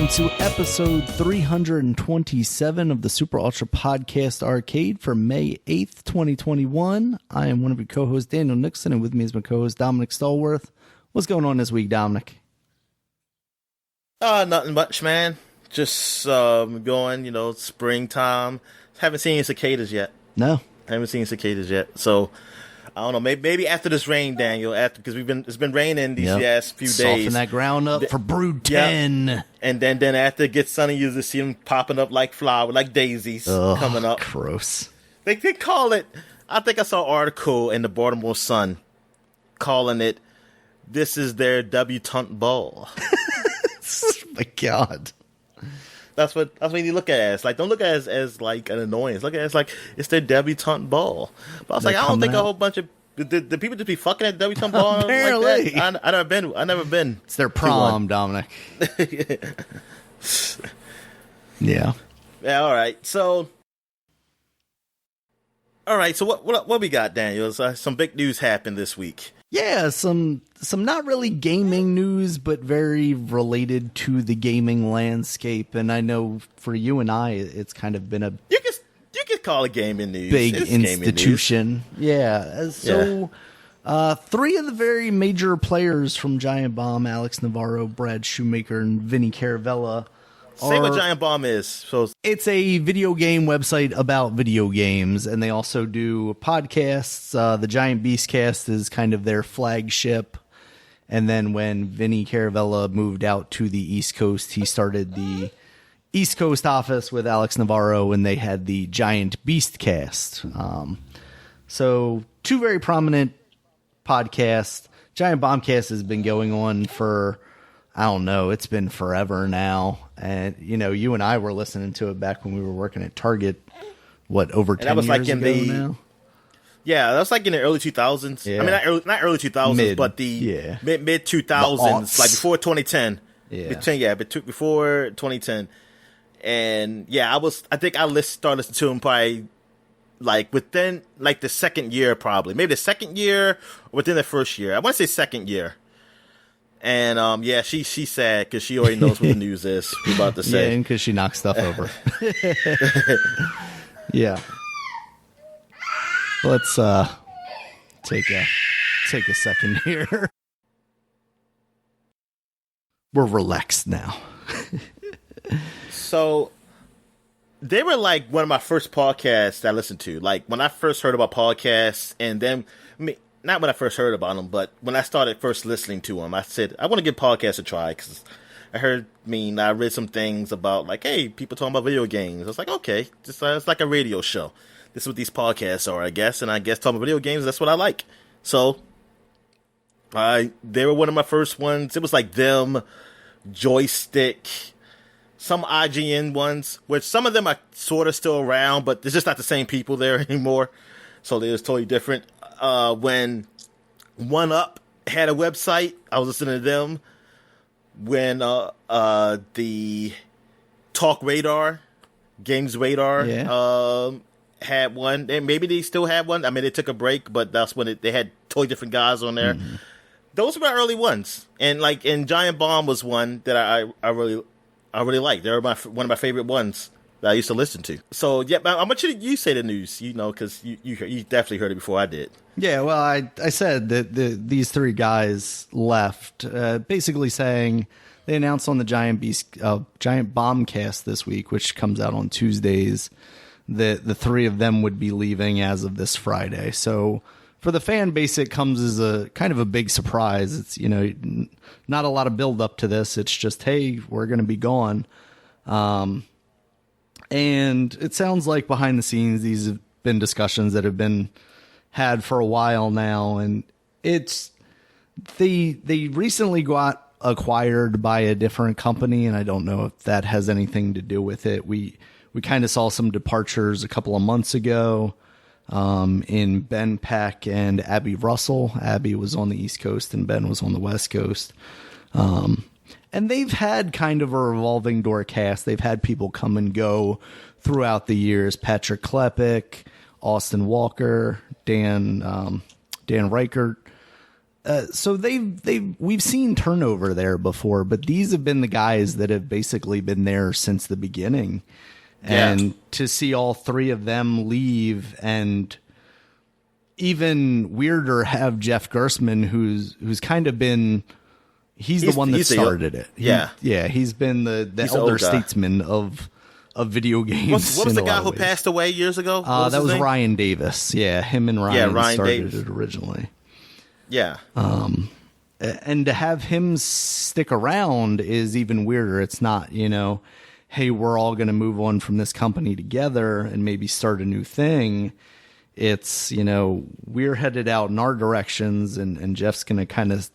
welcome to episode 327 of the Super Ultra Podcast Arcade for May 8th, 2021. I am one of your co-hosts, Daniel Nixon, and with me is my co-host, Dominic Stallworth. What's going on this week, Dominic? Nothing much, man. Just going, springtime. Haven't seen any cicadas yet. No. Haven't seen cicadas yet. So, I don't know. Maybe after this rain, Daniel, because it's been raining these last few days. Soften that ground up for Brood 10. Yep. And then after it gets sunny, you just see them popping up like flowers, like daisies coming up. Gross. They call it, I think I saw an article in the Baltimore Sun calling it, this is their debutante ball. Oh my God. That's what you look at it as. Like, don't look at it as like an annoyance. Look at it as like it's their debutante ball. But I was like, I don't think a whole bunch of the people just be fucking at debutante ball Apparently. like that. I never been. It's their prom, Dominic. Yeah. Yeah. All right. So what we got, Daniel? Some big news happened this week. Yeah, some not really gaming news, but very related to the gaming landscape. And I know for you and I, it's kind of been a you could call it gaming news. Big it's institution. Yeah. So, three of the very major players from Giant Bomb, Alex Navarro, Brad Shoemaker, and Vinny Caravella. Say what Giant Bomb is. So it's a video game website about video games, and they also do podcasts. The Giant Beastcast is kind of their flagship. And then when Vinny Caravella moved out to the East Coast, he started the East Coast office with Alex Navarro, and they had the Giant Beastcast. So two very prominent podcasts. Giant Bombcast has been going on for, I don't know, it's been forever now. And, you and I were listening to it back when we were working at Target, over 10 years ago now? Yeah, that was like in the early 2000s. Yeah. I mean, not early 2000s, but the mid 2000s, like before 2010. Yeah. Before 2010. And yeah, I think I started listening to him probably like within like the second year, probably. Maybe the second year or within the first year. I want to say second year. And she's sad because she already knows what the news is. We're about to say, yeah, and because she knocks stuff over. Yeah. Let's take a second here. We're relaxed now. So they were like one of my first podcasts that I listened to. Like when I first heard about podcasts, and then not when I first heard about them, but when I started first listening to them, I said, I want to give podcasts a try because I read some things about like, hey, people talking about video games. I was like, okay, it's like a radio show. This is what these podcasts are, I guess. And I guess talking about video games, that's what I like. So they were one of my first ones. It was like them, Joystick, some IGN ones, which some of them are sort of still around, but there's just not the same people there anymore. So they're totally different. When One Up had a website, I was listening to them. When the Talk Radar, Games Radar, had one, and maybe they still have one. I mean, they took a break, but that's when they had totally different guys on there. Mm-hmm. Those were my early ones, and Giant Bomb was one that I really liked. They were one of my favorite ones that I used to listen to. So, yeah, how much did you say the news? Because you definitely heard it before I did. Yeah, well, I said that these three guys left, basically saying they announced on the Giant Bombcast this week, which comes out on Tuesdays, that the three of them would be leaving as of this Friday. So for the fan base, it comes as a kind of a big surprise. It's, not a lot of build up to this. It's just, hey, we're going to be gone. And it sounds like behind the scenes, these have been discussions that have been had for a while now. And it's, they recently got acquired by a different company. And I don't know if that has anything to do with it. We kind of saw some departures a couple of months ago, in Ben Peck and Abby Russell. Abby was on the East Coast and Ben was on the West Coast. And they've had kind of a revolving door cast. They've had people come and go throughout the years. Patrick Klepek, Austin Walker, Dan Reichert. So we've seen turnover there before, but these have been the guys that have basically been there since the beginning. And to see all three of them leave, and even weirder, have Jeff Gerstmann, who's kind of been, he's the one that started it. He's been the elder statesman of video games. What was the guy who passed away years ago? That was Ryan Davis. Yeah, him and Ryan started it originally. Yeah. And to have him stick around is even weirder. It's not, hey, we're all going to move on from this company together and maybe start a new thing. It's, we're headed out in our directions, and Jeff's going to kind of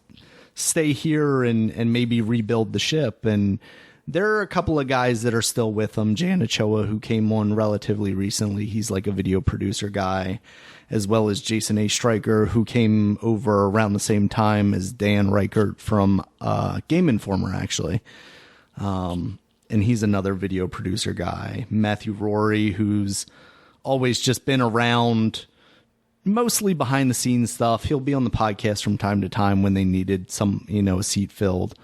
stay here and maybe rebuild the ship. And there are a couple of guys that are still with him. Jan Ochoa, who came on relatively recently. He's like a video producer guy, as well as Jason A. Stryker, who came over around the same time as Dan Reichert from Game Informer, actually. And he's another video producer guy. Matthew Rory, who's always just been around, mostly behind the scenes stuff. He'll be on the podcast from time to time when they needed some, a seat filled.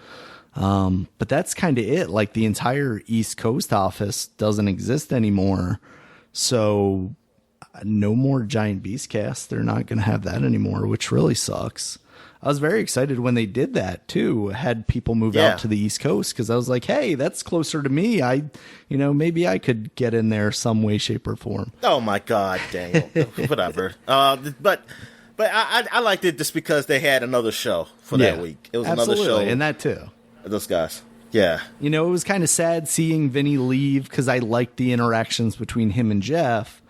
But that's kind of it. Like, the entire East Coast office doesn't exist anymore. So no more Giant Beastcast. They're not going to have that anymore, which really sucks. I was very excited when they did that too. Had people move out to the East Coast, because I was like, hey, that's closer to me. Maybe I could get in there some way, shape, or form. Oh my God, Daniel. Whatever. But I liked it just because they had another show for that week. It was another show, and that too. Those guys. Yeah. It was kind of sad seeing Vinny leave, because I liked the interactions between him and Jeff.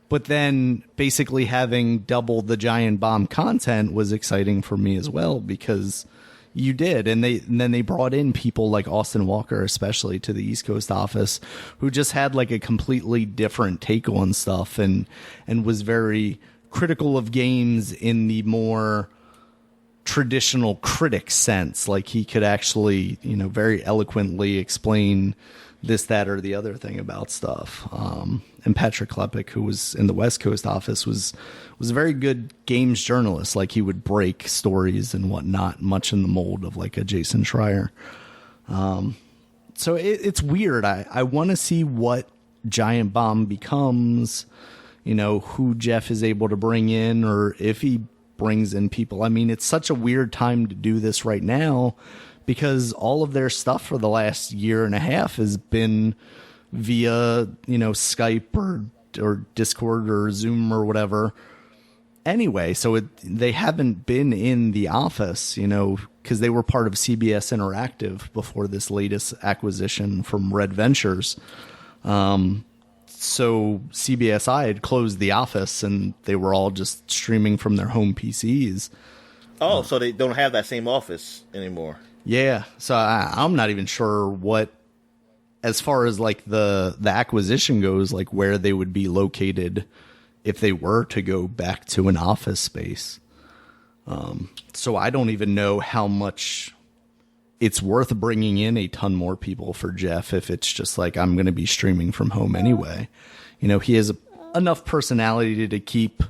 But then basically having double the Giant Bomb content was exciting for me as well, because you did. And then they brought in people like Austin Walker, especially, to the East Coast office, who just had like a completely different take on stuff and was very critical of games in the more traditional critic sense. Like, he could actually, very eloquently explain this, that, or the other thing about stuff. And Patrick Klepek, who was in the West Coast office, was a very good games journalist. Like, he would break stories and whatnot, much in the mold of like a Jason Schreier. So it's weird. I want to see what Giant Bomb becomes, who Jeff is able to bring in, or if he brings in people. I mean, it's such a weird time to do this right now, because all of their stuff for the last year and a half has been via, Skype or Discord or Zoom or whatever. Anyway, so they haven't been in the office, because they were part of CBS Interactive before this latest acquisition from Red Ventures. So CBSI had closed the office, and they were all just streaming from their home PCs. Oh, so they don't have that same office anymore. Yeah, so I'm not even sure what, as far as like the acquisition goes, like where they would be located if they were to go back to an office space. So I don't even know how much it's worth bringing in a ton more people for Jeff if it's just like, I'm going to be streaming from home anyway. He has enough personality to keep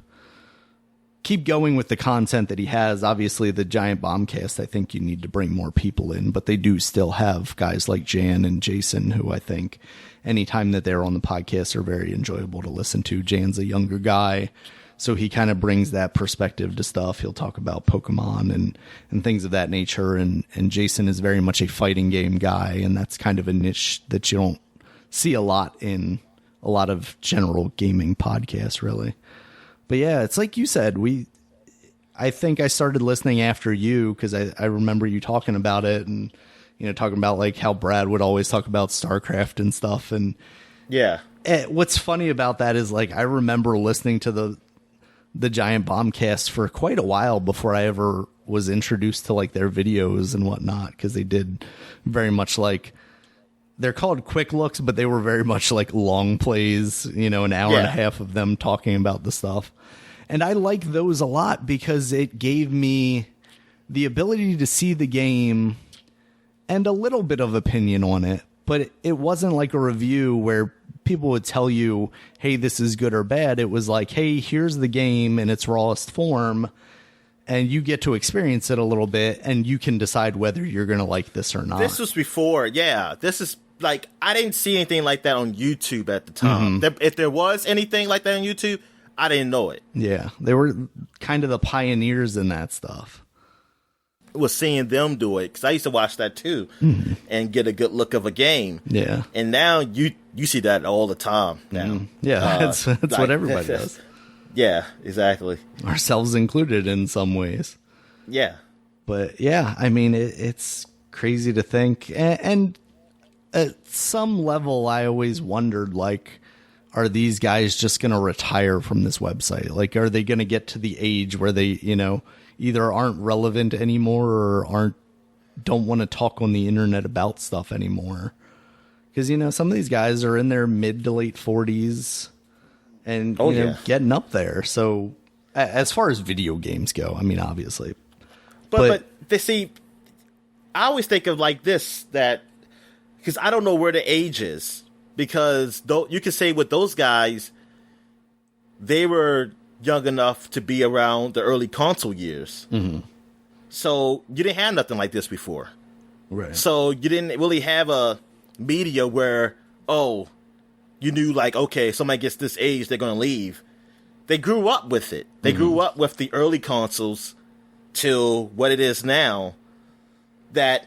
going with the content that he has. Obviously, the Giant Bombcast, I think you need to bring more people in, but they do still have guys like Jan and Jason, who I think anytime that they're on the podcast are very enjoyable to listen to. Jan's a younger guy, so he kind of brings that perspective to stuff. He'll talk about Pokemon and things of that nature. And Jason is very much a fighting game guy, and that's kind of a niche that you don't see a lot in a lot of general gaming podcasts, really. But yeah, it's like you said, I think I started listening after you, because I remember you talking about it, and talking about like how Brad would always talk about StarCraft and stuff. And yeah, what's funny about that is, like, I remember listening to the Giant Bombcast for quite a while before I ever was introduced to like their videos and whatnot, because they did very much like, they're called quick looks, but they were very much like long plays, an hour and a half of them talking about the stuff. And I like those a lot, because it gave me the ability to see the game and a little bit of opinion on it. But it wasn't like a review where people would tell you, hey, this is good or bad. It was like, hey, here's the game in its rawest form. and you get to experience it a little bit, and you can decide whether you're going to like this or not. This was before, yeah. This is like, I didn't see anything like that on YouTube at the time. If there was anything like that on YouTube, I didn't know it. Yeah, they were kind of the pioneers in that stuff. Was seeing them do it, because I used to watch that too and get a good look of a game. Yeah. And now you see that all the time now. Yeah, that's like, what everybody does. Yeah, exactly. Ourselves included in some ways. Yeah. But yeah, I mean, it's crazy to think. And at some level, I always wondered, like, are these guys just going to retire from this website? Like, are they going to get to the age where they, either aren't relevant anymore or don't want to talk on the internet about stuff anymore? Because, some of these guys are in their mid to late 40s and getting up there. So as far as video games go, I mean, obviously. But they see, I always think of like this, that because I don't know where the age is, because you can say with those guys, they were young enough to be around the early console years. So you didn't have nothing like this before. Right. So you didn't really have a media where, you knew like, okay, somebody gets this age, they're going to leave. They grew up with it. They grew up with the early consoles till what it is now. That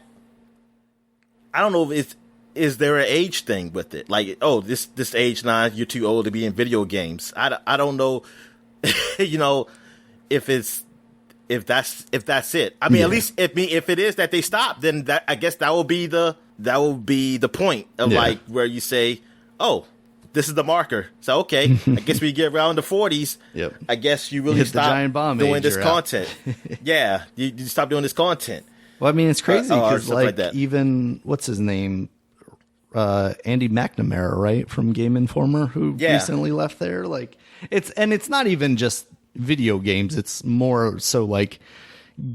I don't know if is there an age thing with it? Like, this age now, you're too old to be in video games. I don't know, if that's it. I mean, at least if it is that they stop, then I guess that will be the point of like where you say, this is the marker. So, okay, I guess we get around the 40s. Yep. I guess you really stop doing this content. Yeah, you stop doing this content. Well, I mean, it's crazy because like even, what's his name? Andy McNamara, right? From Game Informer, who recently left there. Like, it's not even just video games. It's more so like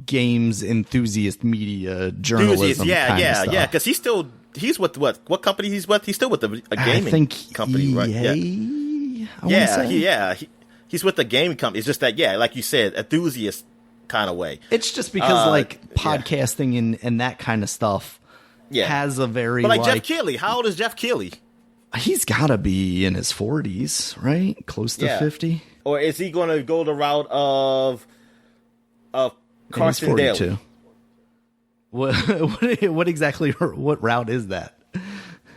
games enthusiast media journalism. Yeah. Because he's with what company he's with? He's still with a gaming company, EA, right? He's with the gaming company. It's just that, like you said, enthusiast kind of way. It's just because podcasting and that kind of stuff has a very. But Jeff Keighley, how old is Jeff Keighley? He's got to be in his 40s, right? Close to 50. Or is he going to go the route of Carson Daly? What exactly? What route is that?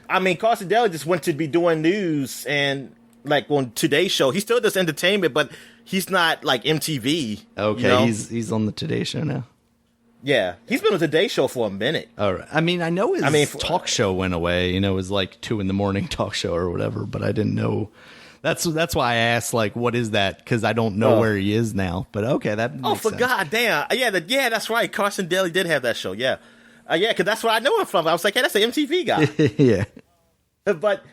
I mean, Carson Daly just went to be doing news and like on Today's Show. He still does entertainment, but he's not like MTV. Okay, he's on the Today Show now. Yeah, he's been on the Today Show for a minute. All right. I mean, I know his talk show went away. It was like 2 a.m. talk show or whatever, but I didn't know. That's why I asked, like, what is that? Because I don't know where he is now. But okay, that makes sense. Goddamn. Yeah, that's right. Carson Daly did have that show. Yeah. Because that's where I know him from. I was like, hey, that's an MTV guy. Yeah. But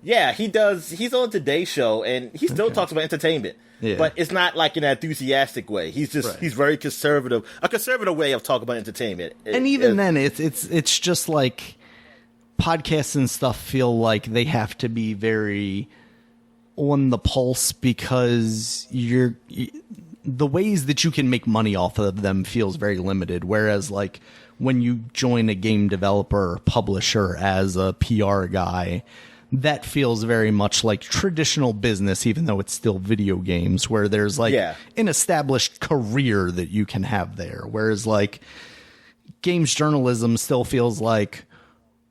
yeah, he does. He's on Today's Show, and he still talks about entertainment. Yeah. But it's not like in an enthusiastic way. He's just he's very conservative. A conservative way of talking about entertainment. And even then, it's just like podcasts and stuff feel like they have to be very on the pulse because the ways that you can make money off of them feels very limited. Whereas like when you join a game developer or publisher as a PR guy, that feels very much like traditional business, even though it's still video games, where there's like an established career that you can have there. Whereas like games journalism still feels like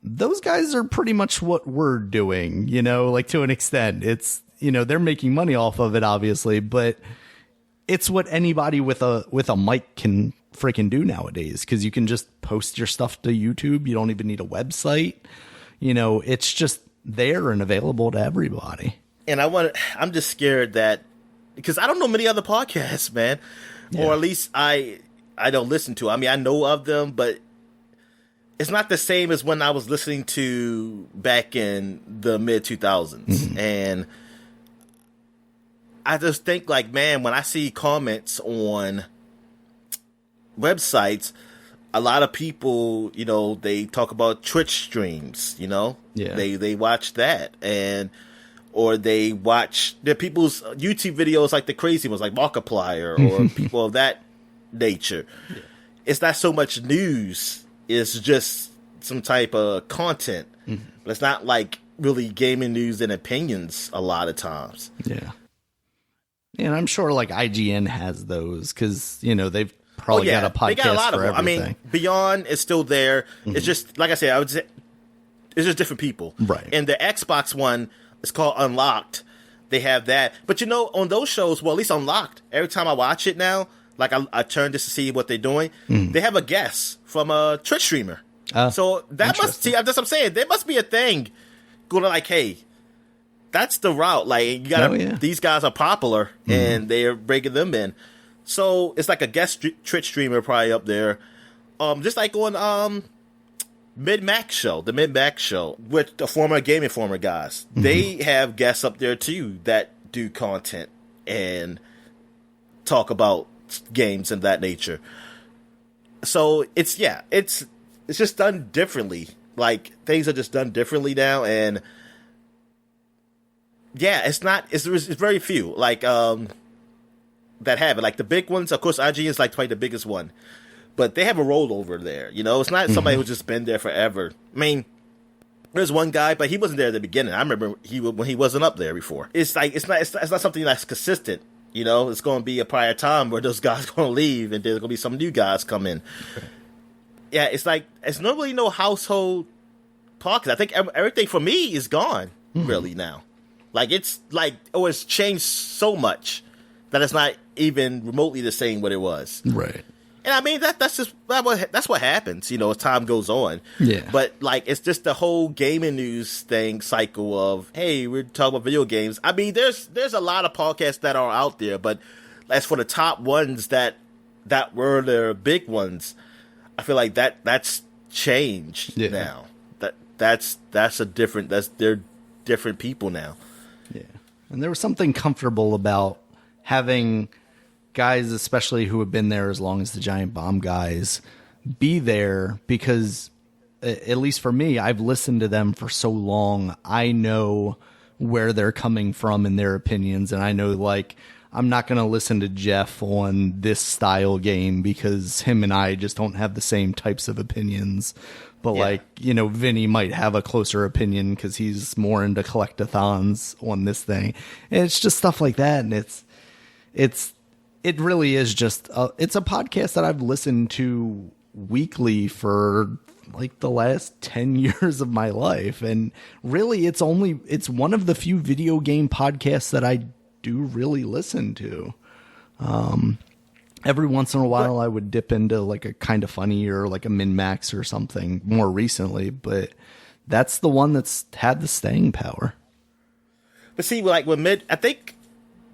those guys are pretty much what we're doing, like to an extent. It's, they're making money off of it, obviously, but it's what anybody with a mic can freaking do nowadays. Cause you can just post your stuff to YouTube. You don't even need a website. It's just there and available to everybody. And I'm just scared that because I don't know many other podcasts, man, or at least I don't listen to. I mean, I know of them, but it's not the same as when I was listening to back in the mid 2000s. And I just think like, man, when I see comments on websites, a lot of people, they talk about Twitch streams, they watch that or they watch their people's YouTube videos, like the crazy ones, like Markiplier or people of that nature. Yeah. It's not so much news. It's just some type of content. Mm-hmm. But it's not like really gaming news and opinions a lot of times. Yeah. And I'm sure like IGN has those because, they've probably got a podcast they got a lot for of everything. I mean, Beyond is still there. Mm-hmm. It's just, like I said, I would say it's just different people. Right. And the Xbox one is called Unlocked. They have that. But, on those shows, well, at least Unlocked, every time I watch it now, like I turn just to see what they're doing, they have a guest from a Twitch streamer. So that must, that's what I'm saying. There must be a thing going to like, hey, that's the route. Like, you gotta, these guys are popular and they're breaking them in. So it's like a guest Twitch streamer probably up there. Just like on Mid-Max show, the Mid-Max show with the former Game Informer guys. Mm-hmm. They have guests up there too that do content and talk about games and that nature. So it's just done differently. Like, things are just done differently now, and it's very few like that have it. Like the big ones, of course, IGN is like probably the biggest one, but they have a rollover there. It's not somebody who's just been there forever. I mean, there's one guy, but he wasn't there at the beginning. I remember when he wasn't up there before. It's like it's not something that's consistent. It's going to be a prior time where those guys are going to leave, and there's going to be some new guys come in. Okay. Yeah, it's like it's normally no household podcast. I think everything for me is gone really now. Like it's changed so much that it's not even remotely the same what it was. Right. And I mean that's what happens, as time goes on. Yeah. But like it's just the whole gaming news thing cycle of, hey, we're talking about video games. I mean, there's a lot of podcasts that are out there, but as for the top ones that were the big ones, I feel like that's changed now. They're different people now. Yeah. And there was something comfortable about having guys, especially who have been there as long as the Giant Bomb guys, be there because, at least for me, I've listened to them for so long. I know where they're coming from in their opinions, and I know, like, I'm not going to listen to Jeff on this style game because him and I just don't have the same types of opinions. But Vinny might have a closer opinion because he's more into collectathons on this thing. And it's just stuff like that. And it really is just, it's a podcast that I've listened to weekly for like the last 10 years of my life. And really it's one of the few video game podcasts that I do really listen to. Every once in a while I would dip into like a Kind of Funny or like a Min-Max or something more recently, but that's the one that's had the staying power. But see, like I think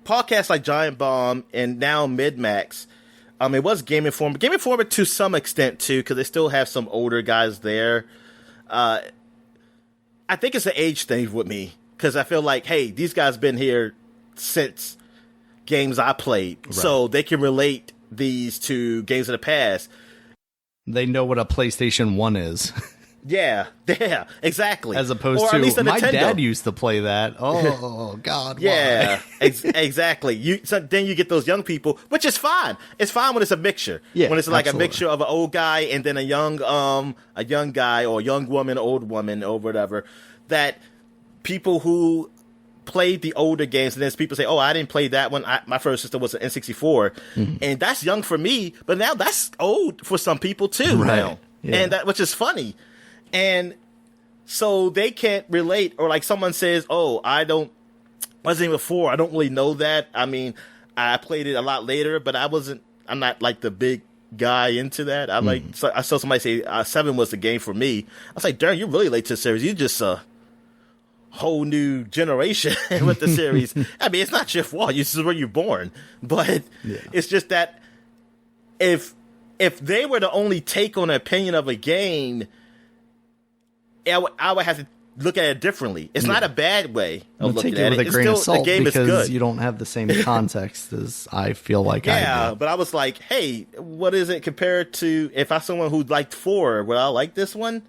podcasts like Giant Bomb and now Mid-Max, it was Game Informer. Game Informer to some extent too, because they still have some older guys there. I think it's an age thing with me, because I feel like, hey, these guys been here since games I played, right. So they can relate these to games of the past. They know what a PlayStation 1 is. Yeah, exactly. As opposed to, my dad used to play that. Oh, God, yeah, exactly. So then you get those young people, which is fine. It's fine when it's a mixture. Yeah, when it's like absolutely. A mixture of an old guy and then a young guy or a young woman, old woman, or whatever. That people who played the older games, and then people say, oh, I didn't play that one. My first system was an N64. Mm-hmm. And that's young for me, but now that's old for some people too, right. Now. Yeah. And which is funny. And so they can't relate, or like someone says, oh, wasn't even 4. I don't really know that. I mean, I played it a lot later, but I'm not like the big guy into that. So I saw somebody say 7 was the game for me. I was like, darn, you're really late to the series. You just whole new generation with the series. I mean, it's not your fault. This is where you're born. But It's just that if they were the only take on an opinion of a game, I would have to look at it differently. It's not a bad way of looking at it. With a grain of salt, the game because is good. You don't have the same context as I feel like I do. Yeah, but I was like, hey, what is it compared to if I'm someone who liked 4? Would I like this one?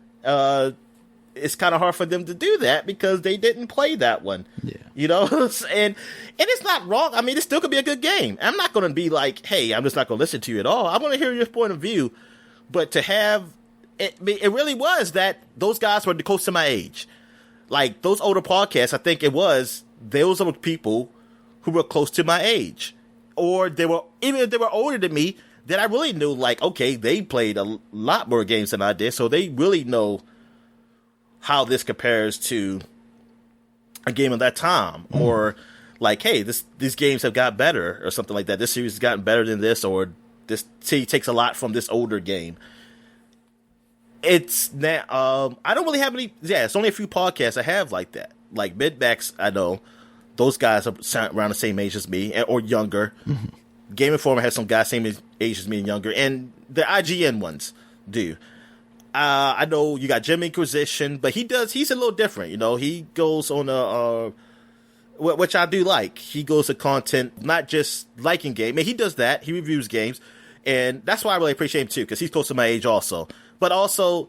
it's kind of hard for them to do that because they didn't play that one. Yeah. You know, and it's not wrong. I mean, it still could be a good game. I'm not going to be like, hey, I'm just not going to listen to you at all. I want to hear your point of view. But to have it really was that those guys were close to my age. Like those older podcasts, I think those were people who were close to my age, or even if they were older than me, that I really knew. Like, okay, they played a lot more games than I did, so they really know how this compares to a game of that time, or like, hey, these games have got better, or something like that. This series has gotten better than this, or this takes a lot from this older game. It's now, I don't really have any. Yeah, it's only a few podcasts I have like that. Like Midmax, I know those guys are around the same age as me or younger. Mm-hmm. Game Informer has some guys same age as me and younger, and the IGN ones do. I know you got Jim Inquisition, but he's a little different. You know, he goes on which I do like. He goes to content, not just liking game. I mean, he does that. He reviews games, and that's why I really appreciate him too, because he's close to my age also. But also,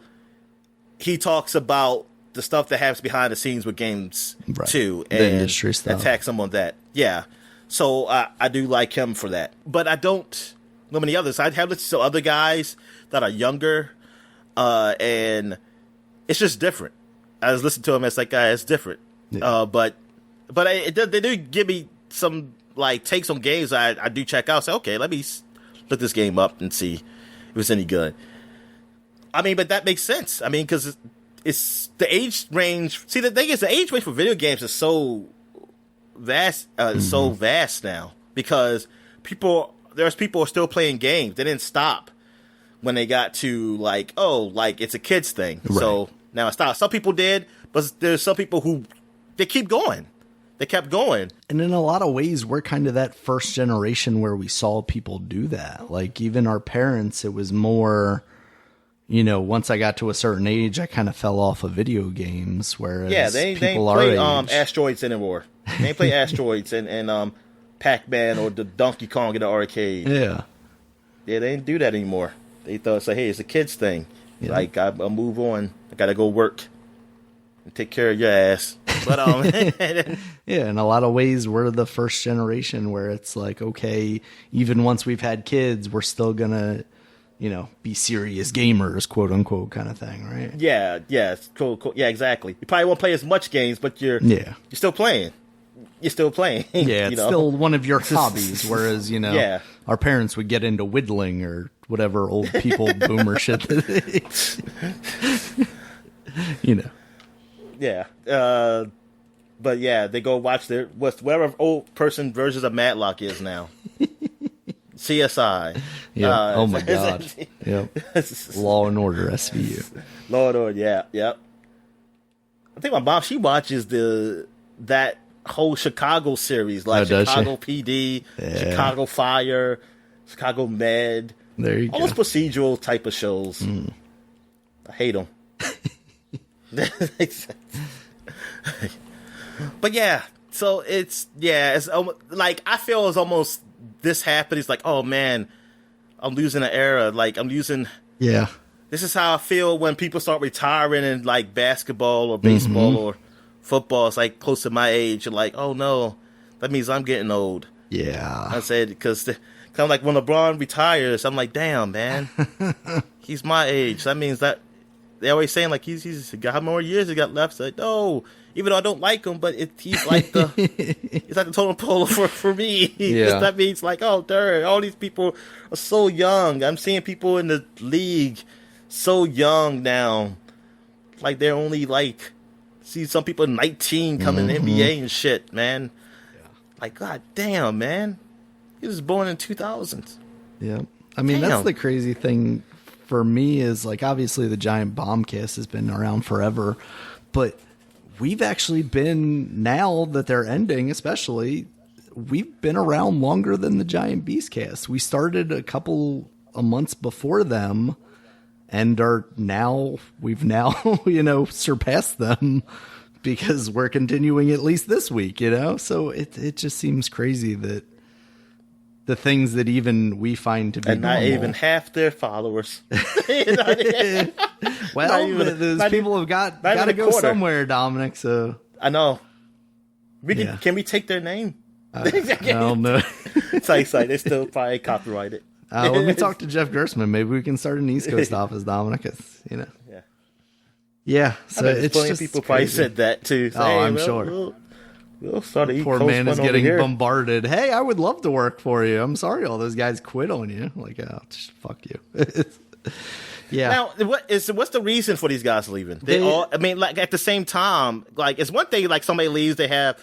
he talks about the stuff that happens behind the scenes with games too, and the industry stuff. Attacks him on that. Yeah, so I do like him for that. But I don't know many others. I have listened to other guys that are younger. And it's just different. I was listening to him as like, it's different. Yeah. But they do give me some like takes on games I do check out. Say, okay, let me look this game up and see if it's any good. I mean, but that makes sense. I mean, because it's the age range. See, the thing is, the age range for video games is so vast, so vast now, because there's people who are still playing games. They didn't stop when they got to like, it's a kid's thing. Right. So now it stopped. Some people did, but there's some people who they keep going. They kept going. And in a lot of ways, we're kind of that first generation where we saw people do that. Like even our parents, it was more, you know, once I got to a certain age, I kind of fell off of video games. Whereas they ain't play Asteroids anymore. They ain't play Asteroids and Pac-Man or the Donkey Kong in the arcade. Yeah. Yeah, they didn't do that anymore. They thought, hey, it's a kid's thing. Yeah. Like, I'll move on. I got to go work and take care of your ass. But yeah, in a lot of ways, we're the first generation where it's like, okay, even once we've had kids, we're still going to, you know, be serious gamers, quote unquote, kind of thing, right? Yeah, cool. Yeah, exactly. You probably won't play as much games, but you're still playing. You're still playing. Yeah, it's still one of your hobbies, whereas, you know, our parents would get into whittling or whatever old people boomer shit that you know. Yeah. But yeah, they go watch whatever old person versions of Matlock is now. CSI. Yeah. Oh my God. Yep. Law and Order SVU. Law and Order. Yeah. Yep. I think my mom, she watches that whole Chicago series, like Chicago PD, Chicago Fire, Chicago Med. There you all those procedural type of shows. I hate them. But yeah, so it's like I feel it's almost this happened. It's like, oh man, I'm losing an era. Like I'm losing. Yeah. This is how I feel when people start retiring in like basketball or baseball or football. It's like close to my age. You're like, oh no, that means I'm getting old. Yeah. I said because kind of like when LeBron retires, I'm like, damn man, he's my age. That means that they're always saying like he's got how many more years he got left. It's like, no, even though I don't like him, but he's like the total pole for me. Yeah. That means like, oh, darn, all these people are so young. I'm seeing people in the league so young now, like they're only like see some people 19 coming in the NBA and shit, man. Yeah. Like, god damn, man, he was born in 2000s. Yeah, I mean that's the crazy thing for me is like obviously the Giant Bombcast has been around forever, but we've actually been, now that they're ending, especially, we've been around longer than the Giant Beastcast. We started a months before them, and we've now, you know, surpassed them because we're continuing at least this week, you know? So it just seems crazy that the things that even we find to be and not normal. even half their followers. Well, those people have got to go somewhere, Dominic. So I know. Can we take their name? I don't know. It's like they still probably copyrighted. Let me talk to Jeff Gersman. Maybe we can start an East Coast office, Dominic. Yeah. So it's plenty just of people probably said that too. So, I'm sure. We'll start a poor man is getting bombarded. Hey, I would love to work for you. I'm sorry all those guys quit on you. Like, just fuck you. Yeah. Now, what's the reason for these guys leaving? They all. I mean, like at the same time, like it's one thing like somebody leaves, they have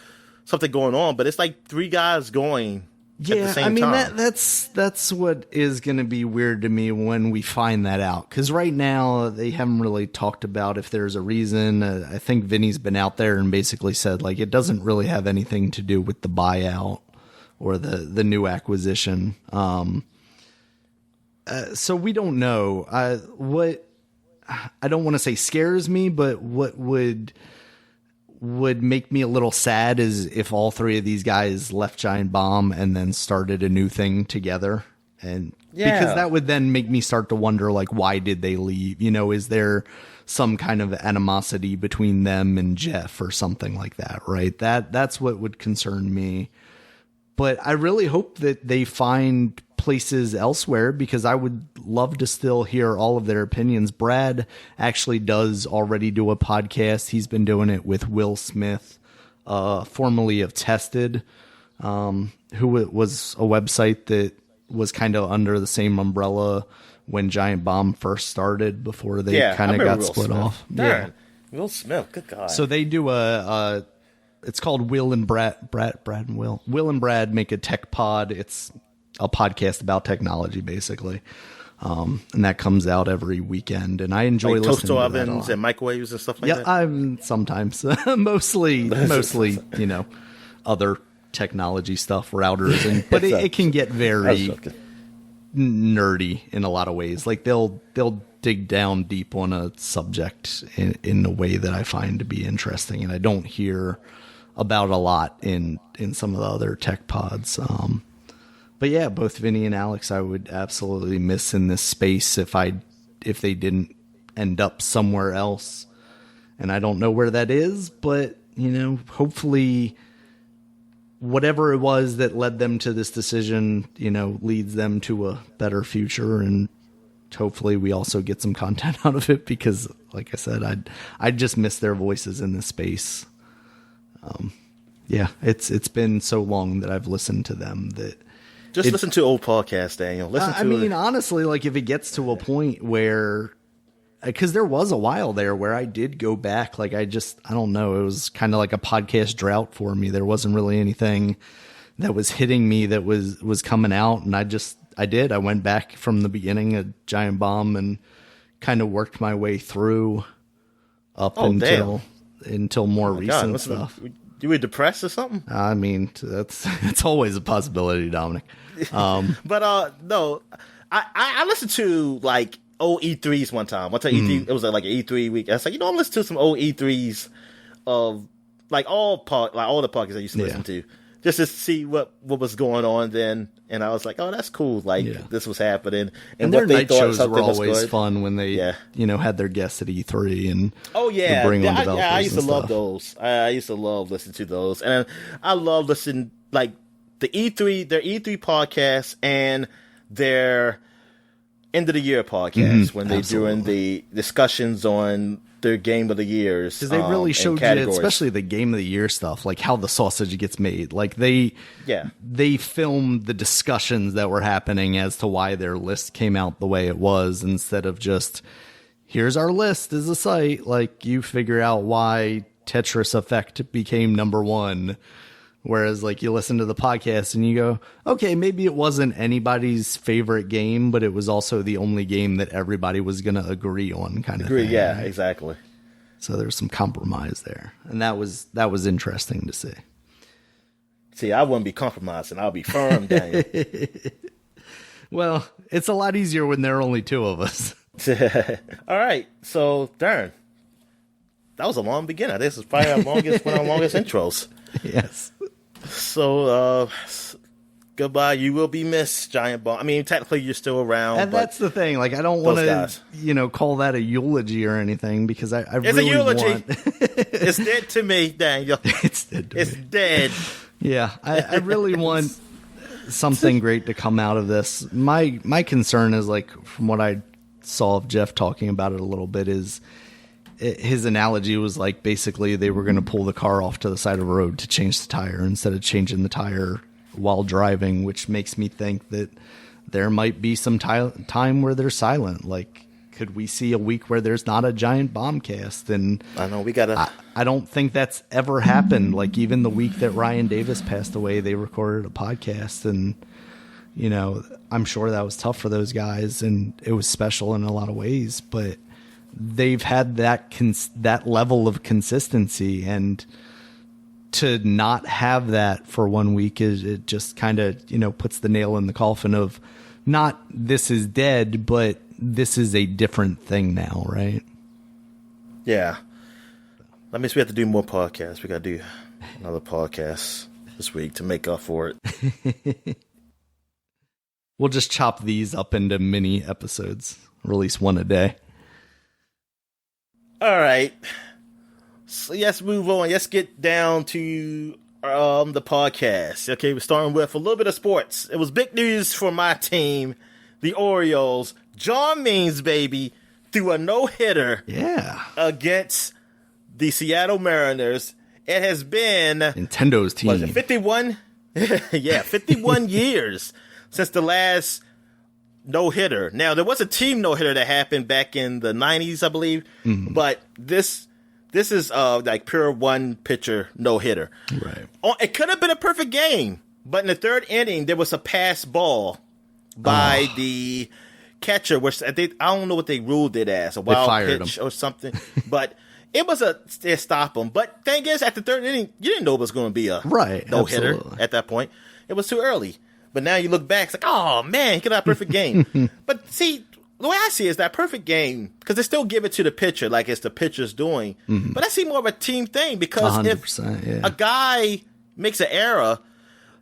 something going on, but it's like three guys going. Yeah, at the same I mean time. that's what is going to be weird to me when we find that out. Because right now they haven't really talked about if there's a reason. I think Vinny's been out there and basically said like it doesn't really have anything to do with the buyout or the new acquisition. So we don't know. What I don't want to say scares me, but what would make me a little sad is if all three of these guys left Giant Bomb and then started a new thing together. And because that would then make me start to wonder, like, why did they leave? You know, is there some kind of animosity between them and Jeff or something like that? Right. That's what would concern me. But I really hope that they find places elsewhere because I would love to still hear all of their opinions. Brad actually does already do a podcast. He's been doing it with Will Smith, formerly of Tested, who was a website that was kind of under the same umbrella when Giant Bomb first started before they kind of got split off. Darn. Yeah. Will Smith, good God. So they do it's called Will and Brad and Will. Will and Brad make a tech pod. It's a podcast about technology, basically. And that comes out every weekend. And I enjoy listening to that. Toaster ovens and microwaves and stuff like that? Yeah, I'm sometimes. mostly, you know, other technology stuff, routers. But it can get very nerdy in a lot of ways. Like they'll dig down deep on a subject in a way that I find to be interesting. And I don't hear about a lot in some of the other tech pods. But yeah, both Vinny and Alex, I would absolutely miss in this space if they didn't end up somewhere else. And I don't know where that is, but you know, hopefully whatever it was that led them to this decision, you know, leads them to a better future. And hopefully we also get some content out of it because like I said, I'd just miss their voices in this space. Yeah, it's been so long that I've listened to them that just listen to old podcasts, Daniel. Honestly, like if it gets to a point where, because there was a while there where I did go back, like I don't know, it was kind of like a podcast drought for me. There wasn't really anything that was hitting me that was coming out, and I went back from the beginning of Giant Bomb and kind of worked my way through up until more recent stuff. You were depressed or something? I mean, it's always a possibility, Dominic. But no, I listened to like old E3s one time. One time E3, it was like an E3 week. I was like, you know, I'm listening to some old E3s of like all the podcasts I used to listen to, just to see what was going on then. And I was like, oh, that's cool. Like this was happening, and their what they night thought shows something were was always good. fun when they you know had their guests at E3 and bring on developers. I used to and love stuff. those. I used to love listening to those, and I love listening like their E3 podcast and their end of the year podcast when they're doing the discussions on their game of the years. Because they really showed you, especially the game of the year stuff, like how the sausage gets made. Like they filmed the discussions that were happening as to why their list came out the way it was, instead of just, here's our list as a site. Like you figure out why Tetris Effect became number one. Whereas like you listen to the podcast and you go, okay, maybe it wasn't anybody's favorite game, but it was also the only game that everybody was going to agree on kind of thing. Yeah, exactly. So there's some compromise there. And that was interesting to see. See, I wouldn't be compromising. I'll be firm, Daniel. Well, it's a lot easier when there are only two of us. All right. So, darn. That was a long beginner. This is probably one of our longest intros. Yes. So, Goodbye. You will be missed, Giant Bomb. I mean, technically, you're still around. And that's the thing. Like, I don't want to, call that a eulogy or anything because I it's really a eulogy. want... It's dead to me, Daniel. It's dead to me. It's dead. Yeah, I really want something great to come out of this. My concern is, like, from what I saw of Jeff talking about it a little bit, is his analogy was like basically they were going to pull the car off to the side of the road to change the tire instead of changing the tire while driving, which makes me think that there might be some time where they're silent. Like, could we see a week where there's not a Giant Bombcast? And I know we gotta. I don't think that's ever happened. Like, even the week that Ryan Davis passed away, they recorded a podcast, and I'm sure that was tough for those guys, and it was special in a lot of ways. But they've had that level of consistency, and to not have that for 1 week it just kind of puts the nail in the coffin of not this is dead, but this is a different thing now, right? Yeah. That means we have to do more podcasts. We got to do another podcast this week to make up for it. We'll just chop these up into mini episodes, release one a day. All right. So let's move on. Let's get down to the podcast. Okay, we're starting with a little bit of sports. It was big news for my team, the Orioles. John Means, baby, threw a no-hitter against the Seattle Mariners. It has been Nintendo's team. Was it 51? Yeah, 51 years since the last no-hitter. Now, there was a team no-hitter that happened back in the 90s, I believe. Mm-hmm. But this is like pure one-pitcher no-hitter. Right. It could have been a perfect game, but in the third inning, there was a pass ball by the catcher, which I don't know what they ruled it as, a wild pitch or something. But it was they stopped him. But thing is, at the third inning, you didn't know it was going to be a no-hitter at that point. It was too early. But now you look back, it's like, oh, man, he could have a perfect game. But see, the way I see it is that perfect game, because they still give it to the pitcher like it's the pitcher's doing. Mm-hmm. But I see more of a team thing, because if a guy makes an error,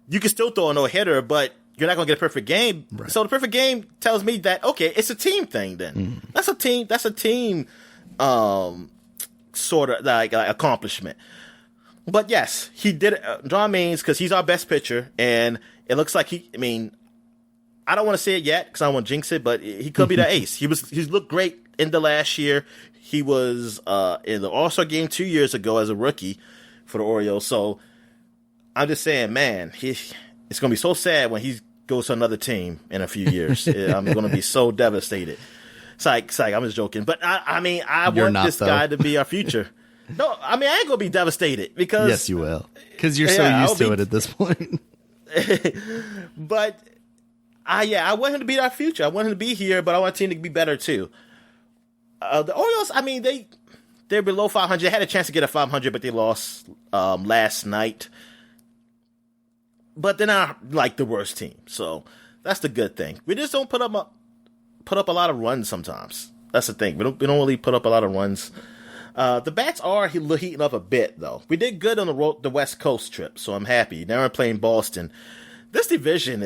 you can still throw a no-hitter, but you're not going to get a perfect game. Right. So the perfect game tells me that, okay, it's a team thing then. Mm-hmm. That's a team sort of like accomplishment. But yes, he did it. John Means, because he's our best pitcher, and it looks like I don't want to say it yet because I don't want to jinx it, but he could be the ace. He's looked great in the last year. He was in the All-Star game 2 years ago as a rookie for the Orioles. So I'm just saying, man, it's going to be so sad when he goes to another team in a few years. I'm going to be so devastated. Psych, I'm just joking. But I want this guy to be our future. No, I ain't going to be devastated because... Yes, you will. Because you're so used to it at this point. But... I want him to be our future. I want him to be here, but I want the team to be better too. The Orioles, they're below 500. They had a chance to get a 500, but they lost last night. But they're not like the worst team, so that's the good thing. We just don't put up a lot of runs sometimes. That's the thing. We don't really put up a lot of runs. The bats are heating up a bit though. We did good on the West Coast trip, so I'm happy. Now we're playing Boston. This division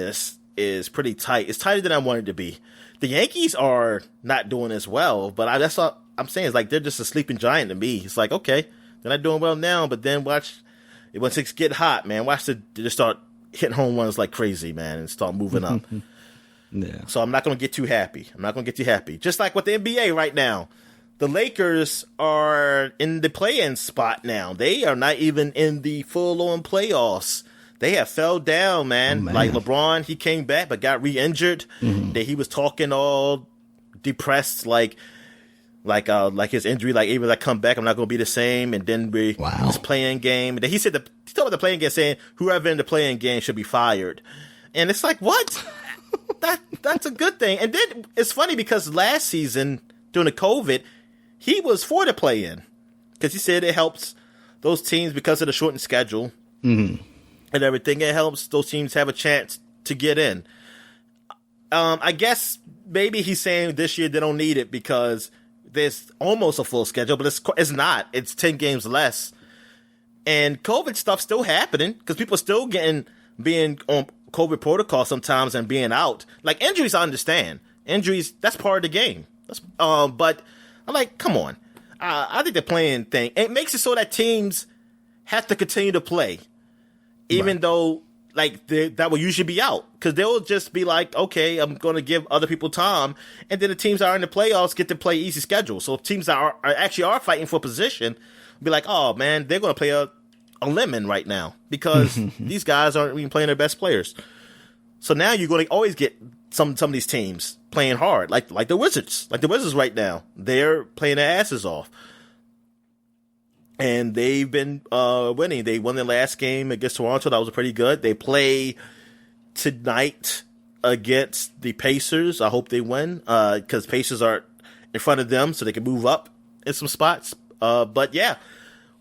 is pretty tight. It's tighter than I wanted it to be. The Yankees are not doing as well, but that's what I'm saying. It's like they're just a sleeping giant to me. It's like, okay, they're not doing well now, but then once it get hot, man, watch they just start hitting home runs like crazy, man, and start moving up. Yeah. So I'm not going to get too happy. Just like with the NBA right now. The Lakers are in the play-in spot now. They are not even in the full-on playoffs. They have fell down, man. Man. Like LeBron, he came back but got re-injured. Mm-hmm. That he was talking all depressed, like his injury, like even I come back, I'm not going to be the same. And then this playing game. And then he talked about the playing game, saying whoever in the playing game should be fired. And it's like, what? That's a good thing. And then it's funny because last season during the COVID, he was for the play-in because he said it helps those teams because of the shortened schedule. Mm-hmm. And everything. It helps those teams have a chance to get in. I guess maybe he's saying this year they don't need it because there's almost a full schedule, but it's not. It's 10 games less. And COVID stuff's still happening because people still being COVID protocol sometimes and being out. Like injuries, I understand. Injuries, that's part of the game. But I'm like, come on. I think the playing thing, it makes it so that teams have to continue to play, even though like that will usually be out, because they'll just be like, okay, I'm going to give other people time, and then the teams that are in the playoffs get to play easy schedule. So if teams that are actually fighting for position, be like, oh man, they're going to play a lemon right now because these guys aren't even playing their best players. So now you're going to always get some of these teams playing hard, like the Wizards. Like the Wizards right now, they're playing their asses off. And they've been winning. They won their last game against Toronto. That was pretty good. They play tonight against the Pacers. I hope they win because Pacers are in front of them so they can move up in some spots. But yeah,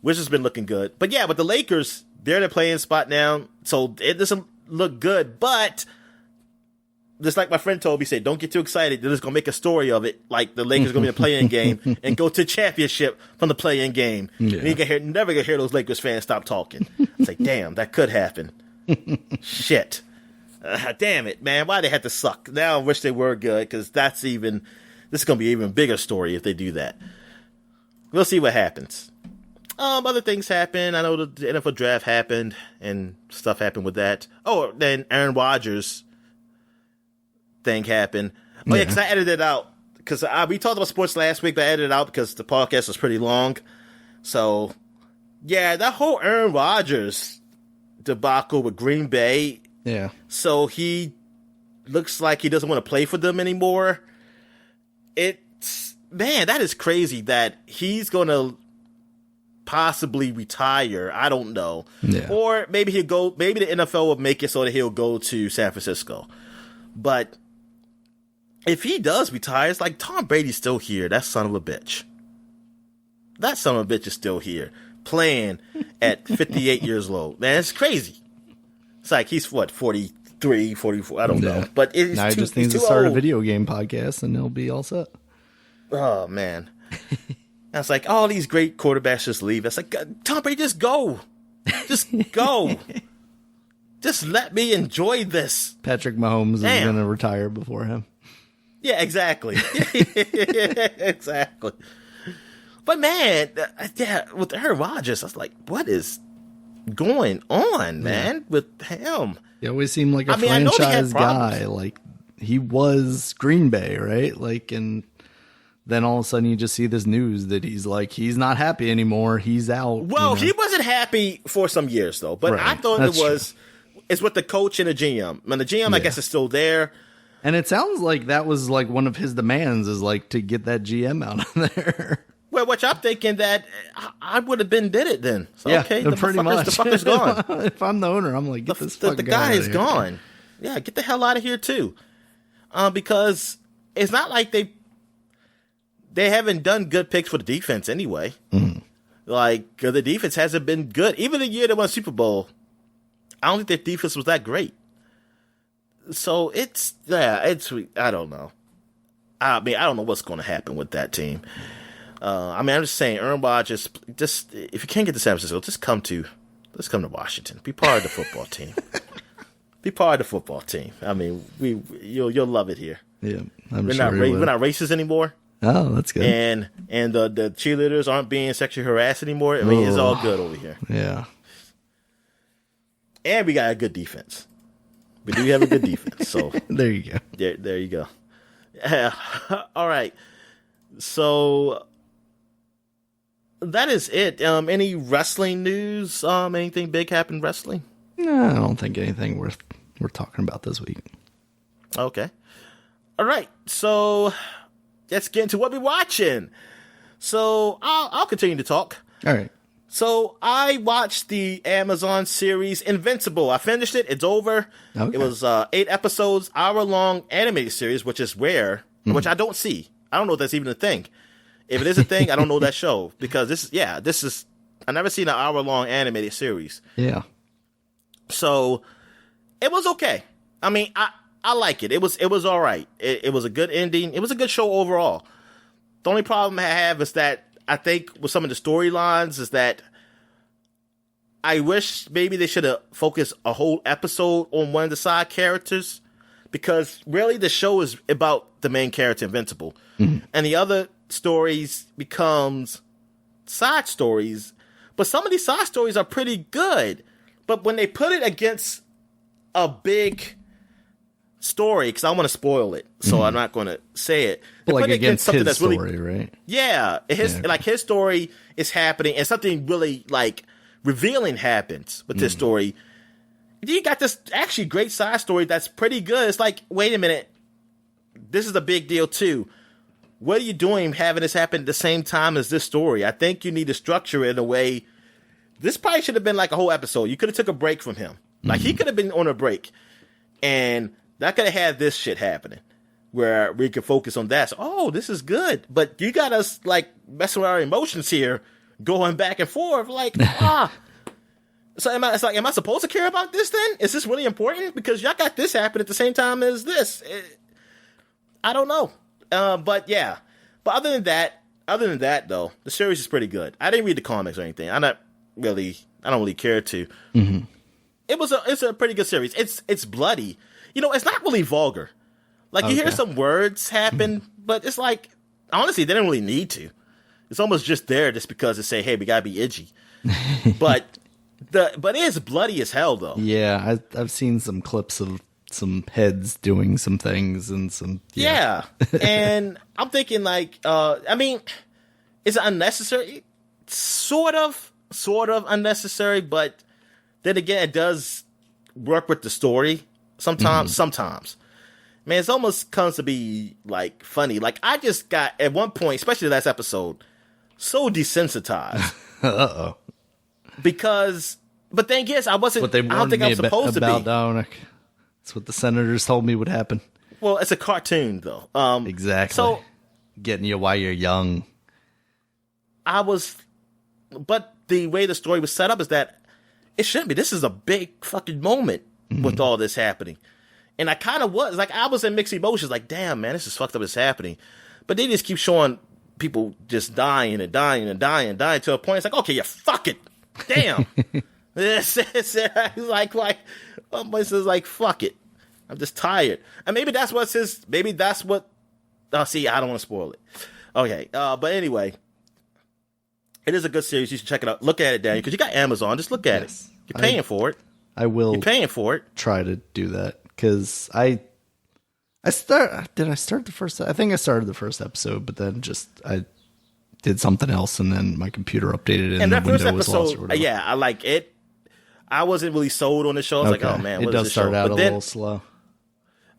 Wizards been looking good. But yeah, with the Lakers, they're in the playing spot now. So it doesn't look good. But just like my friend told me, he said, don't get too excited. They're just going to make a story of it. Like the Lakers going to be in a play-in game and go to championship from the play-in game. Yeah. And you never going to hear those Lakers fans stop talking. It's like, damn, that could happen. Shit. Damn it, man. Why they had to suck? Now I wish they were good because this is going to be an even bigger story if they do that. We'll see what happens. Other things happen. I know the NFL draft happened and stuff happened with that. Oh, then Aaron Rodgers thing happened. Oh yeah, because I edited it out because we talked about sports last week, but I edited it out because the podcast was pretty long. So yeah, that whole Aaron Rodgers debacle with Green Bay. Yeah. So he looks like he doesn't want to play for them anymore. Man, that is crazy that he's going to possibly retire. I don't know. Yeah. Or maybe maybe the NFL will make it so that he'll go to San Francisco. But if he does retire, it's like Tom Brady's still here. That son of a bitch. That son of a bitch is still here, playing at 58 years old. Man, it's crazy. It's like he's, 43, 44? I don't know. But now he just needs to start a video game podcast, and he'll be all set. Oh, man. It's like all these great quarterbacks just leave. It's like, Tom Brady, just go. Just go. Just let me enjoy this. Patrick Mahomes is going to retire before him. Yeah, exactly. Exactly. But man, with Aaron Rodgers, I was like, what is going on, man, with him? He always seemed like a franchise guy. Like he was Green Bay, right? Like, and then all of a sudden you just see this news that he's not happy anymore. He's out. Well, he wasn't happy for some years though, but right. I thought it's with the coach and the GM. And the GM, I guess, is still there. And it sounds like that was like one of his demands is like to get that GM out of there. Well, which I'm thinking that I would have did it then. So, yeah, okay, pretty much. The fucker's gone. If I'm the owner, I'm like, get this fucking the guy is gone. Yeah, get the hell out of here too. Because it's not like they haven't done good picks for the defense anyway. Mm-hmm. Like the defense hasn't been good. Even the year they won a Super Bowl, I don't think their defense was that great. So I don't know. I mean, I don't know what's going to happen with that team. I'm just saying, Aaron Rodgers, just if you can't get to San Francisco, just come to Washington. Be part of the football team. Be part of the football team. I mean, you'll love it here. Yeah, we're not racist anymore. Oh, that's good. And the cheerleaders aren't being sexually harassed anymore. I mean, it's all good over here. Yeah. And we got a good defense. We do have a good defense. So there you go. There you go. All right. So that is it. Any wrestling news? Anything big happened wrestling? No, I don't think anything worth talking about this week. Okay. All right. So let's get into what we're watching. So I'll continue to talk. All right. So I watched the Amazon series Invincible. I finished it. It's over. Okay. It was 8 episodes, hour-long animated series, which is rare, which I don't see. I don't know if that's even a thing. If it is a thing, I don't know that show because this is I've never seen an hour-long animated series. Yeah. So it was okay. I mean, I like it. It was all right. It was a good ending. It was a good show overall. The only problem I have is that I think with some of the storylines is that I wish maybe they should have focused a whole episode on one of the side characters, because really the show is about the main character, Invincible. Mm-hmm. And the other stories becomes side stories. But some of these side stories are pretty good. But when they put it against a big story, because I don't want to spoil it, so I'm not going to say it. But like against something his story, really, right? Yeah, like his story is happening, and something really like revealing happens with this story. You got this actually great side story that's pretty good. It's like, wait a minute, this is a big deal too. What are you doing having this happen at the same time as this story? I think you need to structure it in a way. This probably should have been like a whole episode. You could have took a break from him. Like he could have been on a break, and that could have had this shit happening where we could focus on that. So, oh, this is good. But you got us like messing with our emotions here, going back and forth. Like, So am I supposed to care about this then? Is this really important? Because y'all got this happen at the same time as this. I don't know. But yeah. But other than that though, the series is pretty good. I didn't read the comics or anything. I don't really care to. Mm-hmm. It's a pretty good series. It's bloody. It's not really vulgar. Like you hear some words happen, but it's like, honestly, they don't really need to. It's almost just there just because they say, hey, we gotta be edgy. But it is bloody as hell though. Yeah, I've seen some clips of some heads doing some things and some and I'm thinking like is it unnecessary? Sort of unnecessary, but then again it does work with the story sometimes. Man, it almost comes to be like funny. Like I just got at one point, especially the last episode, so desensitized. Uh-oh. Because, but then yes, I wasn't. I don't think I'm supposed to be. Dominic. That's what the senators told me would happen. Well, it's a cartoon, though. Exactly. So, getting you while you're young. But the way the story was set up is that it shouldn't be. This is a big fucking moment with all this happening, and I kind of was like, I was in mixed emotions. Like, damn, man, this is fucked up. It's happening, but they just keep showing people just dying and dying and dying and dying to a point. It's like, okay, yeah, fuck it. Damn. It's like, fuck it. I'm just tired. And maybe that's what, see, I don't want to spoil it. Okay. But anyway, it is a good series. You should check it out. Look at it, Daniel, because you got Amazon. Just look at it. You're paying for it. I will. You're paying for it. Try to do that because did I start the first? I think I started the first episode, but then I did something else, and then my computer updated, and the window was lost or whatever. Yeah, I like it. I wasn't really sold on the show. I was like, oh man, it does start out a little slow.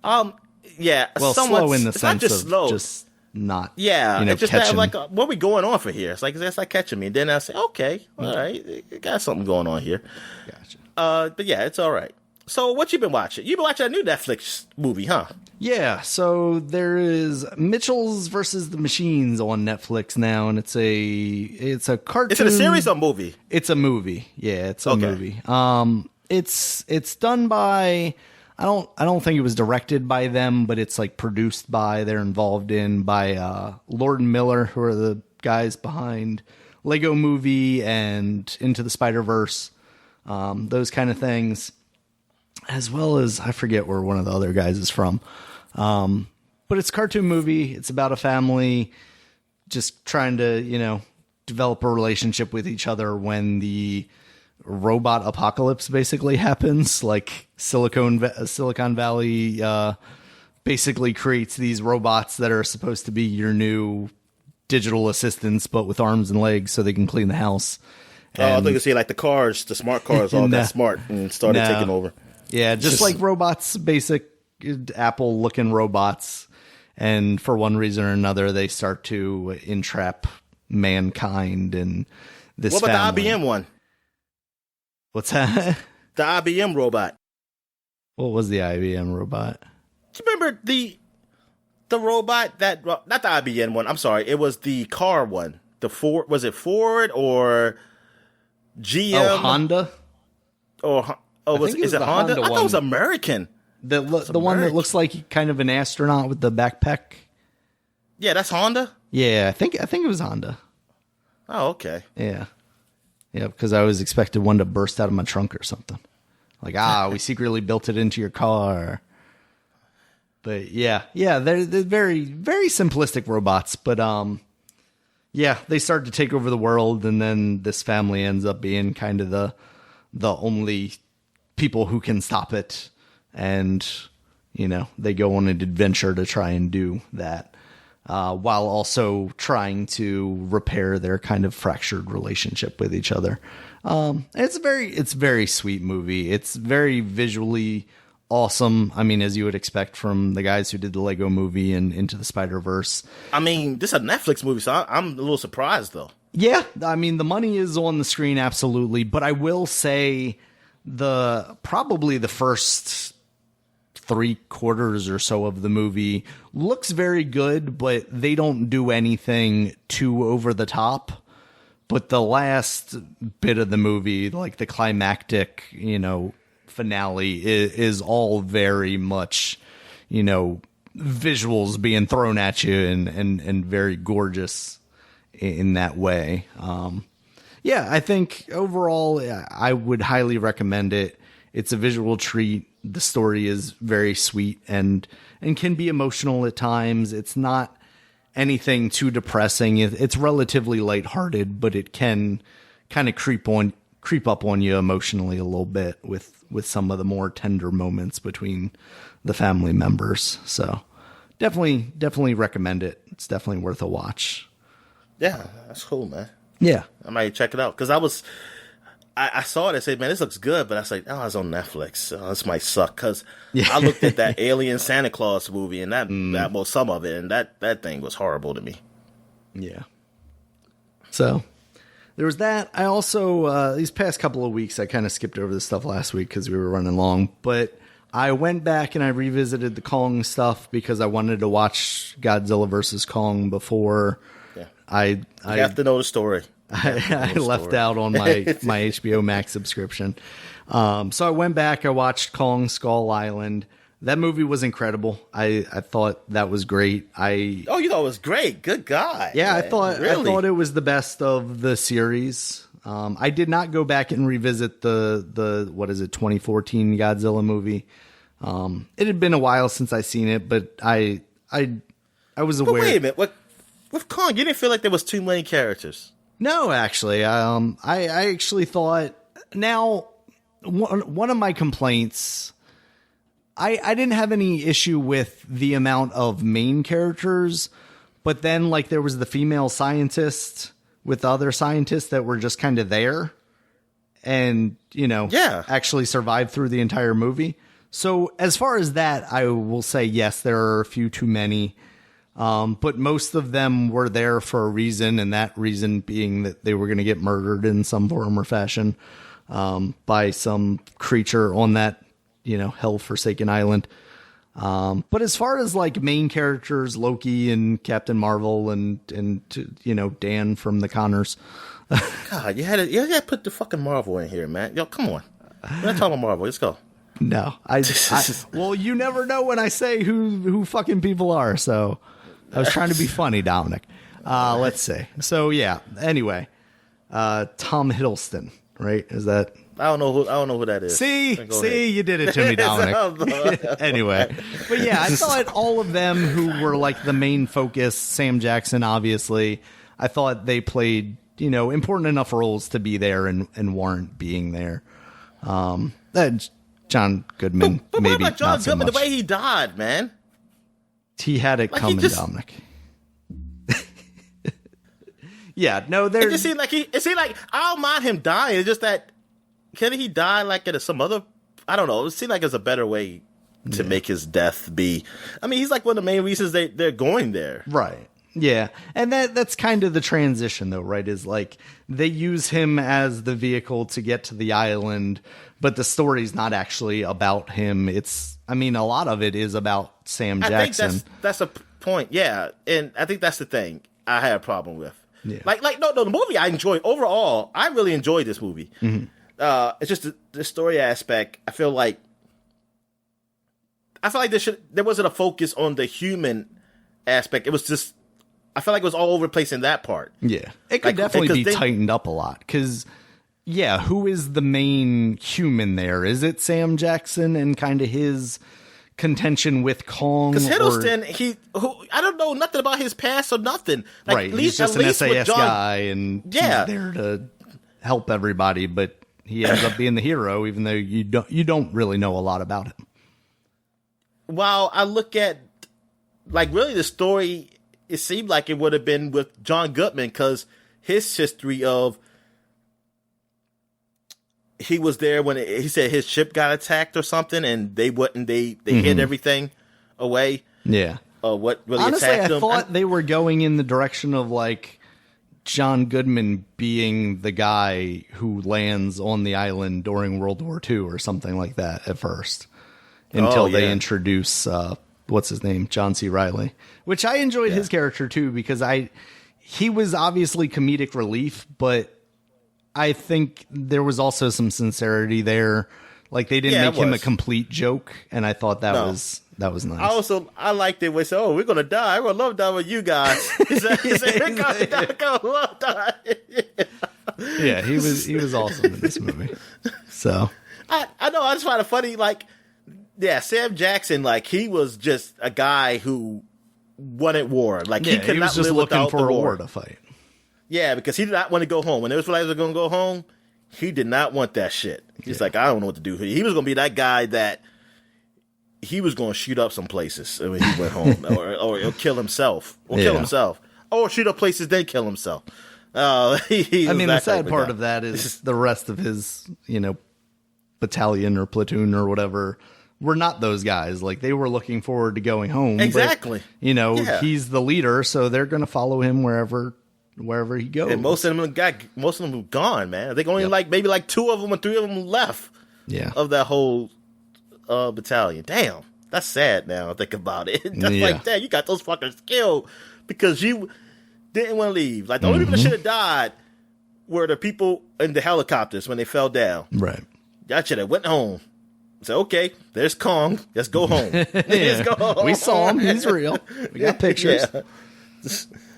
Yeah, well, slow in the sense of slow. Just not. Yeah, it's just that, like, what are we going on for here? It's like catching me. And then I say, okay, all right, got something going on here. Gotcha. But yeah, it's all right. So what you been watching? You've been watching a new Netflix movie, huh? Yeah, so there is Mitchell's versus the Machines on Netflix now, and it's a cartoon. Is it a series or a movie? It's a movie. Yeah, it's a movie. It's done by I don't think it was directed by them, but it's like produced by, they're involved in by Lord and Miller, who are the guys behind Lego Movie and Into the Spider-Verse, those kind of things. As well as, I forget where one of the other guys is from. But it's a cartoon movie. It's about a family just trying to, develop a relationship with each other when the robot apocalypse basically happens. Like Silicon Valley basically creates these robots that are supposed to be your new digital assistants, but with arms and legs so they can clean the house. I thought you could see like the smart cars, all that smart and started taking over. Yeah, just like robots, basic Apple-looking robots. And for one reason or another, they start to entrap mankind and this What about family. the IBM one? What's that? The IBM robot. What was the IBM robot? Do you remember the robot that... Not the IBM one, I'm sorry. It was the car one. The Ford... Was it Ford or GM? Oh, Honda? Is it Honda? I thought it was American. The one that looks like kind of an astronaut with the backpack. Yeah, that's Honda? Yeah, I think it was Honda. Oh, okay. Yeah. Yeah, because I was expecting one to burst out of my trunk or something. Like, we secretly built it into your car. But yeah, they're very, very simplistic robots. But yeah, they start to take over the world, and then this family ends up being kind of the only people who can stop it. And, you know, they go on an adventure to try and do that, while also trying to repair their kind of fractured relationship with each other. It's a very sweet movie. It's very visually awesome. I mean, as you would expect from the guys who did the Lego Movie and Into the Spider-Verse. I mean, this is a Netflix movie, so I'm a little surprised, though. Yeah, I mean, the money is on the screen, absolutely. But I will say probably the first 3/4 or so of the movie looks very good, but they don't do anything too over the top. But the last bit of the movie, like the climactic, you know, finale is all very much, you know, visuals being thrown at you and very gorgeous in that way. Yeah, I think overall I would highly recommend it. It's a visual treat. The story is very sweet and can be emotional at times. It's not anything too depressing. It's relatively lighthearted, but it can kind of creep up on you emotionally a little bit with some of the more tender moments between the family members. So definitely recommend it. It's definitely worth a watch. Yeah, that's cool, man. Yeah. I might check it out. Because I saw it and said, man, this looks good. But I was like, oh, it's on Netflix. Oh, this might suck. Because I looked at that Alien Santa Claus movie and well, some of it. And that thing was horrible to me. Yeah. So there was that. I also, these past couple of weeks, I kind of skipped over this stuff last week because we were running long. But I went back and I revisited the Kong stuff because I wanted to watch Godzilla vs. Kong before I have to know the story. I left out on my HBO Max subscription. So I went back, I watched Kong Skull Island. That movie was incredible. I thought that was great. You thought it was great. Good God. Yeah, man. I thought it was the best of the series. I did not go back and revisit the 2014 Godzilla movie. It had been a while since I seen it, but I was aware. But wait a minute. With Kong, you didn't feel like there was too many characters? No, actually, I actually thought. Now, one of my complaints, I didn't have any issue with the amount of main characters, but then like there was the female scientist with the other scientists that were just kind of there, and actually survived through the entire movie. So as far as that, I will say yes, there are a few too many. But most of them were there for a reason, and that reason being that they were going to get murdered in some form or fashion by some creature on that, hell-forsaken island. But as far as like main characters, Loki and Captain Marvel and Dan from the Connors. God, you had to put the fucking Marvel in here, man. Yo, come on. We're not talking about Marvel. Let's go. No, well, you never know when I say who fucking people are, so I was trying to be funny, Dominic. Let's see. So yeah. Anyway, Tom Hiddleston, right? Is that? I don't know who that is. See, you did it to me, Dominic. Anyway, but yeah, I thought all of them who were like the main focus, Sam Jackson, obviously, I thought they played important enough roles to be there and warrant being there. John Goodman, but maybe what about John not so Goodman? much. The way he died, man. He had it coming, Dominic. Yeah, no, there. It just seemed like I don't mind him dying. It's just that can he die like at some other? I don't know. It seemed like there's a better way to make his death be. I mean, he's like one of the main reasons they're going there, right? Yeah, and that's kind of the transition, though, right? Is like they use him as the vehicle to get to the island, but the story's not actually about him. A lot of it is about Sam Jackson. I think that's a point, yeah, and I think that's the thing I had a problem with. Yeah. No, the movie I enjoyed overall. I really enjoyed this movie. Mm-hmm. It's just the story aspect. I feel like there wasn't a focus on the human aspect. It was just. I felt like it was all over the place in that part. Yeah. It could definitely be tightened up a lot because yeah, who is the main human there? Is it Sam Jackson and kind of his contention with Kong? Because Hiddleston, I don't know nothing about his past or nothing. Like, right, he's just an SAS guy, and he's there to help everybody, but he ends up being the hero, even though you don't really know a lot about him. While I look at, like, really the story, it seemed like it would have been with John Goodman, because his history of, he was there when he said his ship got attacked or something, and they hid everything away. Yeah. What really honestly, attacked them? I thought they were going in the direction of like John Goodman being the guy who lands on the island during World War II or something like that at first, until they introduce what's his name, John C. Reilly, which I enjoyed his character too, because he was obviously comedic relief, but I think there was also some sincerity there. Like, they didn't make him a complete joke, and I thought that was nice. I liked it when they said, "Oh, we're gonna die. We're gonna love die with you guys." He said, "We're gonna love die." Yeah, he was awesome in this movie. So I know, I just find it funny. Like, Sam Jackson, like, he was just a guy who wanted war. Like, he could was not just live looking without for the a war to fight. Yeah, because he did not want to go home. When they was realized they were going to go home, he did not want that shit. He's like, I don't know what to do here. He was going to be that guy that he was going to shoot up some places when he went home, or kill himself, or shoot up places then kill himself. The sad part of that is the rest of his, battalion or platoon or whatever were not those guys. Like, they were looking forward to going home. Exactly. But, he's the leader, so they're going to follow him wherever he goes. And most of them have gone, man. I think only maybe 2 of them or 3 of them left. Yeah. Of that whole battalion. Damn, that's sad now. I think about it. That's like, damn, you got those fuckers killed because you didn't want to leave. Like, the only people that should have died were the people in the helicopters when they fell down. Right. Y'all should have went home. So, okay, there's Kong. Let's go home. Let's go home. We saw him. He's real. We got pictures.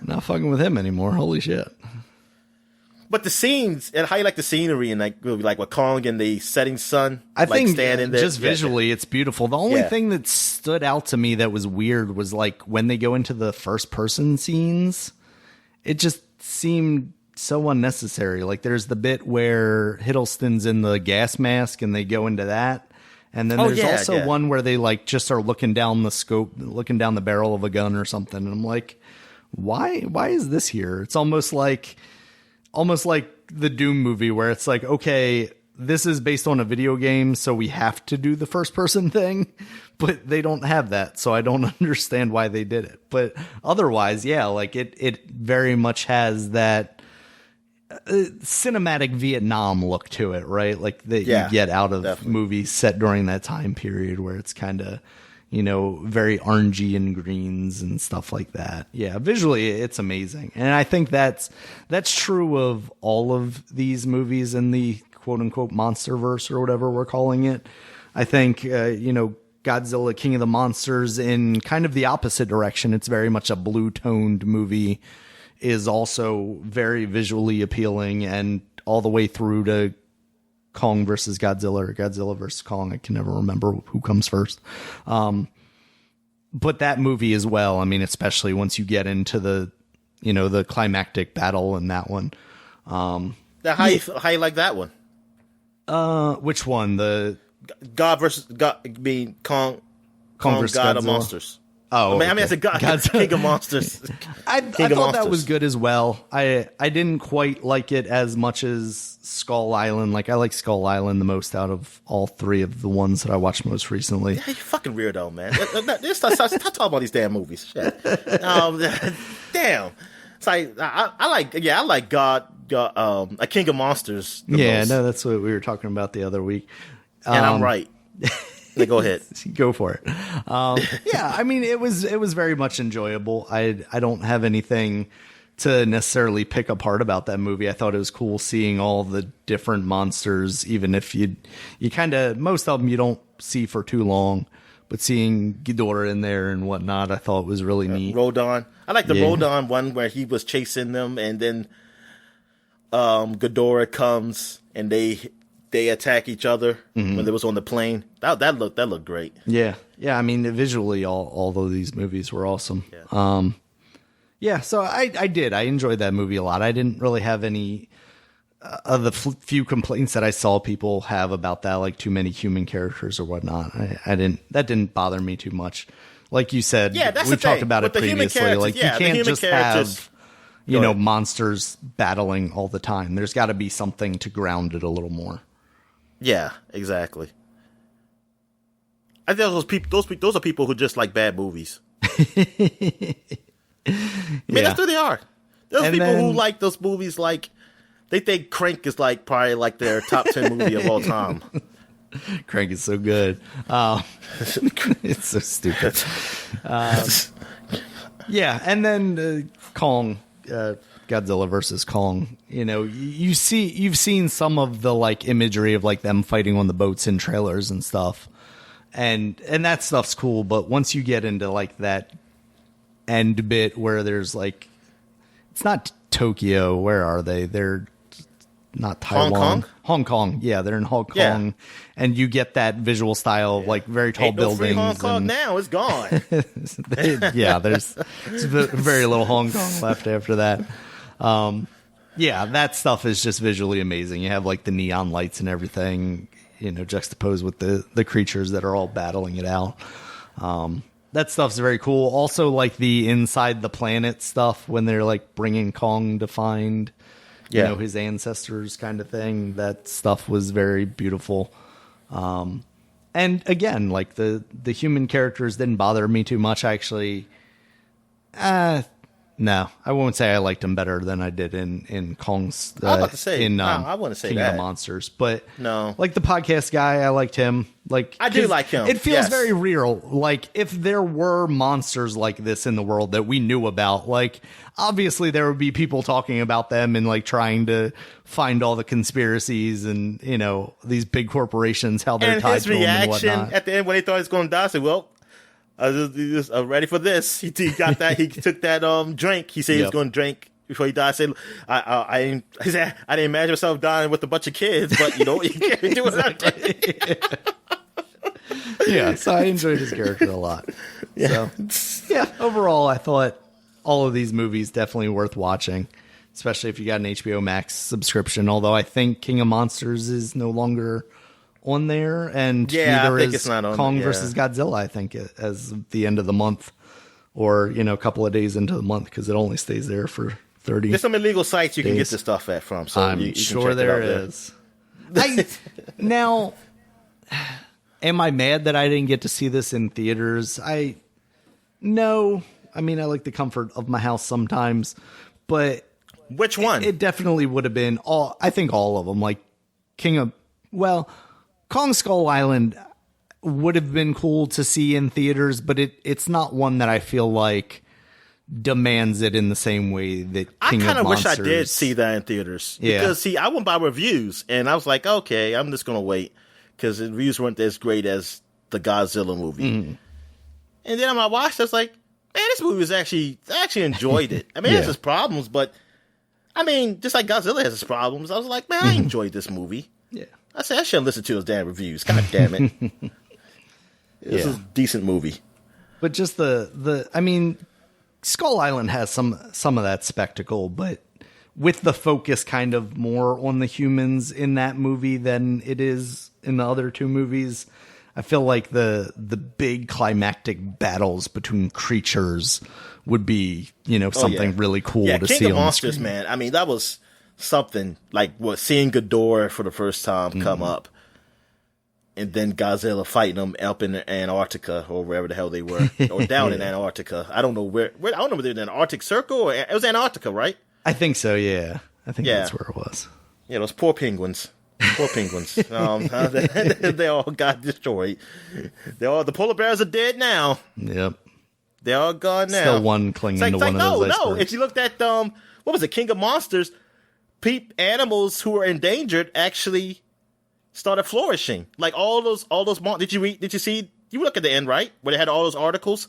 Not fucking with him anymore. Holy shit. But the scenes, and how you like the scenery, and like with Kong and the setting sun, I think standing there. Just visually, it's beautiful. The only thing that stood out to me that was weird was like when they go into the first person scenes, it just seemed so unnecessary. Like, there's the bit where Hiddleston's in the gas mask and they go into that. And then there's also one where they like just are looking down the scope, looking down the barrel of a gun or something. And I'm like, why is this here? It's almost like the Doom movie where it's like, okay, this is based on a video game, so we have to do the first person thing, but they don't have that. So I don't understand why they did it. But otherwise, like it very much has that cinematic Vietnam look to it, right? Like that you get out of movies set during that time period where it's kind of, very orangey and greens and stuff like that. Yeah, visually it's amazing. And I think that's true of all of these movies in the quote unquote monsterverse or whatever we're calling it. I think, Godzilla King of the Monsters in kind of the opposite direction. It's very much a blue toned movie, is also very visually appealing, and all the way through to Kong versus Godzilla or Godzilla versus Kong. I can never remember who comes first. But that movie as well, I mean, especially once you get into the climactic battle in that one. How you like that one? Which one? The God versus God, being Kong versus God Godzilla? Of Monsters. Oh, I mean, it's a King of Monsters. I thought that was good as well. I didn't quite like it as much as Skull Island. Like, I like Skull Island the most out of all 3 of the ones that I watched most recently. Yeah, you fucking weirdo, man. Stop talking about these damn movies. Shit. Damn. It's like I like God, a King of Monsters. Most. No, that's what we were talking about the other week. And I'm right. Go ahead. Go for it. I mean, it was very much enjoyable. I don't have anything to necessarily pick apart about that movie. I thought it was cool seeing all the different monsters, even if you kind of, most of them you don't see for too long, but seeing Ghidorah in there and whatnot, I thought was really neat. Rodon. I like the Rodon one where he was chasing them, and then Ghidorah comes and they attack each other when they was on the plane. That looked great. Yeah. I mean, visually, all of these movies were awesome. Yeah. So I enjoyed that movie a lot. I didn't really have any of the few complaints that I saw people have about that, like too many human characters or whatnot. That didn't bother me too much. Like you said, that's we the talked thing. about With it the human previously. characters, Like you can't just have monsters battling all the time. There's got to be something to ground it a little more. Yeah, exactly. I think those are people who just like bad movies. I mean, that's who they are. There's people who like those movies, like they think Crank is like probably like their top 10 movie of all time. Crank is so good. It's so stupid. And then Kong, Godzilla versus Kong. You know, you've seen some of the like imagery of like them fighting on the boats in trailers and stuff, and that stuff's cool. But once you get into like that end bit where there's like, it's not Tokyo. Where are they? They're not Taiwan. Hong Kong. Yeah, they're in Hong Kong, and you get that visual style of like very tall buildings. Free Hong Kong now, it's gone. There's very little Hong Kong left after that. That stuff is just visually amazing. You have like the neon lights and everything, you know, juxtaposed with the creatures that are all battling it out. That stuff's very cool. Also, like the inside the planet stuff when they're like bringing Kong to find, you know, his ancestors kind of thing. That stuff was very beautiful. And again, like the human characters didn't bother me too much. Actually, no, I won't say I liked him better than I did in Kong's. I was about to say, I wouldn't say King that. of the Monsters, but no, like the podcast guy, I liked him. Like I do like him. It feels very real. Like if there were monsters like this in the world that we knew about, like obviously there would be people talking about them and like trying to find all the conspiracies and, you know, these big corporations, how they're tied to them and whatnot. And his reaction at the end when he thought he was going to die, I said, "Well, I'm ready for this." He got that. He took that drink. He said he was going to drink before he died. I said, I didn't imagine myself dying with a bunch of kids, but you know, you can't do it. So I enjoyed his character a lot. Overall, I thought all of these movies definitely worth watching, especially if you got an HBO Max subscription. Although I think King of Monsters is no longer on there, and neither is Kong versus Godzilla, I think, as the end of the month, or, you know, a couple of days into the month, because it only stays there for 30 There's some illegal sites you can get this stuff at from, so I'm sure there is. Now, am I mad that I didn't get to see this in theaters? No. I mean, I like the comfort of my house sometimes, but which one? It definitely would have been I think all of them, like Kong Skull Island would have been cool to see in theaters, but it's not one that I feel like demands it in the same way that King of Monsters. I kind of wish I did see that in theaters. Yeah. Because, I went by reviews, and I was like, okay, I'm just going to wait, because the reviews weren't as great as the Godzilla movie. Mm-hmm. And then when I watched it, I was like, man, this movie was I actually enjoyed it. I mean, it has its problems, but, I mean, just like Godzilla has its problems, I was like, man, I enjoyed this movie. Yeah. I said, I shouldn't listen to those damn reviews. God damn it. This is a decent movie. But just I mean, Skull Island has some of that spectacle, but with the focus kind of more on the humans in that movie than it is in the other two movies. I feel like the big climactic battles between creatures would be, you know, something really cool to see on the screen. King of Monsters, man. I mean, that was something like seeing Ghidorah for the first time come up, and then Godzilla fighting them up in Antarctica or wherever the hell they were, or down in Antarctica. I don't know where. I don't know whether they're in the Arctic Circle or it was Antarctica, right? I think so. Yeah, I think that's where it was. Yeah, those poor penguins. Poor penguins. They all got destroyed. The polar bears are dead now. Yep. They're all gone now. Still one clinging to one of those icebergs. No. If you looked at what was it, King of Monsters? Animals who were endangered actually started flourishing. Like all those. Did you see? You look at the end, right, where they had all those articles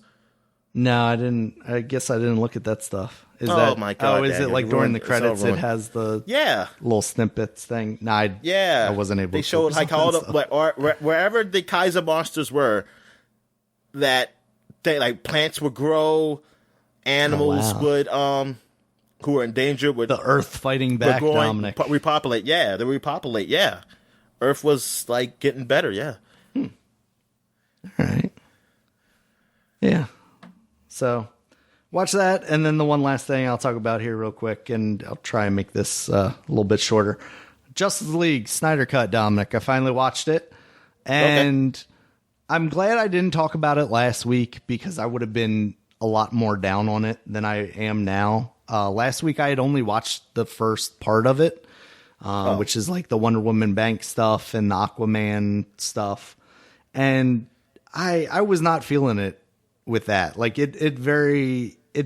No, I didn't. I guess I didn't look at that stuff. Is Oh that, my God, Oh, is Daniel, it like you during ruined- the it's all credits it ruined. has the Yeah. little snippets thing? No, I wasn't able They to showed focus like on all that the stuff. wherever the Kaiser monsters were, that they like plants would grow, animals wow. would who were in danger would The Earth fighting back, Dominic. repopulate. Yeah, they repopulate. Yeah, Earth was like getting better. Yeah. All right. Yeah. So watch that. And then the one last thing I'll talk about here real quick, and I'll try and make this a little bit shorter. Justice League Snyder Cut, Dominic. I finally watched it. And I'm glad I didn't talk about it last week because I would have been a lot more down on it than I am now. Last week I had only watched the first part of it, which is like the Wonder Woman bank stuff and the Aquaman stuff. And I was not feeling it with that. Like it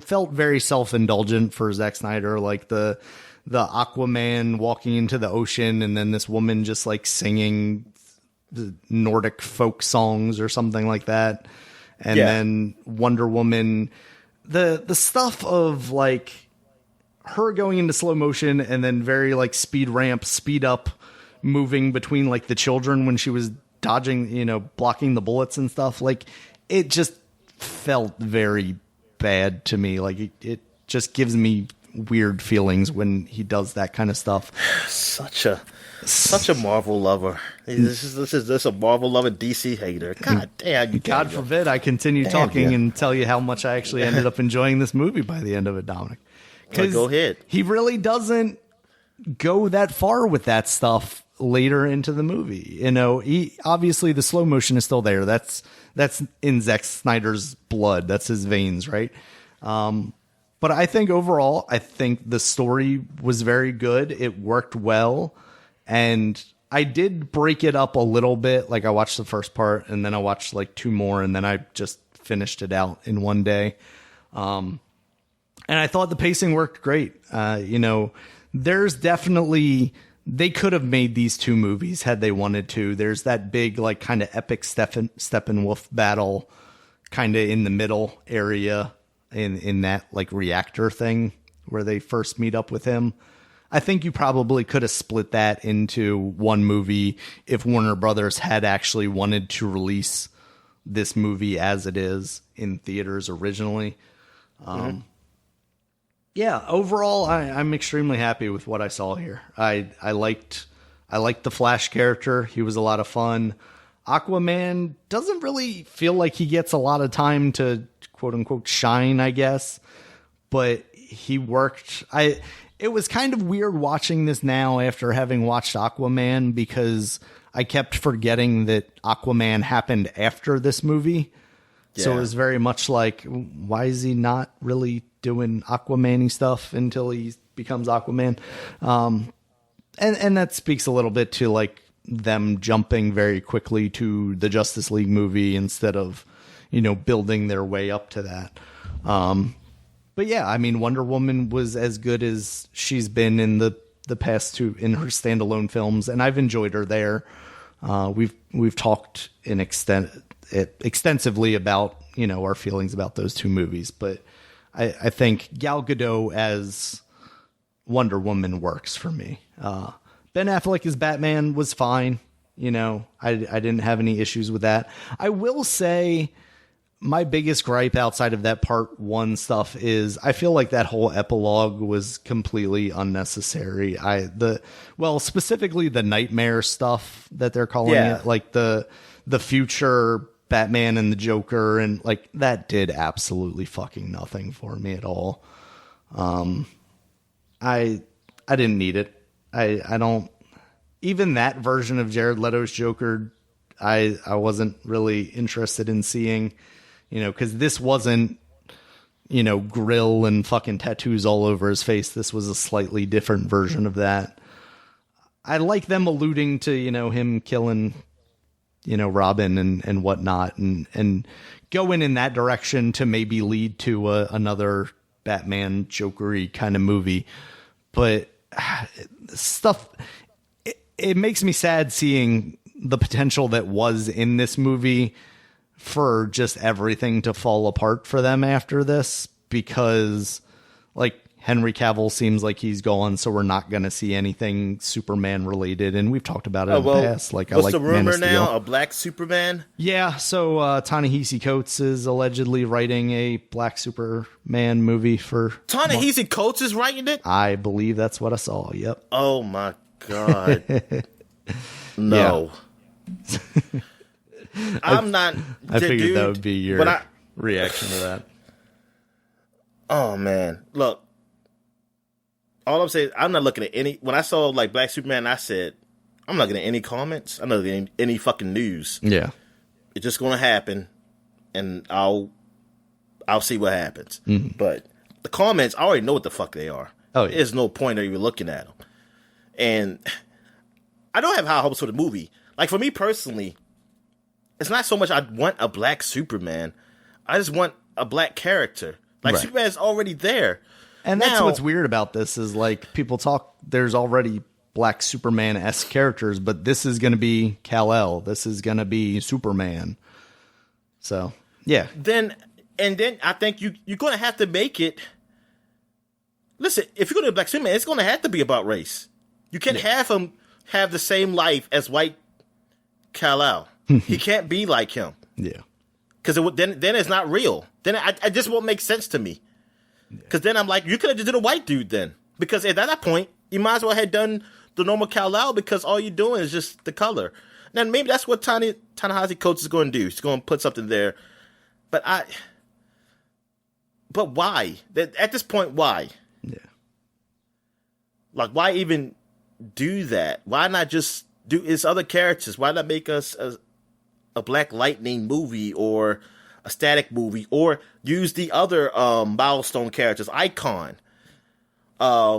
felt very self-indulgent for Zack Snyder, like the Aquaman walking into the ocean and then this woman just like singing the Nordic folk songs or something like that. And then Wonder Woman, the stuff of like her going into slow motion and then very like speed ramp, speed up, moving between like the children when she was dodging, blocking the bullets and stuff. Like it just felt very bad to me. Like it just gives me weird feelings when he does that kind of stuff. Such a Marvel lover. This is a Marvel lover, DC hater. God damn. God forbid I continue talking and tell you how much I actually ended up enjoying this movie by the end of it, Dominic. Go ahead. He really doesn't go that far with that stuff later into the movie. He obviously the slow motion is still there. That's in Zack Snyder's blood. That's his veins, right? But I think overall, the story was very good. It worked well. And I did break it up a little bit. Like I watched the first part and then I watched like two more and then I just finished it out in one day. And I thought the pacing worked great. There's definitely, they could have made these two movies had they wanted to. There's that big, like kind of epic Steppenwolf battle kind of in the middle area in that like reactor thing where they first meet up with him. I think you probably could have split that into one movie if Warner Brothers had actually wanted to release this movie as it is in theaters originally. Yeah, overall, I'm extremely happy with what I saw here. I liked the Flash character. He was a lot of fun. Aquaman doesn't really feel like he gets a lot of time to quote unquote shine, I guess, but he worked. It was kind of weird watching this now after having watched Aquaman because I kept forgetting that Aquaman happened after this movie. Yeah. So it was very much like, why is he not really doing Aquaman-y stuff until he becomes Aquaman? And that speaks a little bit to like them jumping very quickly to the Justice League movie instead of, building their way up to that. But yeah, I mean, Wonder Woman was as good as she's been in the past two in her standalone films, and I've enjoyed her there. We've talked extensively about our feelings about those two movies, but I think Gal Gadot as Wonder Woman works for me. Ben Affleck as Batman was fine. I didn't have any issues with that. I will say my biggest gripe outside of that part one stuff is I feel like that whole epilogue was completely unnecessary. Specifically the nightmare stuff that they're calling it, like the future Batman and the Joker, and like that did absolutely fucking nothing for me at all. I didn't need it. I don't, even that version of Jared Leto's Joker, I wasn't really interested in seeing, because this wasn't, grill and fucking tattoos all over his face. This was a slightly different version of that. I like them alluding to, him killing, Robin and whatnot, and going in that direction to maybe lead to another Batman Joker-y kind of movie. But stuff, it makes me sad seeing the potential that was in this movie for just everything to fall apart for them after this, because like Henry Cavill seems like he's gone, so we're not going to see anything Superman related, and we've talked about it in the past. Like, what's I like the rumor Man of Steel. now? A black Superman? Yeah, so Ta-Nehisi Coates is allegedly writing a black Superman movie for... Ta-Nehisi Coates is writing it? I believe that's what I saw, yep. Oh my God. No. I'm not... I figured that would be your reaction to that. Oh, man. Look. All I'm saying, I'm not looking at any... When I saw, like, Black Superman, I said, I'm not looking at any comments. I'm not looking at any fucking news. Yeah. It's just going to happen, and I'll see what happens. Mm-hmm. But the comments, I already know what the fuck they are. Oh, yeah. There's no point of even looking at them. And I don't have high hopes for the movie. Like, for me personally, it's not so much I want a black Superman. I just want a black character. Like, right. Superman's already there. And that's what's weird about this is, like, people talk, there's already black Superman-esque characters, but this is going to be Kal-El. This is going to be Superman. So, yeah. Then I think you're going to have to make it... Listen, if you're going to do Black Superman, it's going to have to be about race. You can't have him have the same life as white Kal-El. He can't be like him. Yeah. Because then it's not real. Then I just won't make sense to me. Because then I'm like, you could have just did a white dude then. Because at that point, you might as well have done the normal Kal-El, because all you're doing is just the color. Now, maybe that's what Ta-Nehisi Coates is going to do. He's going to put something there. But why? At this point, why? Yeah. Like, why even do that? Why not just do his other characters? Why not make us a Black Lightning movie or a Static movie, or use the other milestone characters, Icon,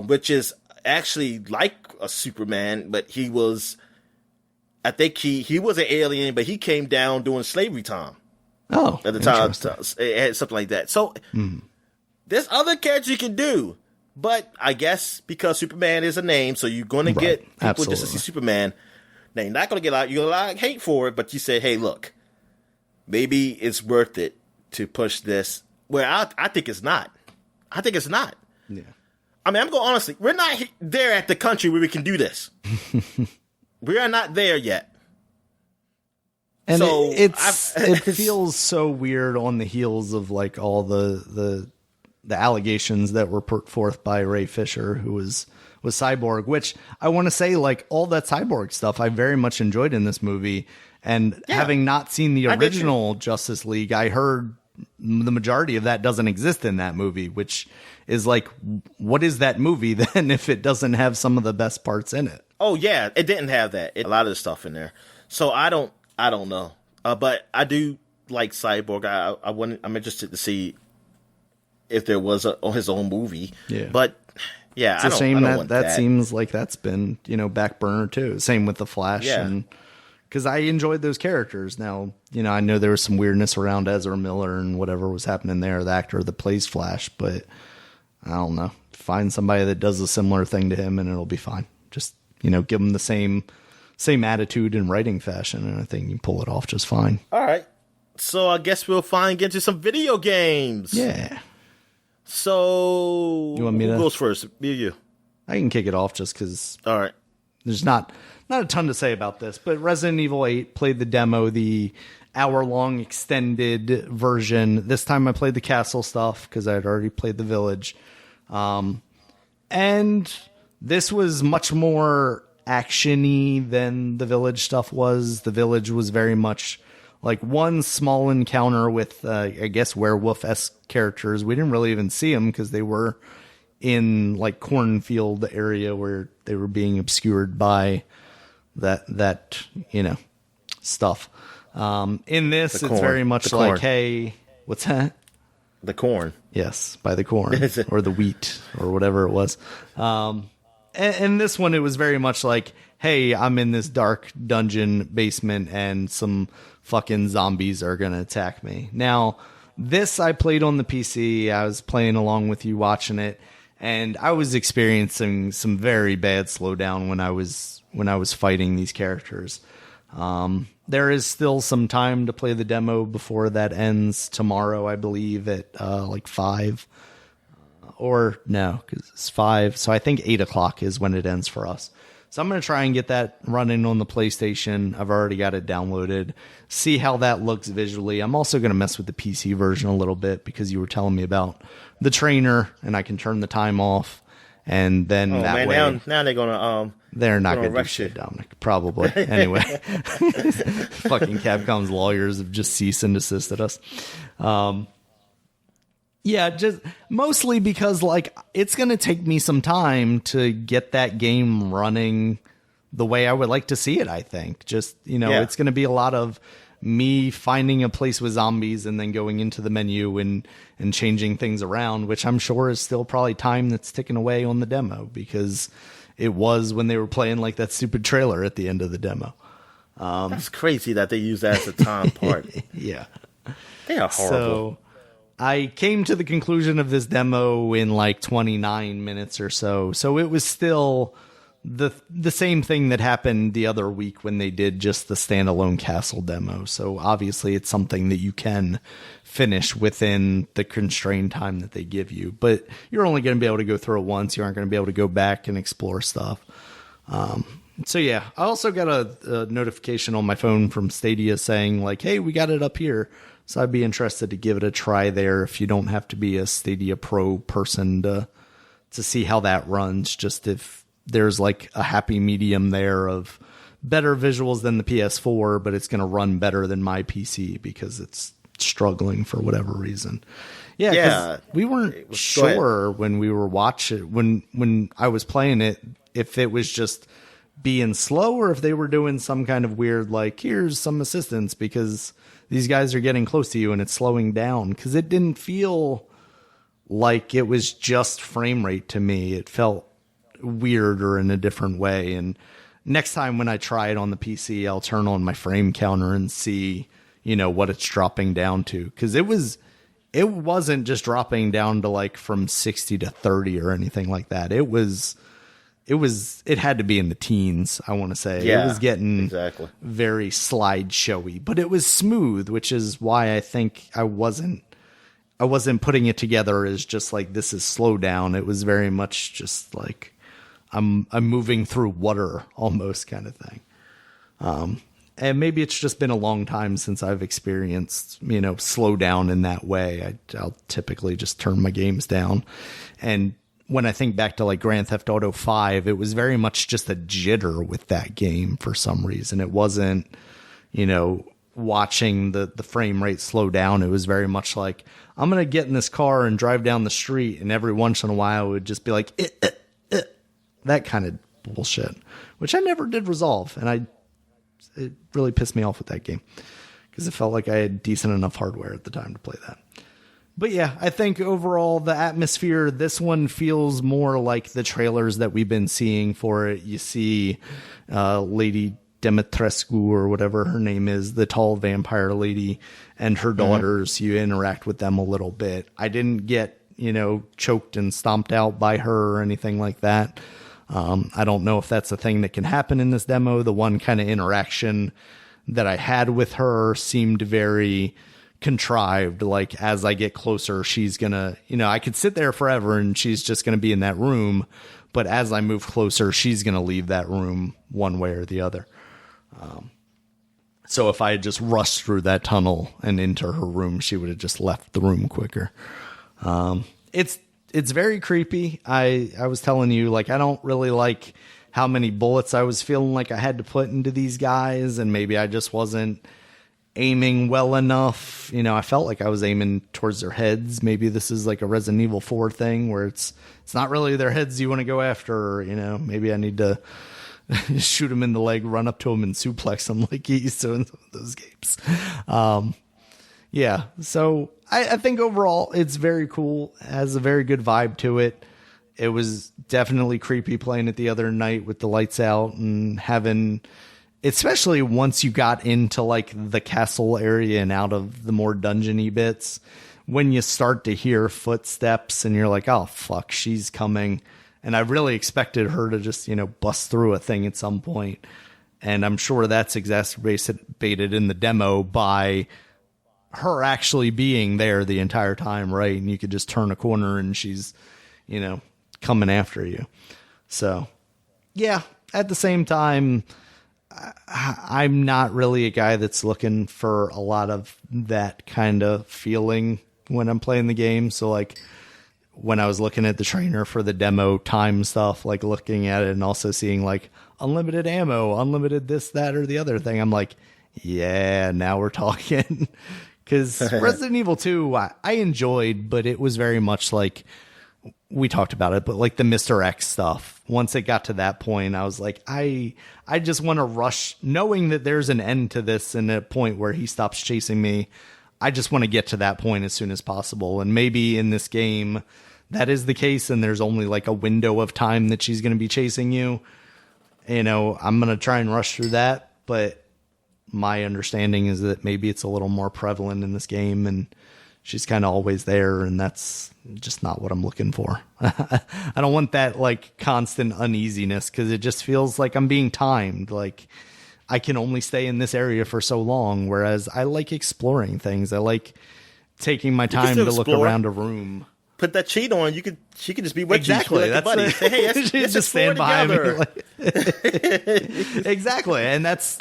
which is actually like a Superman, but he was, I think he was an alien, but he came down doing slavery time. Oh, at the time, it had something like that. So there's other characters you can do, but I guess because Superman is a name, so you're going to get people just to see Superman. Now you're not going to get you're going to get a lot of hate for it, but you say, hey, look. Maybe it's worth it to push this. Well, I think it's not. I think it's not. Yeah. I mean, I'm going honestly. We're not there at the country where we can do this. We are not there yet. And so it feels so weird on the heels of like all the allegations that were put forth by Ray Fisher, who was Cyborg. Which I want to say, like, all that Cyborg stuff, I very much enjoyed in this movie. And having not seen the original Justice League, I heard the majority of that doesn't exist in that movie, which is like, what is that movie then if it doesn't have some of the best parts in it? Oh, yeah, it didn't have that. A lot of the stuff in there. So I don't know. But I do like Cyborg. I'm interested to see if there was his own movie. Yeah. But yeah, it's a shame that seems like that's been, back burner too. Same with the Flash. Yeah. Because I enjoyed those characters. Now, I know there was some weirdness around Ezra Miller and whatever was happening there, the actor that plays Flash, but I don't know. Find somebody that does a similar thing to him and it'll be fine. Just, give them the same attitude and writing fashion, and I think you pull it off just fine. All right. So I guess we'll finally get into some video games. Yeah. So you want me who goes first? Me or you? I can kick it off just because. All right. There's not a ton to say about this, but Resident Evil 8, played the demo, the hour-long extended version. This time I played the castle stuff because I had already played the village. And this was much more action-y than the village stuff was. The village was very much like one small encounter with, I guess, werewolf-esque characters. We didn't really even see them because they were in like cornfield area where they were being obscured by that stuff. In this, it's very much like, hey, what's that? The corn. Yes, by the corn or the wheat or whatever it was. And this one, it was very much like, hey, I'm in this dark dungeon basement and some fucking zombies are going to attack me. Now, this I played on the PC. I was playing along with you watching it. And I was experiencing some very bad slowdown when I was fighting these characters. There is still some time to play the demo before that ends tomorrow, I believe, at like 5. Or no, because it's 5. So I think 8 o'clock is when it ends for us. So I'm going to try and get that running on the PlayStation. I've already got it downloaded. See how that looks visually. I'm also going to mess with the PC version a little bit because you were telling me about the trainer, and I can turn the time off. And then that way, now they're gonna they're not gonna do shit, Dominic. Probably anyway. Fucking Capcom's lawyers have just cease and desisted us. Yeah, just mostly because like it's gonna take me some time to get that game running the way I would like to see it. I think just it's gonna be a lot of me finding a place with zombies and then going into the menu and changing things around, which I'm sure is still probably time that's ticking away on the demo because it was when they were playing like that stupid trailer at the end of the demo. That's crazy that they use that as a time part. Yeah. They are horrible. So I came to the conclusion of this demo in like 29 minutes or so. So it was still the same thing that happened the other week when they did just the standalone castle demo. So obviously it's something that you can finish within the constrained time that they give you, but you're only going to be able to go through it once. You aren't going to be able to go back and explore stuff. So yeah, I also got a notification on my phone from Stadia saying like, hey, we got it up here. So I'd be interested to give it a try there if you don't have to be a Stadia Pro person to see how that runs, just if there's like a happy medium there of better visuals than the PS4, but it's going to run better than my PC because it's struggling for whatever reason. Yeah. We weren't sure when we were watching, when I was playing it, if it was just being slow or if they were doing some kind of weird, like, here's some assistance because these guys are getting close to you and it's slowing down. Cause it didn't feel like it was just frame rate to me. It felt weird or in a different way. And next time when I try it on the PC, I'll turn on my frame counter and see, what it's dropping down to. Cause it wasn't just dropping down to like from 60 to 30 or anything like that. It had to be in the teens, I want to say. Yeah, it was getting exactly very slideshowy, but it was smooth, which is why I think I wasn't putting it together as just like, this is slow down. It was very much just like, I'm moving through water almost kind of thing. And maybe it's just been a long time since I've experienced, slow down in that way. I'll typically just turn my games down. And when I think back to like Grand Theft Auto 5, it was very much just a jitter with that game for some reason. It wasn't, watching the frame rate slow down. It was very much like, I'm going to get in this car and drive down the street. And every once in a while it would just be like, that kind of bullshit, which I never did resolve. And it really pissed me off with that game because it felt like I had decent enough hardware at the time to play that. But yeah, I think overall the atmosphere, this one feels more like the trailers that we've been seeing for it. You see Lady Dimitrescu or whatever her name is, the tall vampire lady, and her daughters. You interact with them a little bit. I didn't get, choked and stomped out by her or anything like that. I don't know if that's a thing that can happen in this demo. The one kind of interaction that I had with her seemed very contrived. Like, as I get closer, she's gonna, I could sit there forever and she's just gonna be in that room. But as I move closer, she's gonna leave that room one way or the other. So if I had just rushed through that tunnel and into her room, she would have just left the room quicker. It's very creepy. I was telling you, like, I don't really like how many bullets I was feeling like I had to put into these guys, and maybe I just wasn't aiming well enough. I felt like I was aiming towards their heads. Maybe this is like a Resident Evil 4 thing where it's not really their heads you want to go after. Or, maybe I need to shoot them in the leg, run up to them and suplex them like you used to in some of those games. Yeah, so I think overall it's very cool. It has a very good vibe to it. It was definitely creepy playing it the other night with the lights out and having, especially once you got into like the castle area and out of the more dungeony bits, when you start to hear footsteps and you're like, oh fuck, she's coming. And I really expected her to just, bust through a thing at some point. And I'm sure that's exacerbated in the demo by her actually being there the entire time, right? And you could just turn a corner and she's, coming after you. So, yeah, at the same time, I'm not really a guy that's looking for a lot of that kind of feeling when I'm playing the game. So, like, when I was looking at the trainer for the demo time stuff, like looking at it and also seeing like unlimited ammo, unlimited this, that, or the other thing, I'm like, yeah, now we're talking. Because Resident Evil 2, I enjoyed, but it was very much like, we talked about it, but like the Mr. X stuff. Once it got to that point, I was like, I just want to rush, knowing that there's an end to this and a point where he stops chasing me. I just want to get to that point as soon as possible. And maybe in this game, that is the case, and there's only like a window of time that she's going to be chasing you. I'm going to try and rush through that, but my understanding is that maybe it's a little more prevalent in this game, and she's kind of always there, and that's just not what I'm looking for. I don't want that like constant uneasiness, because it just feels like I'm being timed. Like, I can only stay in this area for so long, whereas I like exploring things. I like taking my time to look around a room. Put that cheat on. She could just be with exactly. you. That's buddy. Say, hey, let's just stand behind me. Like... Exactly, and that's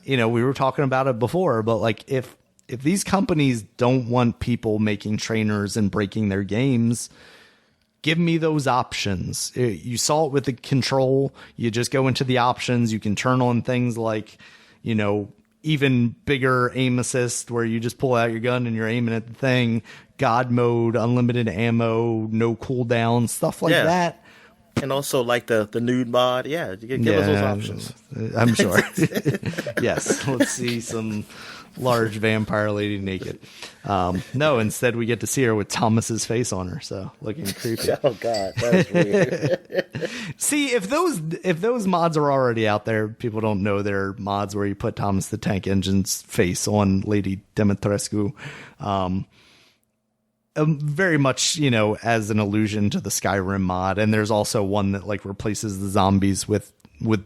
we were talking about it before, but like if these companies don't want people making trainers and breaking their games, give me those options. You saw it with the Control. You just go into the options. You can turn on things like, even bigger aim assist, where you just pull out your gun and you're aiming at the thing. God mode, unlimited ammo, no cooldown, stuff like that. And also like the nude mod. Yeah, give us those options. I'm sure. Yes, let's see some large vampire lady naked. No, instead we get to see her with Thomas's face on her, so looking creepy. Oh god, that is weird. See, if those mods are already out there, people don't know they're mods where you put Thomas the Tank Engine's face on Lady Dimitrescu. Very much, as an allusion to the Skyrim mod, and there's also one that like replaces the zombies with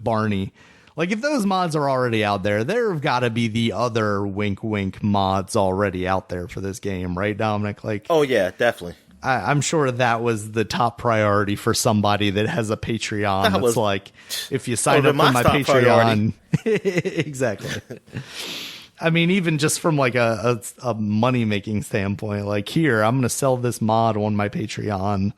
Barney. Like, if those mods are already out there have got to be the other wink wink mods already out there for this game, right, Dominic? Like, oh yeah, definitely. I'm sure that was the top priority for somebody that has a Patreon. That's like, if you sign up for my Patreon, exactly. I mean, even just from like a money making standpoint, like, here, I'm going to sell this mod on my Patreon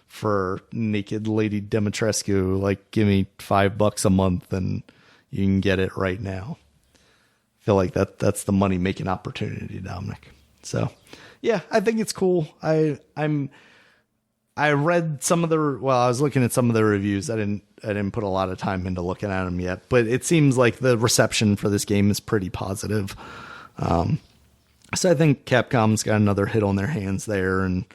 for naked Lady Dimitrescu. Like, give me $5 a month and you can get it right now. I feel like that's the money making opportunity, Dominic. So, yeah, I think it's cool. I read some of I was looking at some of the reviews. I didn't put a lot of time into looking at them yet, but it seems like the reception for this game is pretty positive. So I think Capcom's got another hit on their hands there, and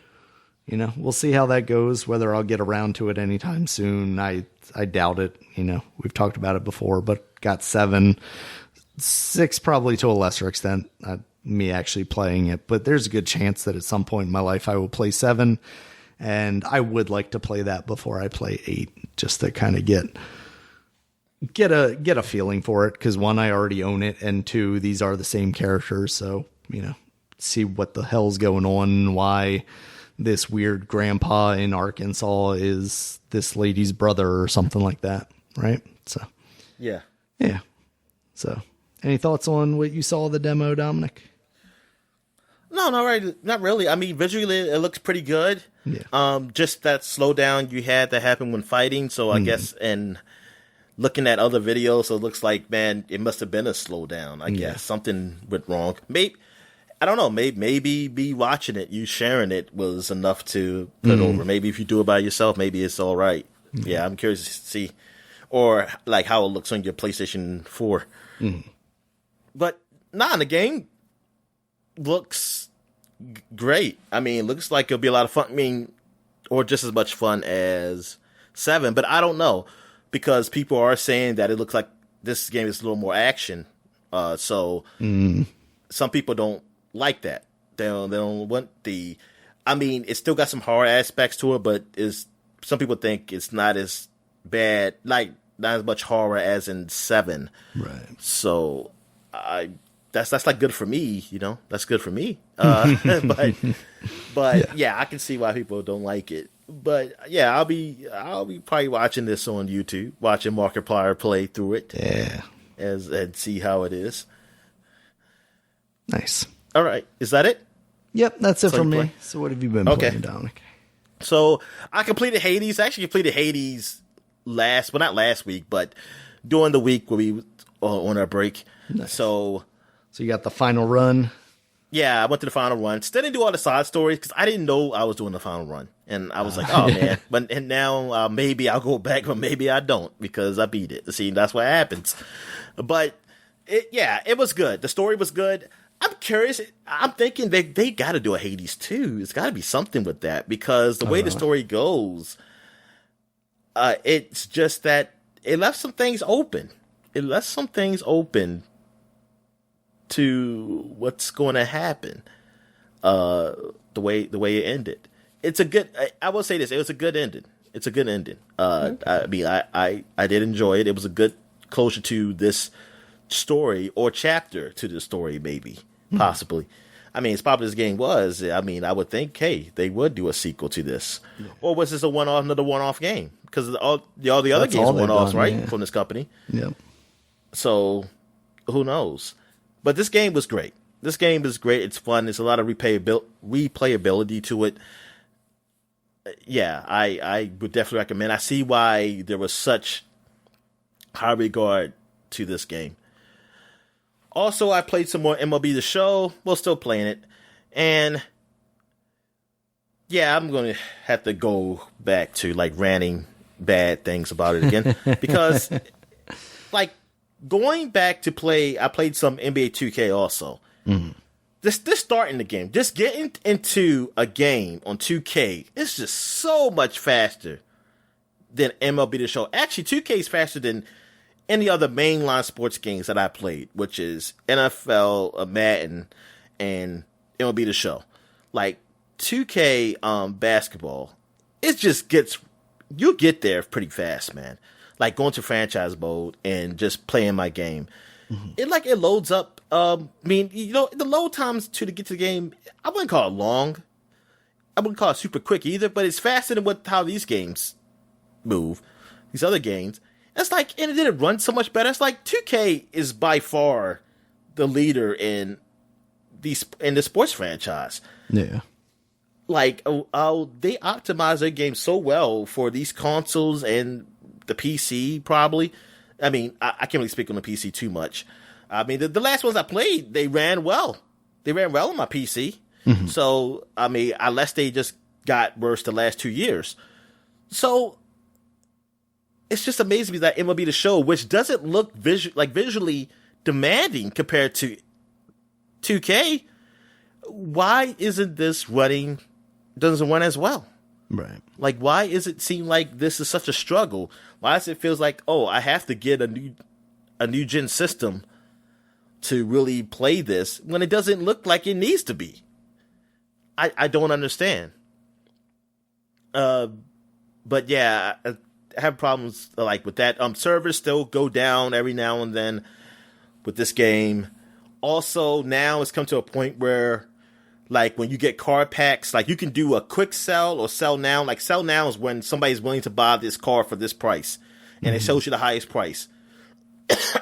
we'll see how that goes. Whether I'll get around to it anytime soon, I doubt it. We've talked about it before, but got 7, 6 probably to a lesser extent. Me actually playing it, but there's a good chance that at some point in my life I will play 7, and I would like to play that before I play 8, just to kind of get a feeling for it. Because 1, I already own it, and 2, these are the same characters, so see what the hell's going on, and why this weird grandpa in Arkansas is this lady's brother or something like that, right? So yeah. So, any thoughts on what you saw of the demo, Dominic? No, not really. I mean, visually it looks pretty good. Yeah. Just that slowdown you had that happened when fighting. So I guess, and looking at other videos, so it looks like, man, it must have been a slowdown. I guess something went wrong. Maybe, I don't know. Maybe me watching it, you sharing it was enough to put over. Maybe if you do it by yourself, maybe it's all right. Yeah, I'm curious to see, or like how it looks on your PlayStation 4. But the game looks great. I mean, it looks like it'll be a lot of fun. I mean, or just as much fun as 7, but I don't know, because people are saying that it looks like this game is a little more action. So some people don't like that. They don't want the. I mean, it's still got some horror aspects to it, but some people think it's not as bad. Like, not as much horror as in 7. Right. So that's like good for me, you know. That's good for me. But yeah, I can see why people don't like it. But yeah, I'll be probably watching this on YouTube, watching Markiplier play through it. Yeah. And see how it is. Nice. All right, is that it? Yep, that's it So from you me. play? So what have you been Okay. playing, Dominic? So I completed Hades. I actually completed Hades not last week, but during the week where we were on our break. Nice. So you got the final run. yeah, I went to the final run. Still didn't do all the side stories because I didn't know I was doing the final run, and I was like, oh man. And now maybe I'll go back, but maybe I don't because I beat it. See, that's what happens. But it was good. The story was good. I'm curious. I'm thinking they got to do a Hades 2. It's got to be something with that because the way the story goes, it's just that it left some things open. It left some things open to what's going to happen. The way it ended. It's a good. I will say this. It was a good ending. It's a good ending. I mean, I did enjoy it. It was a good closure to this story or chapter to the story, maybe, possibly. I mean, as popular as the game was, I mean, I would think, hey, they would do a sequel to this. Yeah. Or was this another one-off game? Because all the other games are one-offs, right, from this company? Yep. So, who knows? But this game was great. This game is great. It's fun. There's a lot of replayability to it. Yeah, I would definitely recommend. I see why there was such high regard to this game. Also, I played some more MLB The Show. Well, still playing it. And yeah, I'm going to have to go back to like ranting bad things about it again. Because like going back to play, I played some NBA 2K also. Mm-hmm. This starting the game, just getting into a game on 2K, it's just so much faster than MLB The Show. Actually, 2K is faster than any other mainline sports games that I played, which is NFL, Madden, and MLB The Show. Like 2K basketball, it just you'll get there pretty fast, man. Like going to franchise mode and just playing my game. Mm-hmm. It loads up. I mean, you know, the load times to get to the game, I wouldn't call it long. I wouldn't call it super quick either, but it's faster than how these games move. These other games. It's like, and it didn't run so much better. It's like 2K is by far the leader in the sports franchise. Yeah. Like, they optimize their game so well for these consoles and the PC, probably. I mean, I can't really speak on the PC too much. I mean, the last ones I played, they ran well. They ran well on my PC. Mm-hmm. So, I mean, unless they just got worse the last 2 years. So, it's just amazing me that MLB The Show, which doesn't look visually demanding compared to 2K, why isn't this doesn't run as well? Right. Like, why does it seem like this is such a struggle? Why does it feel like, oh, I have to get a new gen system to really play this when it doesn't look like it needs to be? I don't understand. But yeah, I have problems like with that. Servers still go down every now and then with this game. Also, now it's come to a point where, like, when you get card packs, like, you can do a quick sell or sell now. Like, sell now is when somebody's willing to buy this card for this price, and it shows you the highest price.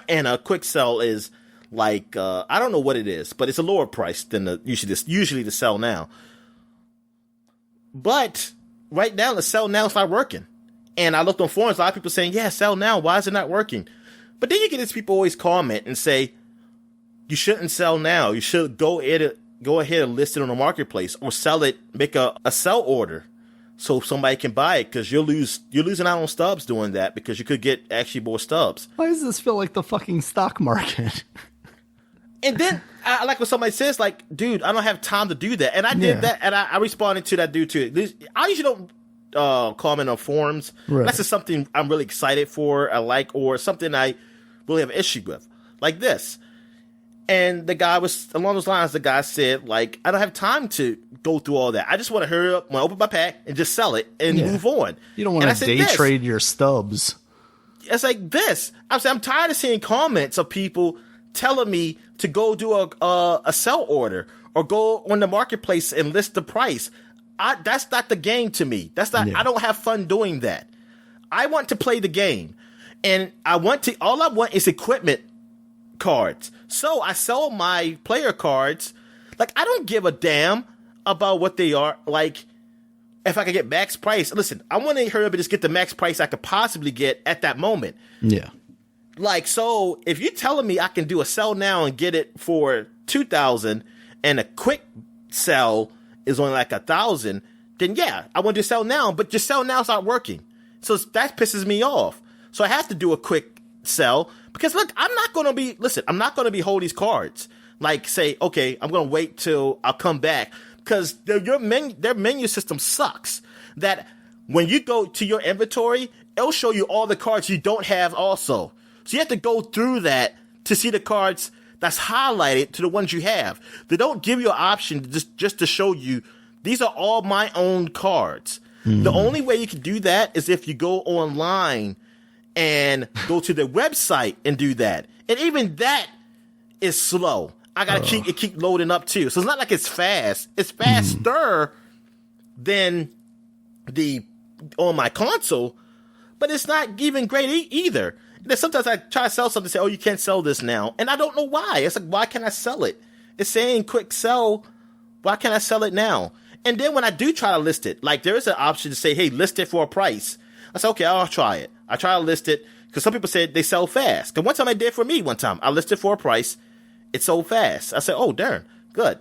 And a quick sell is like, I don't know what it is, but it's a lower price than usually the sell now. But right now, the sell now is not working. And I looked on forums, a lot of people saying, yeah, sell now. Why is it not working? But then you get these people always comment and say, you shouldn't sell now. You should go ahead and list it on the marketplace or sell it, make a sell order so somebody can buy it, because you're losing out on stubs doing that, because you could get actually more stubs. Why does this feel like the fucking stock market? And then I like when somebody says, like, dude, I don't have time to do that. And I did that, and I responded to that dude too. I usually don't comment on forums. Right. That's just something I'm really excited for, I like, or something I really have an issue with, like this. And the guy was, along those lines, the guy said, like, I don't have time to go through all that. I just want to hurry up when I open my pack and just sell it and move on. You don't want to day trade your stubs. it's like this. I'm tired of seeing comments of people telling me to go do a sell order or go on the marketplace and list the price. That's not the game to me. That's not. I don't have fun doing that. I want to play the game, and all I want is equipment cards. So I sell my player cards. Like, I don't give a damn about what they are. Like, if I could get max price, listen, I want to hurry up and just get the max price I could possibly get at that moment. Yeah. Like, so if you're telling me I can do a sell now and get it for $2,000 and a quick sell is only like $1,000, then yeah, I want to sell now, but just sell now is not working. So that pisses me off. So I have to do a quick sell because look, I'm not going to be holding these cards. Like, say, okay, I'm going to wait till I'll come back because their menu system sucks. That when you go to your inventory, it'll show you all the cards you don't have also. So you have to go through that to see the cards that's highlighted to the ones you have. They don't give you an option just to show you these are all my own cards. The only way you can do that is if you go online and go to the website and do that. And even that is slow. I gotta keep loading up too. So it's not like it's fast. It's faster than on my console, but it's not even great either. And then sometimes I try to sell something and say, oh, you can't sell this now. And I don't know why. It's like, why can't I sell it? It's saying quick sell. Why can't I sell it now? And then when I do try to list it, like there is an option to say, hey, list it for a price. I say, okay, I'll try it. I try to list it because some people said they sell fast. Because one time I did for me one time. I listed for a price. It sold fast. I said, oh, darn, good.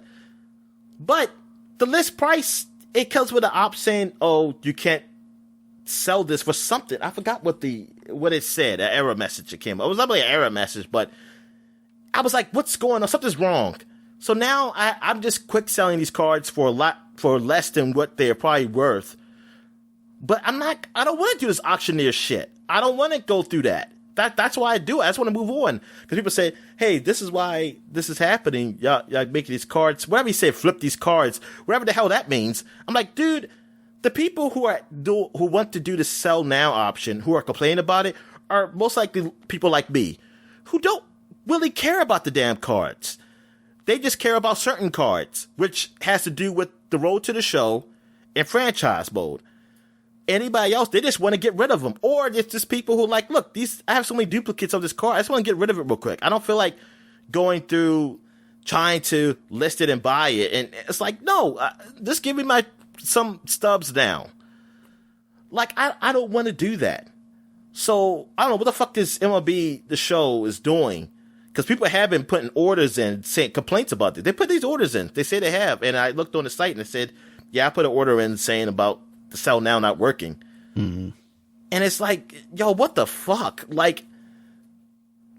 But the list price, it comes with an option saying, oh, you can't sell this for something. I forgot what it said, an error message that came up. It was not really an error message, but I was like, what's going on? Something's wrong. So now I'm just quick selling these cards for less than what they're probably worth. But I don't want to do this auctioneer shit. I don't want to go through that. That's why I do it. I just want to move on. Because people say, hey, this is why this is happening. Y'all making these cards, whatever you say, flip these cards, whatever the hell that means. I'm like, dude, the people who want to do the sell now option, who are complaining about it, are most likely people like me, who don't really care about the damn cards. They just care about certain cards, which has to do with the road to the show and franchise mode. Anybody else, they just want to get rid of them. Or it's just people who like, look, I have so many duplicates of this card. I just want to get rid of it real quick. I don't feel like going through trying to list it and buy it. And it's like, no, just give me some stubs now. Like, I don't want to do that. So I don't know what the fuck this MLB, the show, is doing. Because people have been putting orders in, saying complaints about it. They put these orders in. They say they have. And I looked on the site and it said, yeah, I put an order in saying about the sell now not working. Mm-hmm. And it's like, yo, what the fuck? Like,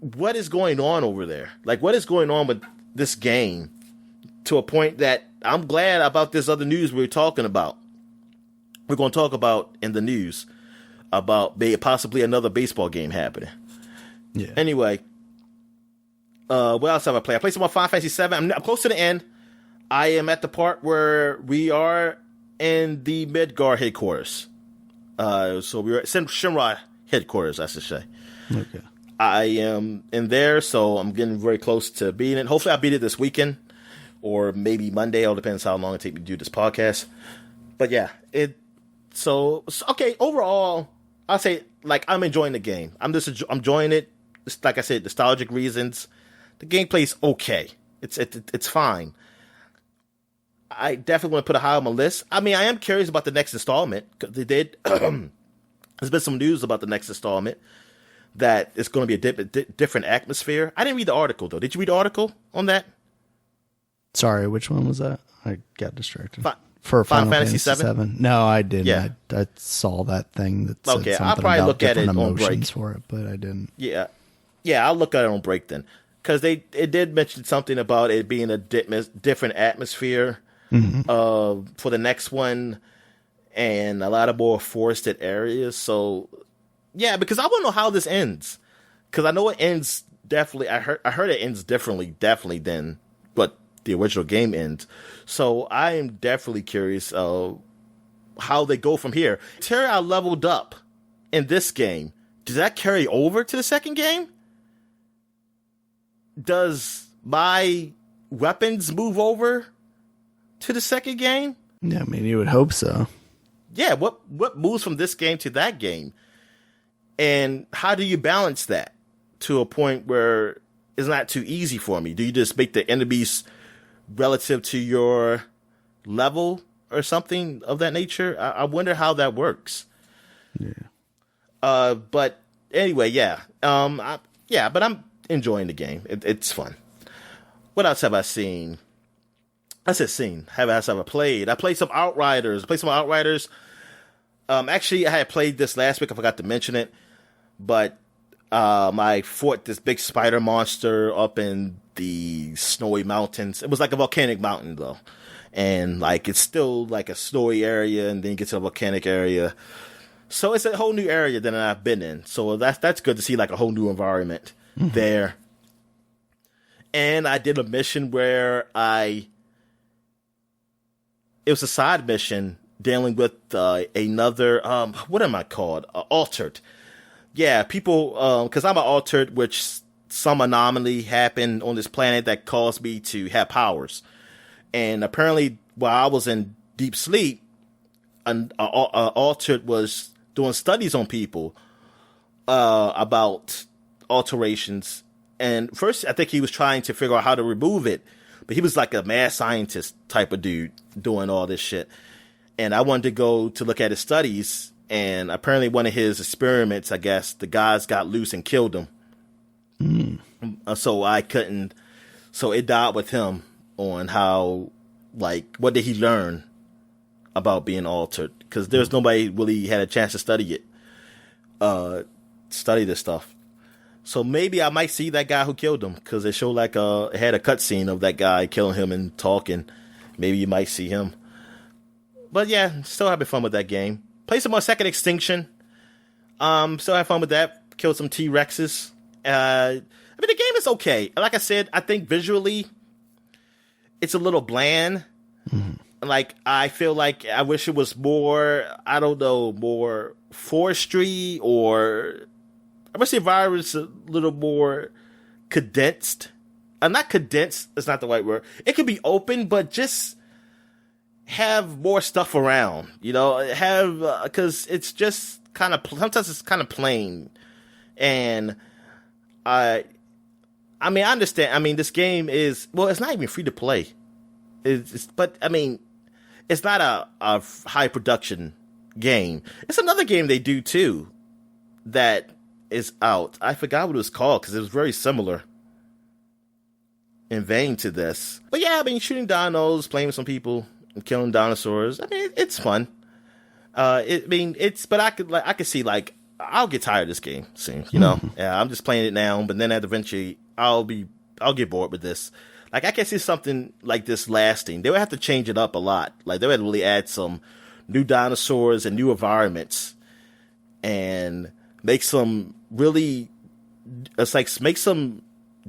what is going on over there? Like, what is going on with this game to a point that I'm glad about this other news we're talking about. We're going to talk about in the news about possibly another baseball game happening. Yeah. Anyway, what else have I played? I played some more Final Fantasy VII. I'm close to the end. I am at the part where we are in the Midgar headquarters. So we're at Shinra headquarters, I should say. Okay. I am in there, so I'm getting very close to beating it. Hopefully I'll beat it this weekend or maybe Monday. It all depends how long it takes me to do this podcast. But yeah, okay, overall, I'll say, like, I'm enjoying the game. I'm enjoying it. It's, like I said, nostalgic reasons. The gameplay's okay. It's fine. I definitely want to put it high on my list. I mean, I am curious about the next installment. Because they did. There's been some news about the next installment that it's going to be a different atmosphere. I didn't read the article, though. Did you read the article on that? Sorry, which one was that? I got distracted. For Final Fantasy VII? No, I didn't. Yeah. I saw that thing that said something I'll probably about look at it on break for it, but I didn't. Yeah, I'll look at it on break then. Because it did mention something about it being a different atmosphere for the next one, and a lot of more forested areas. So, yeah, because I want to know how this ends. Because I know it ends definitely. I heard it ends differently than what the original game ends. So I am definitely curious how they go from here. Terra leveled up in this game does that carry over to the second game? Does my weapons move over to the second game? Yeah, I mean, you would hope so. Yeah, what moves from this game to that game? And how do you balance that to a point where it's not too easy for me? Do you just make the enemies relative to your level or something of that nature? I wonder how that works. Yeah. But anyway, yeah. But I'm enjoying the game. It's fun. What else have I seen? I said seen. Have I played? I played some Outriders. Actually, I had played this last week. I forgot to mention it. But I fought this big spider monster up in the snowy mountains. It was like a volcanic mountain, though. And like it's still like a snowy area, and then you get to a volcanic area. So it's a whole new area than I've been in. So that's good to see, like a whole new environment there. And I did a mission where it was a side mission dealing with another, what am I called? Altered. Yeah, people, because I'm an altered, which some anomaly happened on this planet that caused me to have powers. And apparently, while I was in deep sleep, an altered was doing studies on people about alterations. And first, I think he was trying to figure out how to remove it. But he was like a mad scientist type of dude doing all this shit. And I wanted to go to look at his studies. And apparently one of his experiments, I guess, the guys got loose and killed him. So I couldn't. So it died with him on how, like, what did he learn about being altered? Because there's nobody really had a chance to study it. Study this stuff. So maybe I might see that guy who killed him, because it showed like it had a cutscene of that guy killing him and talking. Maybe you might see him. But yeah, still having fun with that game. Play some more Second Extinction. Still have fun with that. Killed some T-Rexes. I mean, the game is okay. Like I said, I think visually it's a little bland. Like, I feel like I wish it was more, I don't know, more forestry, or I wish the environment was a little more condensed. Not condensed, that's not the right word. It could be open, but just have more stuff around, because it's just sometimes it's kind of plain. And I understand. I mean, this game is, well, it's not even free to play. But I mean, it's not a high production game. It's another game they do too that is out. I forgot what it was called, because it was very similar in vein to this. But yeah, I mean, shooting dinos, playing with some people, and killing dinosaurs. I mean, it's fun. But I could see, like, I'll get tired of this game soon. Yeah, I'm just playing it now, but then eventually I'll get bored with this. Like, I can see something like this lasting. They would have to change it up a lot. Like, they would really add some new dinosaurs and new environments, and make some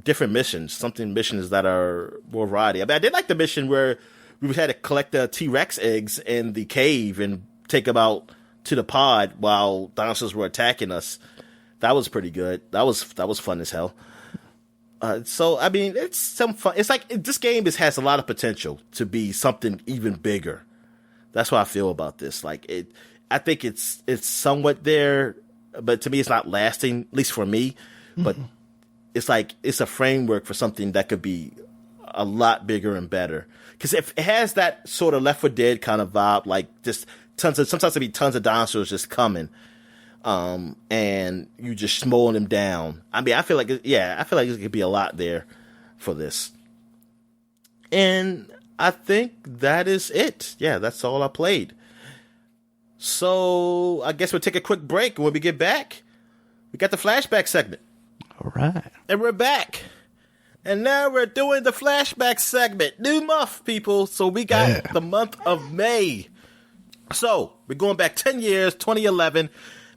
different missions. Missions that are more variety. I mean, I did like the mission where we had to collect the T-Rex eggs in the cave and take them out to the pod while dinosaurs were attacking us. That was pretty good. That was fun as hell. So I mean, it's some fun. It's like this game has a lot of potential to be something even bigger. That's how I feel about this. Like I think it's somewhat there, but to me, it's not lasting. At least for me. But it's like it's a framework for something that could be a lot bigger and better. Because if it has that sort of Left 4 Dead kind of vibe, like just sometimes there'd be tons of dinosaurs just coming, and you just mowing them down. I mean, I feel like it could be a lot there for this. And I think that is it. Yeah, that's all I played. So I guess we'll take a quick break, and when we get back, we got the flashback segment. All right. And we're back. And now we're doing the flashback segment. New month, people. So we got the month of May. So we're going back 10 years, 2011,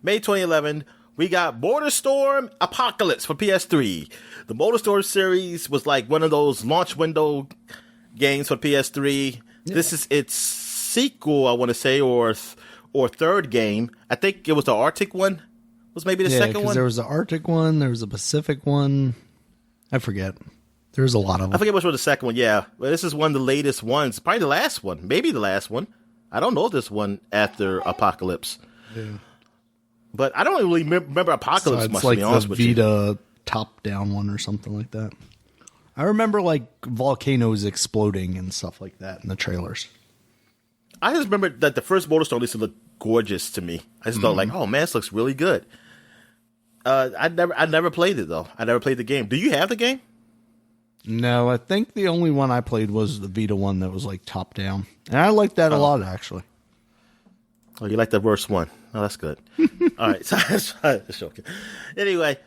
May 2011. We got MotorStorm Apocalypse for PS3. The MotorStorm series was like one of those launch window games for PS3. Yeah. This is its sequel, I want to say, or third game. I think it was the Arctic one Was maybe the Yeah, second because one. there was the Arctic one, there was a Pacific one. I forget. There's a lot of them. I forget which was the second one. Yeah, but this is one of the latest ones. Probably the last one. Maybe the last one. I don't know if this one after Apocalypse. Yeah. But I don't really remember Apocalypse It's much, like to be honest the with you. Vita top-down one or something like that. I remember like volcanoes exploding and stuff like that in the trailers. I just remember that the first Motorstorm used to look gorgeous to me. I just thought like, oh man, this looks really good. I never played it though. I never played the game. Do you have the game? No, I think the only one I played was the Vita one that was like top-down. And I liked that a lot, actually. Oh, you like the worst one. Oh, that's good. All right. So, just joking. Anyway,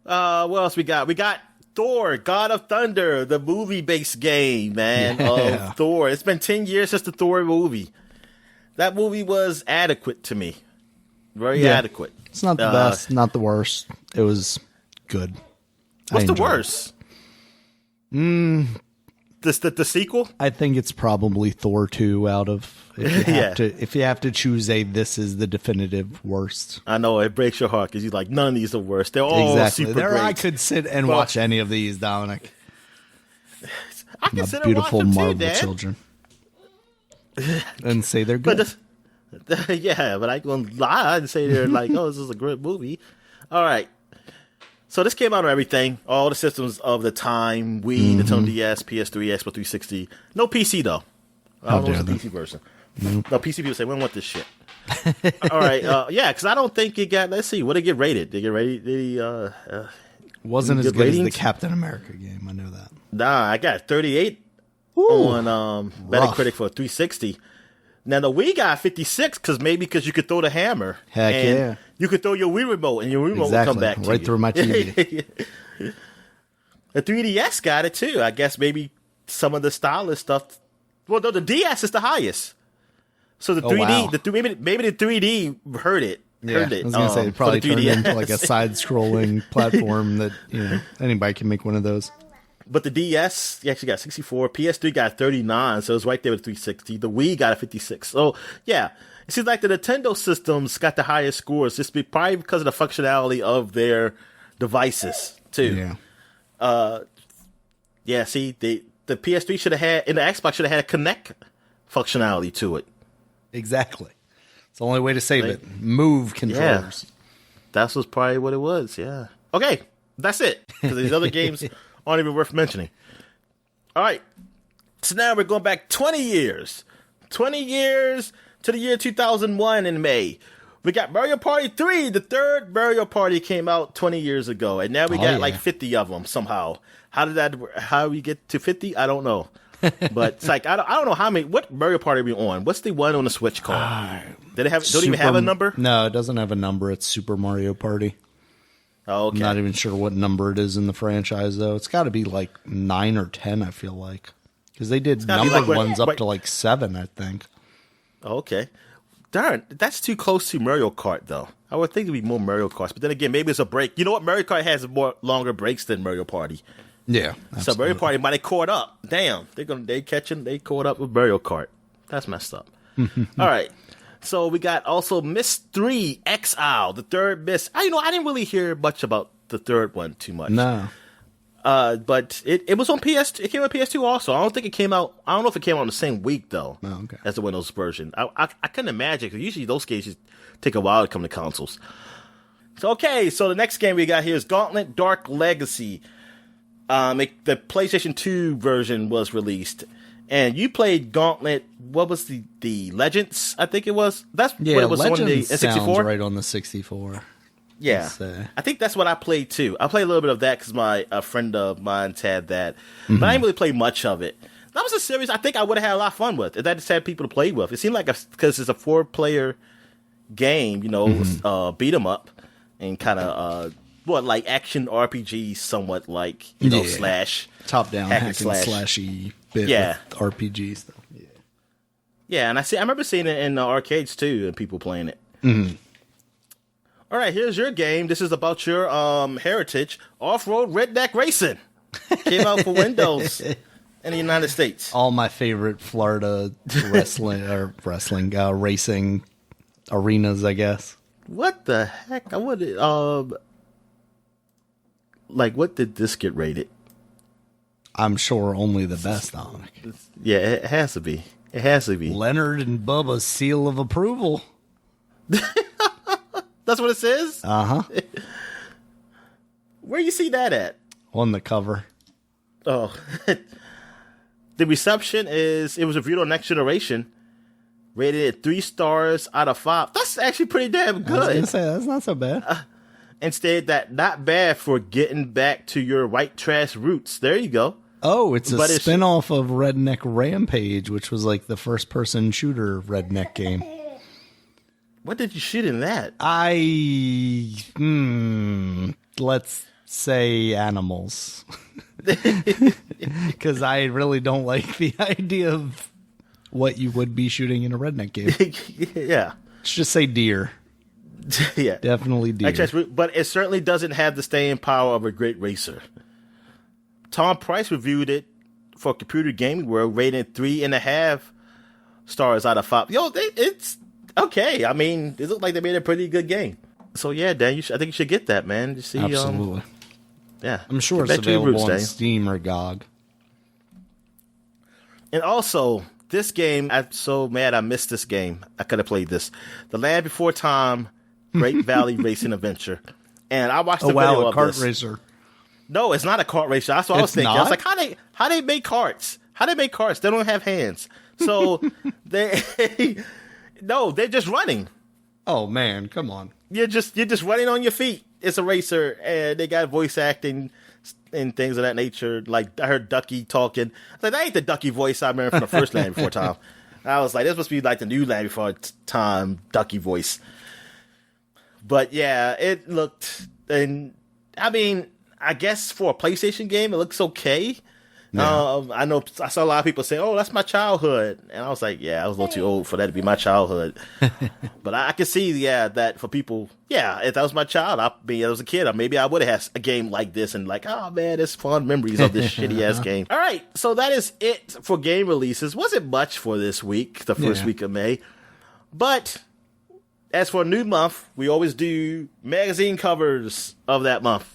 what else we got? We got Thor, God of Thunder, the movie-based game, man, of Thor. It's been 10 years since the Thor movie. That movie was adequate to me. Very adequate. It's not the best, not the worst. It was good. What's the worst? The sequel? I think it's probably Thor 2 out of if you have to choose this is the definitive worst. I know it breaks your heart because you're like, none of these are worst. They're all super great. I could sit and watch any of these, Dominic. I can sit beautiful and watch them Marvel too, Dad. children. And say they're good. But I can lie and say they're like, oh, this is a great movie. All right. So this came out on everything, all the systems of the time, Wii, Nintendo DS, PS3, Xbox 360. No PC, though. I don't know what's the PC version. No, PC people say, we don't want this shit. All right. Because I don't think it got, let's see, what did it get rated? Did it get rated? Wasn't as good as the Captain America game, I know that. Nah, I got 38 on Metacritic for 360. Now, the Wii got 56 because you could throw the hammer. Heck yeah. You could throw your Wii remote, and your remote will come back to you. Right through my TV. The 3DS got it, too. I guess maybe some of the stylish stuff. Well, no, the DS is the highest. So the 3D, maybe the 3D heard it. Yeah, heard it, I was going to say, it probably turned into like a side-scrolling platform that anybody can make one of those. But the DS actually got 64. PS3 got 39, so it was right there with 360. The Wii got a 56. So, yeah. It seems like the Nintendo systems got the highest scores, just probably because of the functionality of their devices, too. Yeah. See, the PS3 should have had, and the Xbox should have had a Kinect functionality to it. Exactly. It's the only way to save it. Move controllers. Yeah. That was probably what it was, yeah. Okay, that's it. Because these other games aren't even worth mentioning. All right. So now we're going back 20 years. 20 years to the year 2001 in May. We got Mario Party 3. The third Mario Party came out 20 years ago. And now we got like 50 of them somehow. How we get to 50? I don't know. But it's like, I don't know how many. What Mario Party are we on? What's the one on the Switch called? Don't even have a number? No, it doesn't have a number. It's Super Mario Party. Oh, okay. I'm not even sure what number it is in the franchise, though. It's got to be like 9 or 10, I feel like. Because they did numbered ones up to like 7, I think. Okay. Darn, that's too close to Mario Kart, though. I would think it'd be more Mario Karts. But then again, maybe it's a break. You know what? Mario Kart has longer breaks than Mario Party. Yeah. Absolutely. So Mario Party might have caught up. Damn. They caught up with Mario Kart. That's messed up. All right. So we got also Myst 3 Exile, the third Myst. I didn't really hear much about the third one too much. No. But it was on PS. It came on PS2 also. I don't think it came out. I don't know if it came out on the same week though. Oh, okay. As the Windows version. I couldn't imagine because usually those games take a while to come to consoles. So the next game we got here is Gauntlet Dark Legacy. The PlayStation 2 version was released. And you played Gauntlet. What was the Legends? I think it was. That's what it was Legends on the N64. Sounds right on the 64. Yeah, I think that's what I played too. I played a little bit of that because a friend of mine had that, but I didn't really play much of it. That was a series I think I would have had a lot of fun with if I just had people to play with. It seemed like because it's a 4-player game, beat 'em up and kind of like action RPG, somewhat like slash top down hack and slashy bit with RPG stuff. Yeah, and I remember seeing it in the arcades too, and people playing it. Mm-hmm. All right, here's your game. This is about your heritage, off-road redneck racing. Came out for Windows in the United States. All my favorite Florida racing arenas, I guess. What the heck? I would what did this get rated? I'm sure only the best, Dominic. Yeah, it has to be. It has to be. Leonard and Bubba's seal of approval. That's what it says? Uh-huh. Where you see that at? On the cover. Oh. The reception it was reviewed on Next Generation. Rated at 3 stars out of 5. That's actually pretty damn good. I was going to say, that's not so bad. Instead, that not bad for getting back to your white trash roots. There you go. Oh, it's a spin-off of Redneck Rampage, which was like the first-person shooter redneck game. What did you shoot in that? Let's say animals. Because I really don't like the idea of what you would be shooting in a redneck game. Yeah. Let's just say deer. Yeah. Definitely deer. But it certainly doesn't have the staying power of a great racer. Tom Price reviewed it for Computer Gaming World, rated 3.5 stars out of 5. It's okay. I mean, it looked like they made a pretty good game. So yeah, Dan, I think you should get that, man. You see, absolutely. Yeah, I'm sure it's available on Steam or GOG. And also, this game, I'm so mad I missed this game. I could have played this. The Land Before Time Great Valley Racing Adventure. And I watched the video of kart this. racer. No, it's not a kart racer. That's what I was thinking. I was like, how they make karts? How they make karts? They don't have hands. So they're just running. Oh man, come on. You're just running on your feet. It's a racer, and they got voice acting and things of that nature. Like I heard Ducky talking. I was like, that ain't the Ducky voice I remember from the first Land Before Time. I was like, this must be like the new Land Before Time Ducky voice. But yeah, it looked, and I mean, I guess for a PlayStation game, it looks okay. Yeah. I know I saw a lot of people say, "Oh, that's my childhood," and I was like, "Yeah, I was a little too old for that to be my childhood." But I can see, that for people, if that was my child, I was a kid, maybe I would have had a game like this and like, oh man, it's fond memories of this shitty ass game. All right, so that is it for game releases. Wasn't much for this week, the first week of May, but as for a new month, we always do magazine covers of that month.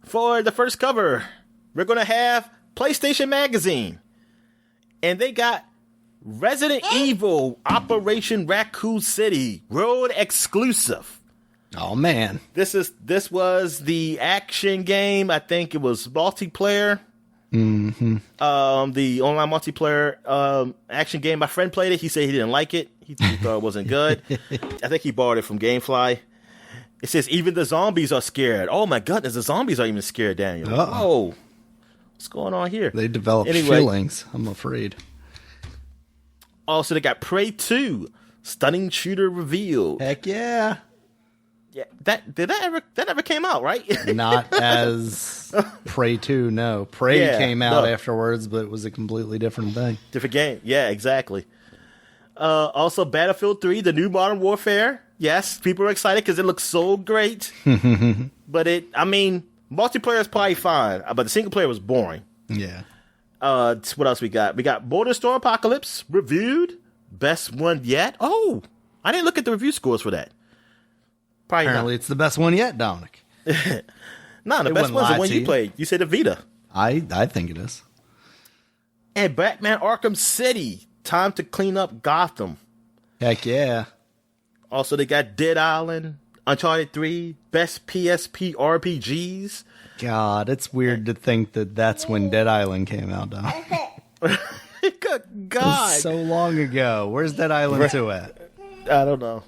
For the first cover, we're going to have PlayStation Magazine. And they got Resident Evil Operation Raccoon City World Exclusive. Oh, man. This was the action game. I think it was multiplayer. Mm-hmm. The online multiplayer action game. My friend played it. He said he didn't like it. He thought it wasn't good. I think he borrowed it from Gamefly. It says, even the zombies are scared. Oh, my goodness. The zombies are even scared, Daniel. Whoa. What's going on here? They develop feelings, I'm afraid. Also, they got Prey 2. Stunning shooter revealed. Heck yeah. Yeah, that ever came out, right? Not as Prey 2, no. Prey came out afterwards, but it was a completely different thing. Different game. Yeah, exactly. Also, Battlefield 3, the new Modern Warfare. Yes, people are excited because it looks so great. But multiplayer is probably fine, but the single player was boring. Yeah. What else we got? We got Border Storm Apocalypse reviewed. Best one yet. Oh, I didn't look at the review scores for that. Probably Apparently it's the best one yet, Dominic. No, the best one's the one you played. You said the Vita. I think it is. And Batman Arkham City. Time to clean up Gotham. Heck yeah. Also, they got Dead Island, Uncharted 3, Best PSP RPGs. God, it's weird to think that that's when Dead Island came out, Dominic. Good God. So long ago. Where's Dead Island 2 at? I don't know.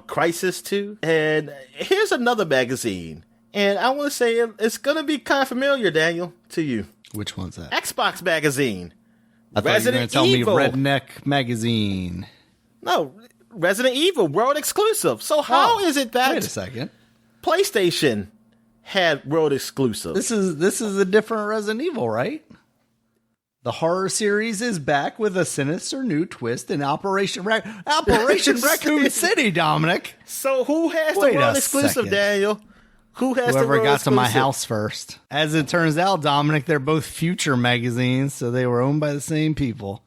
Crisis 2. And here's another magazine. And I want to say it's going to be kind of familiar, Daniel, to you. Which one's that? Xbox magazine. I thought you were going to tell me Redneck Magazine. No, Resident Evil World Exclusive. So how is it that... Wait a second. PlayStation had World Exclusive. This is a different Resident Evil, right? The horror series is back with a sinister new twist in Operation Raccoon City, Dominic. So who has the World Exclusive, Daniel? Who has Whoever the got to my exclusive? house first. As it turns out, Dominic, they're both Future magazines, so they were owned by the same people.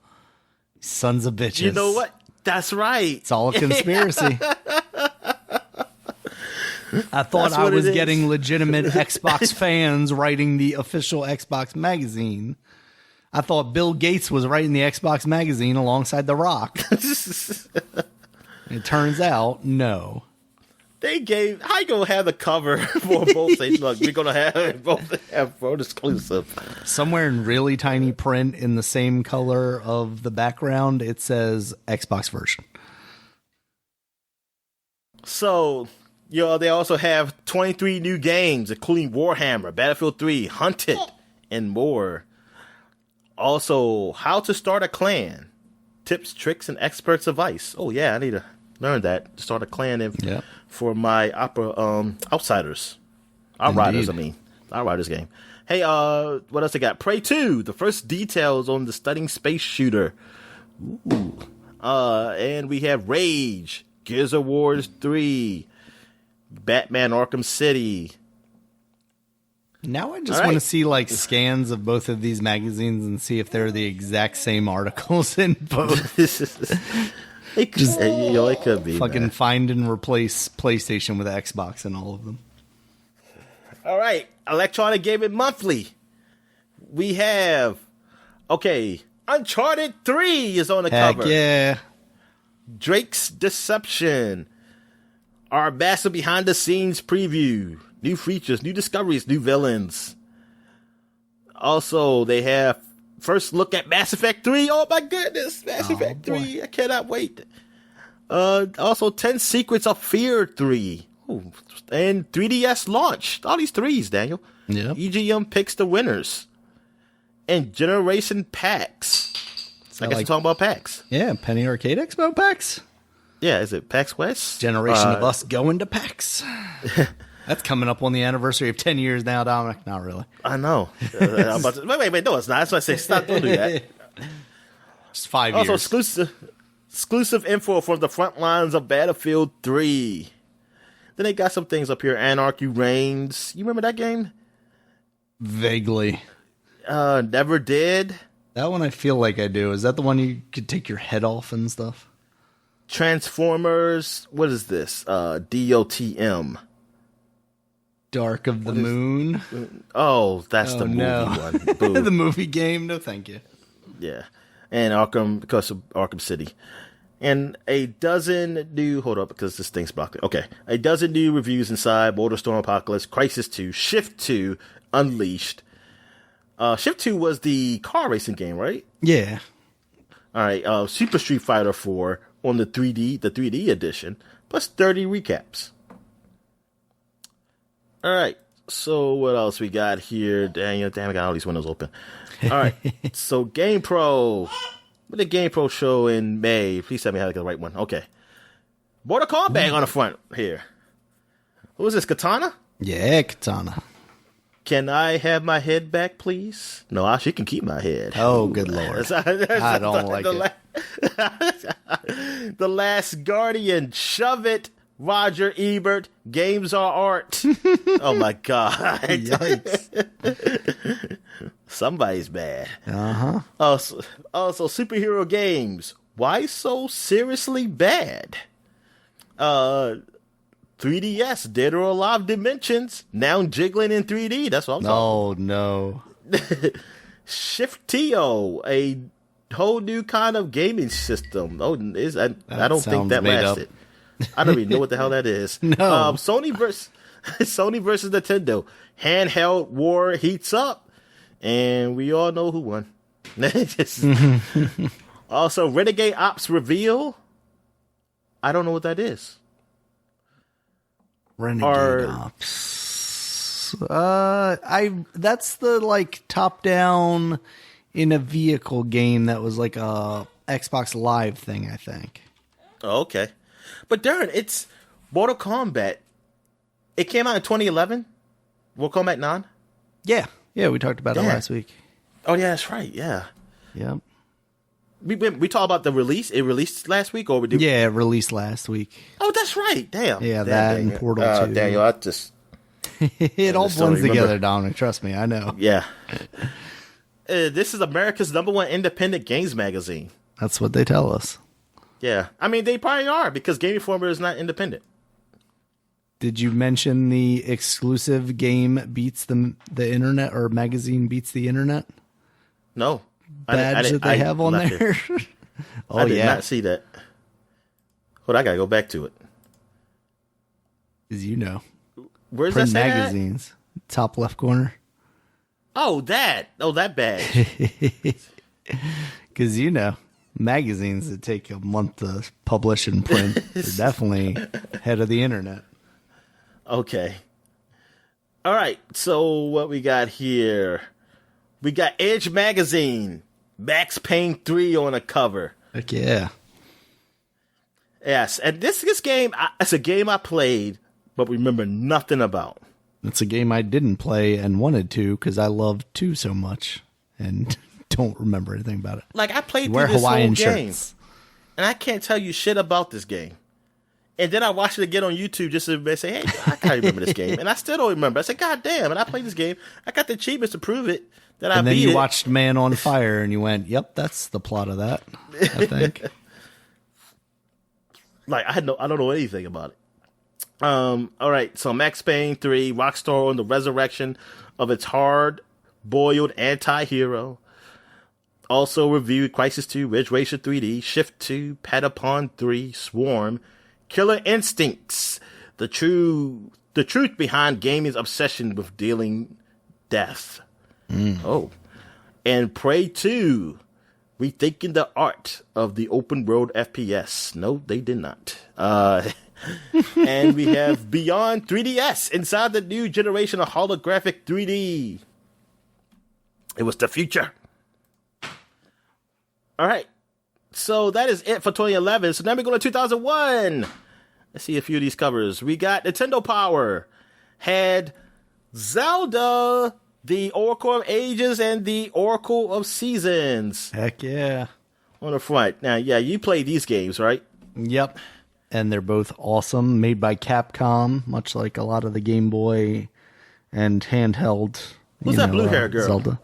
Sons of bitches. You know what? That's right. It's all a conspiracy. I thought That's I what was it is. getting legitimate Xbox fans writing the official Xbox magazine. I thought Bill Gates was writing the Xbox magazine alongside The Rock. It turns out, no. They gave. How you gonna have the cover for both? Say, look, we're gonna have both exclusive. Somewhere in really tiny print in the same color of the background, it says Xbox version. So, they also have 23 new games, including Warhammer, Battlefield 3, Hunted, and more. Also, how to start a clan. Tips, tricks, and experts' advice. Oh, yeah, I need to learn that. To start a clan for my Outsiders. Outriders, Outriders game. Hey, what else I got? Prey 2, the first details on the stunning space shooter. Ooh. And we have Rage, Gears of War 3, Batman Arkham City. Now I just want to see scans of both of these magazines and see if they're the exact same articles in both. It could be. Fucking find and replace PlayStation with Xbox in all of them. All right, Electronic Gaming Monthly. We have, Uncharted 3 is on the Heck cover. yeah. Drake's Deception. Our massive behind the scenes preview. New features, new discoveries, new villains. Also, they have first look at Mass Effect 3. Oh my goodness, Mass Effect 3. I cannot wait. Also, 10 Secrets of Fear 3. Ooh, and 3DS launch. All these threes, Daniel. Yeah. EGM picks the winners. And Generation Packs. I guess we're talking about PAX. Yeah, Penny Arcade Expo PAX. Yeah, is it PAX West? Generation of us going to PAX. That's coming up on the anniversary of 10 years now, Dominic. Not really. I know. I'm about to, wait, no, it's not. That's why I say stop. Don't do that. Just 5 Also, years. exclusive info from the front lines of Battlefield 3. Then they got some things up here. Anarchy Reigns. You remember that game? Vaguely. Never Did. That one I feel like I do. Is that the one you could take your head off and stuff? Transformers. What is this? DOTM. Dark of the Moon. Oh, that's the movie one. Boo. The movie game? No, thank you. Yeah. And Arkham, because of Arkham City. And a dozen new, hold up, because this thing's blocked. Okay. A dozen new reviews inside MotorStorm Apocalypse, Crisis 2, Shift 2, Unleashed. Shift 2 was the car racing game, right? Yeah. All right. Super Street Fighter 4 on the 3D edition, plus 30 recaps. All right. So what else we got here? Damn, I got all these windows open. All right. So GamePro. What did GamePro show in May? Please tell me how to get the right one. Okay. Mortal Kombat on the front here. What was this, Katana? Yeah, Katana. Can I have my head back, please? No, she can keep my head. Oh, good Lord. I don't like it. The Last Guardian. Shove it, Roger Ebert. Games are art. Oh, my God. Yikes. Somebody's bad. Uh-huh. Also, superhero games. Why so seriously bad? 3DS, Dead or Alive Dimensions, now jiggling in 3D. That's what I'm talking about. Oh, no. Shiftio, a whole new kind of gaming system. I don't think that lasted. I don't even know what the hell that is. No. Sony versus Nintendo. Handheld war heats up, and we all know who won. Also, Renegade Ops reveal. I don't know what that is. Renegade Ops. That's the top down in a vehicle game that was like a Xbox Live thing, I think. Oh, okay. But Darren, it's Mortal Kombat. It came out in 2011. Mortal Kombat 9. Yeah, we talked about it last week. Oh yeah, that's right. Yeah. Yep. We talked about the release. It released last week, or we did? Yeah, it released last week. Oh, that's right. Damn. Yeah, that and Portal 2. Daniel, I just It all blends together, Dominic. Trust me, I know. Yeah. This is America's #1 independent games magazine. That's what they tell us. Yeah. I mean, they probably are because Game Informer is not independent. Did you mention the exclusive game beats the internet, or magazine beats the internet? No. Badge that they have on there? Oh, I did not see that. Hold on, I got to go back to it. As you know. Where's Print that magazines. Top left corner. Oh, that. Oh, that badge. Because, you know, magazines that take a month to publish and print are definitely head of the internet. Okay. All right. So what we got here? We got Edge Magazine. Max Payne 3 on the cover. Heck yeah. Yes. And this game, it's a game I played, but remember nothing about. It's a game I didn't play and wanted to because I love 2 so much and don't remember anything about it. Like, I played through this Hawaiian whole game, shirts. and I can't tell you shit about this game. And then I watched it again on YouTube just to say, hey, I can't remember this game. And I still don't remember. I said, God damn, and I played this game. I got the achievements to prove it that I beat it. And then you watched Man on Fire and you went, yep, that's the plot of that, I think. Like, I don't know anything about it. All right, so Max Payne 3, Rockstar on the resurrection of its hard-boiled anti-hero. Also reviewed Crisis 2, Ridge Racer 3D, Shift 2, Patapon 3, Swarm, Killer Instincts, the truth behind gaming's obsession with dealing death. Oh. And Prey 2, rethinking the art of the open world FPS. No, they did not. And we have Beyond 3DS, inside the new generation of holographic 3D. It was the future. All right. So that is it for 2011. So now we go to 2001. Let's see a few of these covers. We got Nintendo Power. Had Zelda, the Oracle of Ages and the Oracle of Seasons. Heck yeah. On the front. Now, yeah, you play these games, right? Yep. And they're both awesome. Made by Capcom, much like a lot of the Game Boy and handheld. Who's that blue-haired girl? Zelda.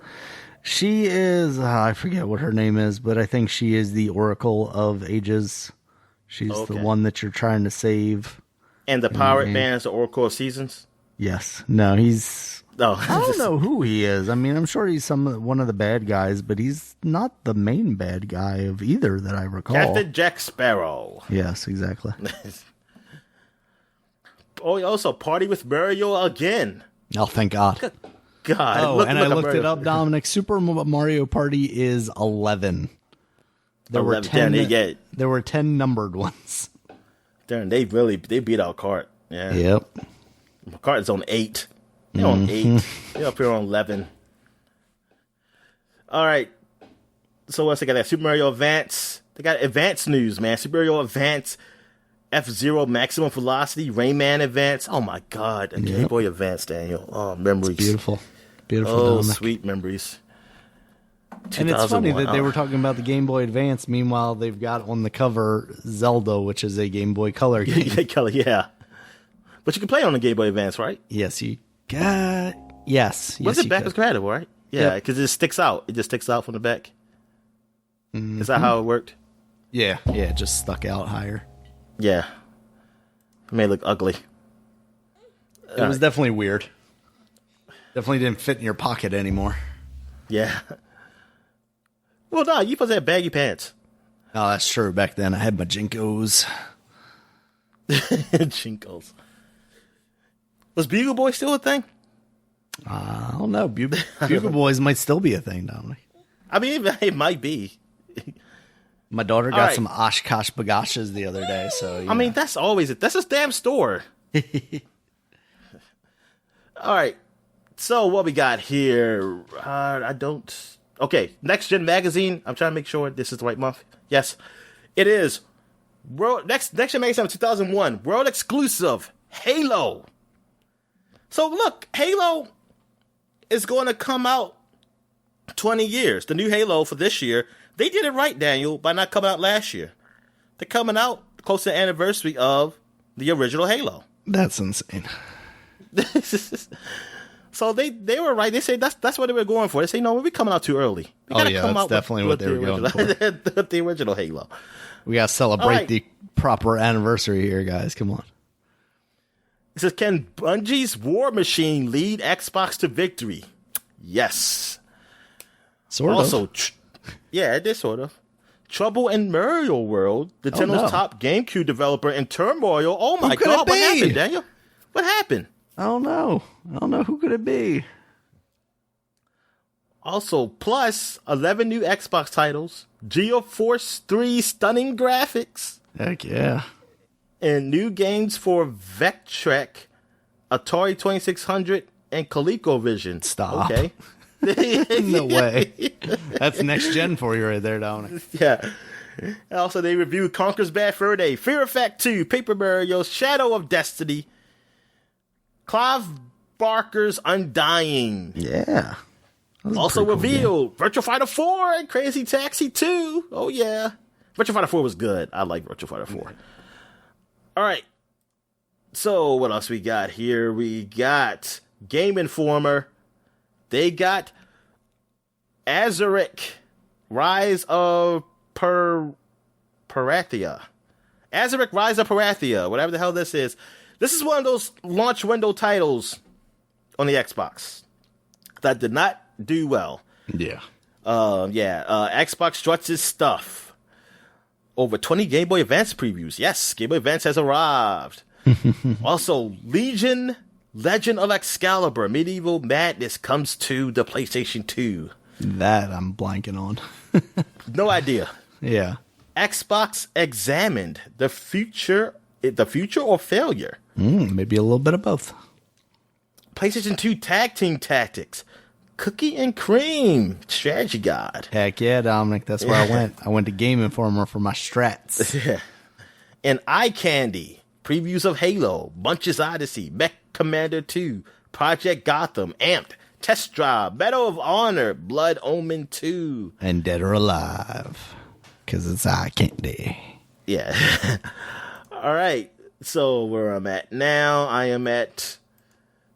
She is, I forget what her name is, but I think she is the Oracle of Ages. She's the one that you're trying to save. And the pirate man is the Oracle of Seasons? Yes. No, he's... Oh, I don't know who he is. I mean, I'm sure he's one of the bad guys, but he's not the main bad guy of either that I recall. Captain Jack Sparrow. Yes, exactly. Oh, also Party with Mario again. Oh, thank God. God. Oh, and I looked it up, Dominic. Super Mario Party is 11. There were 10. There were 10 numbered ones. Darn, they beat out Kart. Yeah. Yep. Kart is on 8. They're on 8. They're up here on 11. All right. So what's they got? That Super Mario Advance. They got Advance news, man. Super Mario Advance, F-Zero Maximum Velocity, Rayman Advance. Oh my God, a Game Boy Advance, Daniel. Oh, memories. It's beautiful, beautiful. Oh, Dominic. Sweet memories. And it's funny that they were talking about the Game Boy Advance. Meanwhile, they've got on the cover Zelda, which is a Game Boy Color game. Yeah. But you can play on the Game Boy Advance, right? Yes, you got. Yes. Was it backwards compatible, right? Yeah, because it sticks out. It just sticks out from the back. Is that how it worked? Yeah, it just stuck out higher. Yeah. It may look ugly. It was definitely weird. Definitely didn't fit in your pocket anymore. Yeah. Well, no, you supposed to have baggy pants. Oh, that's true. Back then, I had my Jinkos. Jinkos. Was Bugle Boy still a thing? I don't know. Bugle Boys might still be a thing, Dominic. I mean, it might be. My daughter got some Oshkosh Bagashas the other day, so... I mean, that's always it. That's a damn store. All right. So, what we got here? Okay, Next Gen Magazine. I'm trying to make sure this is the right month. Yes, it is. Next Gen Magazine of 2001. World exclusive. Halo. So, look, Halo is going to come out 20 years. The new Halo for this year. They did it right, Daniel, by not coming out last year. They're coming out close to the anniversary of the original Halo. That's insane. So they were right. They say that's what they were going for. They say, no, we're coming out too early. That's definitely what they were going for. The original Halo. We got to celebrate the proper anniversary here, guys. Come on. It says, can Bungie's War Machine lead Xbox to victory? Yes. Sort of. Also, yeah, it is sort of. Trouble in Mario World, Nintendo's top GameCube developer in turmoil. Oh my God, what happened, Daniel? What happened? I don't know. Who could it be? Also, plus 11 new Xbox titles, GeForce 3 stunning graphics. Heck yeah. And new games for Vectrek, Atari 2600, and ColecoVision. Stop. Okay. No way. That's next gen for you right there, Dominic. Yeah. Also, they reviewed Conker's Bad Fur Day, Fear Effect 2, Paper Mario, Shadow of Destiny, Clive Barker's Undying. Yeah. Also revealed Virtua Fighter 4 and Crazy Taxi 2. Oh, yeah. Virtua Fighter 4 was good. I like Virtua Fighter 4. All right. So, what else we got here? We got Game Informer. They got Azaric, Rise of Parathia. Azaric, Rise of Parathia, whatever the hell this is. This is one of those launch window titles on the Xbox that did not do well. Yeah. Xbox struts its stuff. Over 20 Game Boy Advance previews. Yes, Game Boy Advance has arrived. Also, Legion, Legend of Excalibur, Medieval Madness comes to the PlayStation 2. That I'm blanking on. No idea. Yeah. Xbox Examined, the future or failure. Maybe a little bit of both. PlayStation 2 Tag Team Tactics, Cookie and Cream, Strategy Guide. Heck yeah, Dominic. That's where I went. I went to Game Informer for my strats. Yeah. And Eye Candy, previews of Halo, Bunch's Odyssey, Mech Commander 2, Project Gotham, Amped, Test Drive, Medal of Honor, Blood Omen 2. And Dead or Alive. Because it's Eye Candy. Yeah. All right. So where I'm at now, I am at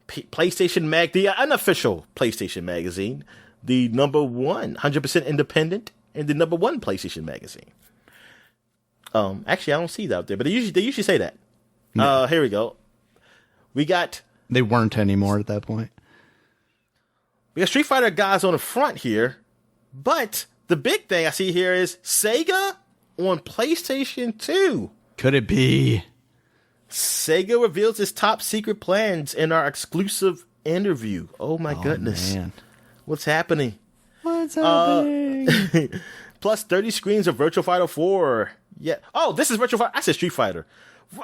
PlayStation Mag, the unofficial PlayStation magazine, the number one, 100% independent, and the number one PlayStation magazine. Actually, I don't see that out there, but they usually say that. No. Here we go. They weren't anymore at that point. We got Street Fighter guys on the front here, but the big thing I see here is Sega on PlayStation 2. Could it be? Sega reveals its top secret plans in our exclusive interview. Oh my goodness. Man. What's happening? What's happening? Plus 30 screens of Virtua Fighter 4. Yeah. Oh, this is Virtua Fighter. I said Street Fighter.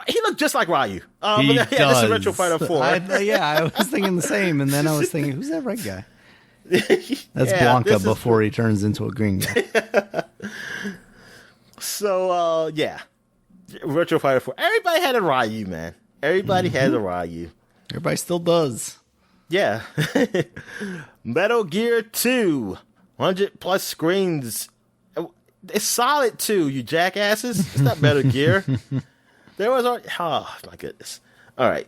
He looked just like Ryu. He does. This is Virtua Fighter 4. I was thinking the same, and then I was thinking, who's that red guy? That's Blanca before he turns into a green guy. So, Virtua Fighter 4. Everybody had a Ryu, man. Everybody has a Ryu. Everybody still does. Yeah. Metal Gear 2. 100 plus screens. It's solid 2, you jackasses. It's not Metal Gear. There was oh my goodness. All right.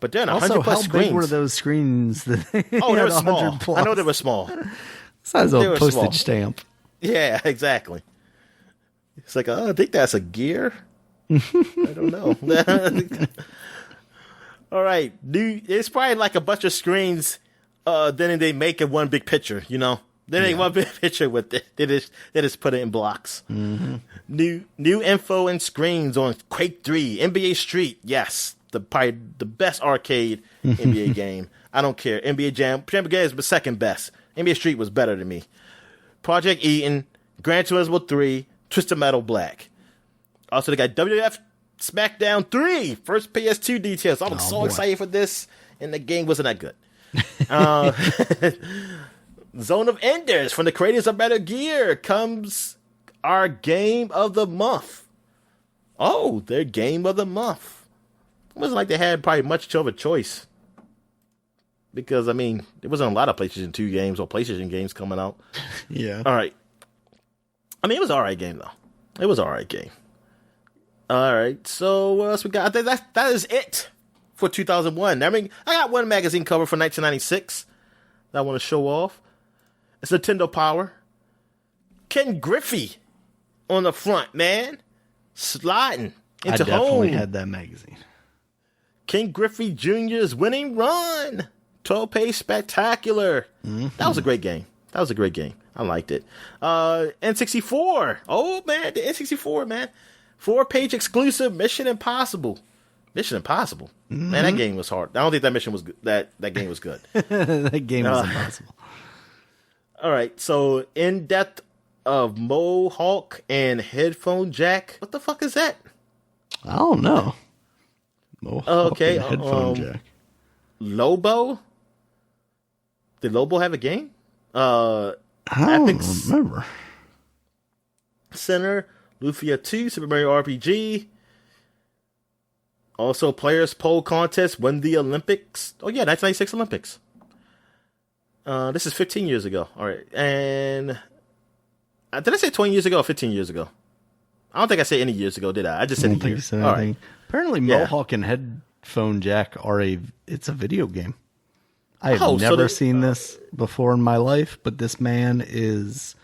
But then 100 plus screens. Big were those screens? That they they were small. I know they were small. Size of a postage stamp. Yeah, exactly. It's like, I think that's a gear. I don't know. All right. It's probably like a bunch of screens. Then they make it one big picture, you know? They make one big picture with it. They just put it in blocks. Mm-hmm. New info and screens on Quake 3, NBA Street. Yes, probably the best arcade NBA game. I don't care. NBA Jam is the second best. NBA Street was better than me. Project Eden, Gran Turismo 3, Twisted Metal Black. Also, they got WWF SmackDown 3, first PS2 details. I'm so excited for this, and the game wasn't that good. Zone of Enders from the creators of Metal Gear comes our game of the month. Oh, their game of the month. It wasn't like they had probably much of a choice. Because, I mean, there wasn't a lot of PlayStation 2 games or PlayStation games coming out. Yeah. All right. I mean, it was an alright game, though. It was an alright game. All right. So, what else we got? I think that is it for 2001. I mean, I got one magazine cover for 1996 that I want to show off. It's Nintendo Power. Ken Griffey on the front, man. Sliding into home. I definitely had that magazine. Ken Griffey Jr.'s winning run. 12-page spectacular. Mm-hmm. That was a great game. I liked it. N64. Oh, man. The N64, man. 4-page exclusive Mission Impossible. Mm-hmm. Man, that game was hard. I don't think that mission was good. That game was good. That game was impossible. All right. So, In Depth of Mohawk and Headphone Jack. What the fuck is that? I don't know. Mohawk and Headphone Jack. Lobo? Did Lobo have a game? I don't remember. Center, Lufia 2, Super Mario RPG. Also, Players Poll Contest won the Olympics. Oh, yeah, 1996 Olympics. This is 15 years ago. All right. And did I say 20 years ago or 15 years ago? I don't think I said any years ago, did I? I just said a year. So. All right. Apparently, Mohawk and Headphone Jack it's a video game. I have never seen this before in my life, but this man is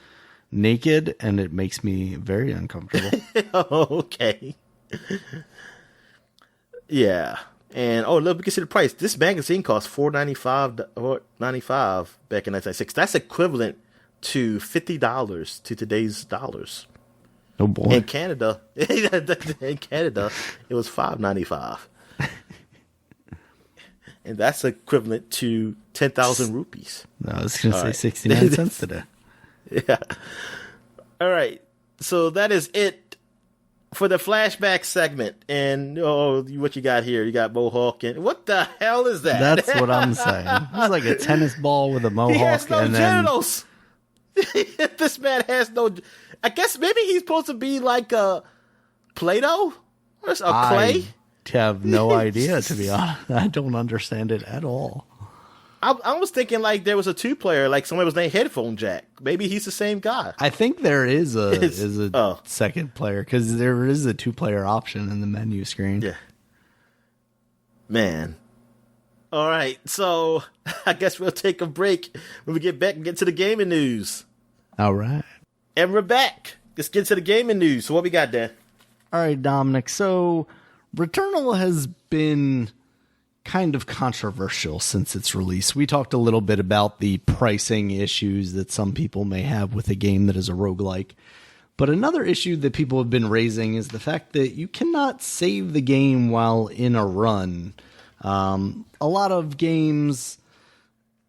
naked, and it makes me very uncomfortable. Okay. Yeah. And look, we can see the price. This magazine cost $4.95 back in 1996. That's equivalent to $50 to today's dollars. Oh boy! In Canada, it was $5.95, and that's equivalent to 10,000 rupees. No, I was going to say 69 cents today. Yeah. All right. So that is it for the flashback segment. And what you got here? You got Mohawk, and what the hell is that? That's what I'm saying. It's like a tennis ball with a mohawk. He has no and genitals. This man has no. I guess maybe he's supposed to be like a Play-Doh or a clay. I have no idea, to be honest. I don't understand it at all. I was thinking like there was a 2-player, like somebody was named Headphone Jack. Maybe he's the same guy. I think there is a second player because there is a 2-player option in the menu screen. Yeah. Man. All right, so I guess we'll take a break when we get back and get to the gaming news. All right. And we're back. Let's get to the gaming news. So what we got there? All right, Dominic. So Returnal has been kind of controversial since its release. We talked a little bit about the pricing issues that some people may have with a game that is a roguelike. But another issue that people have been raising is the fact that you cannot save the game while in a run. A lot of games,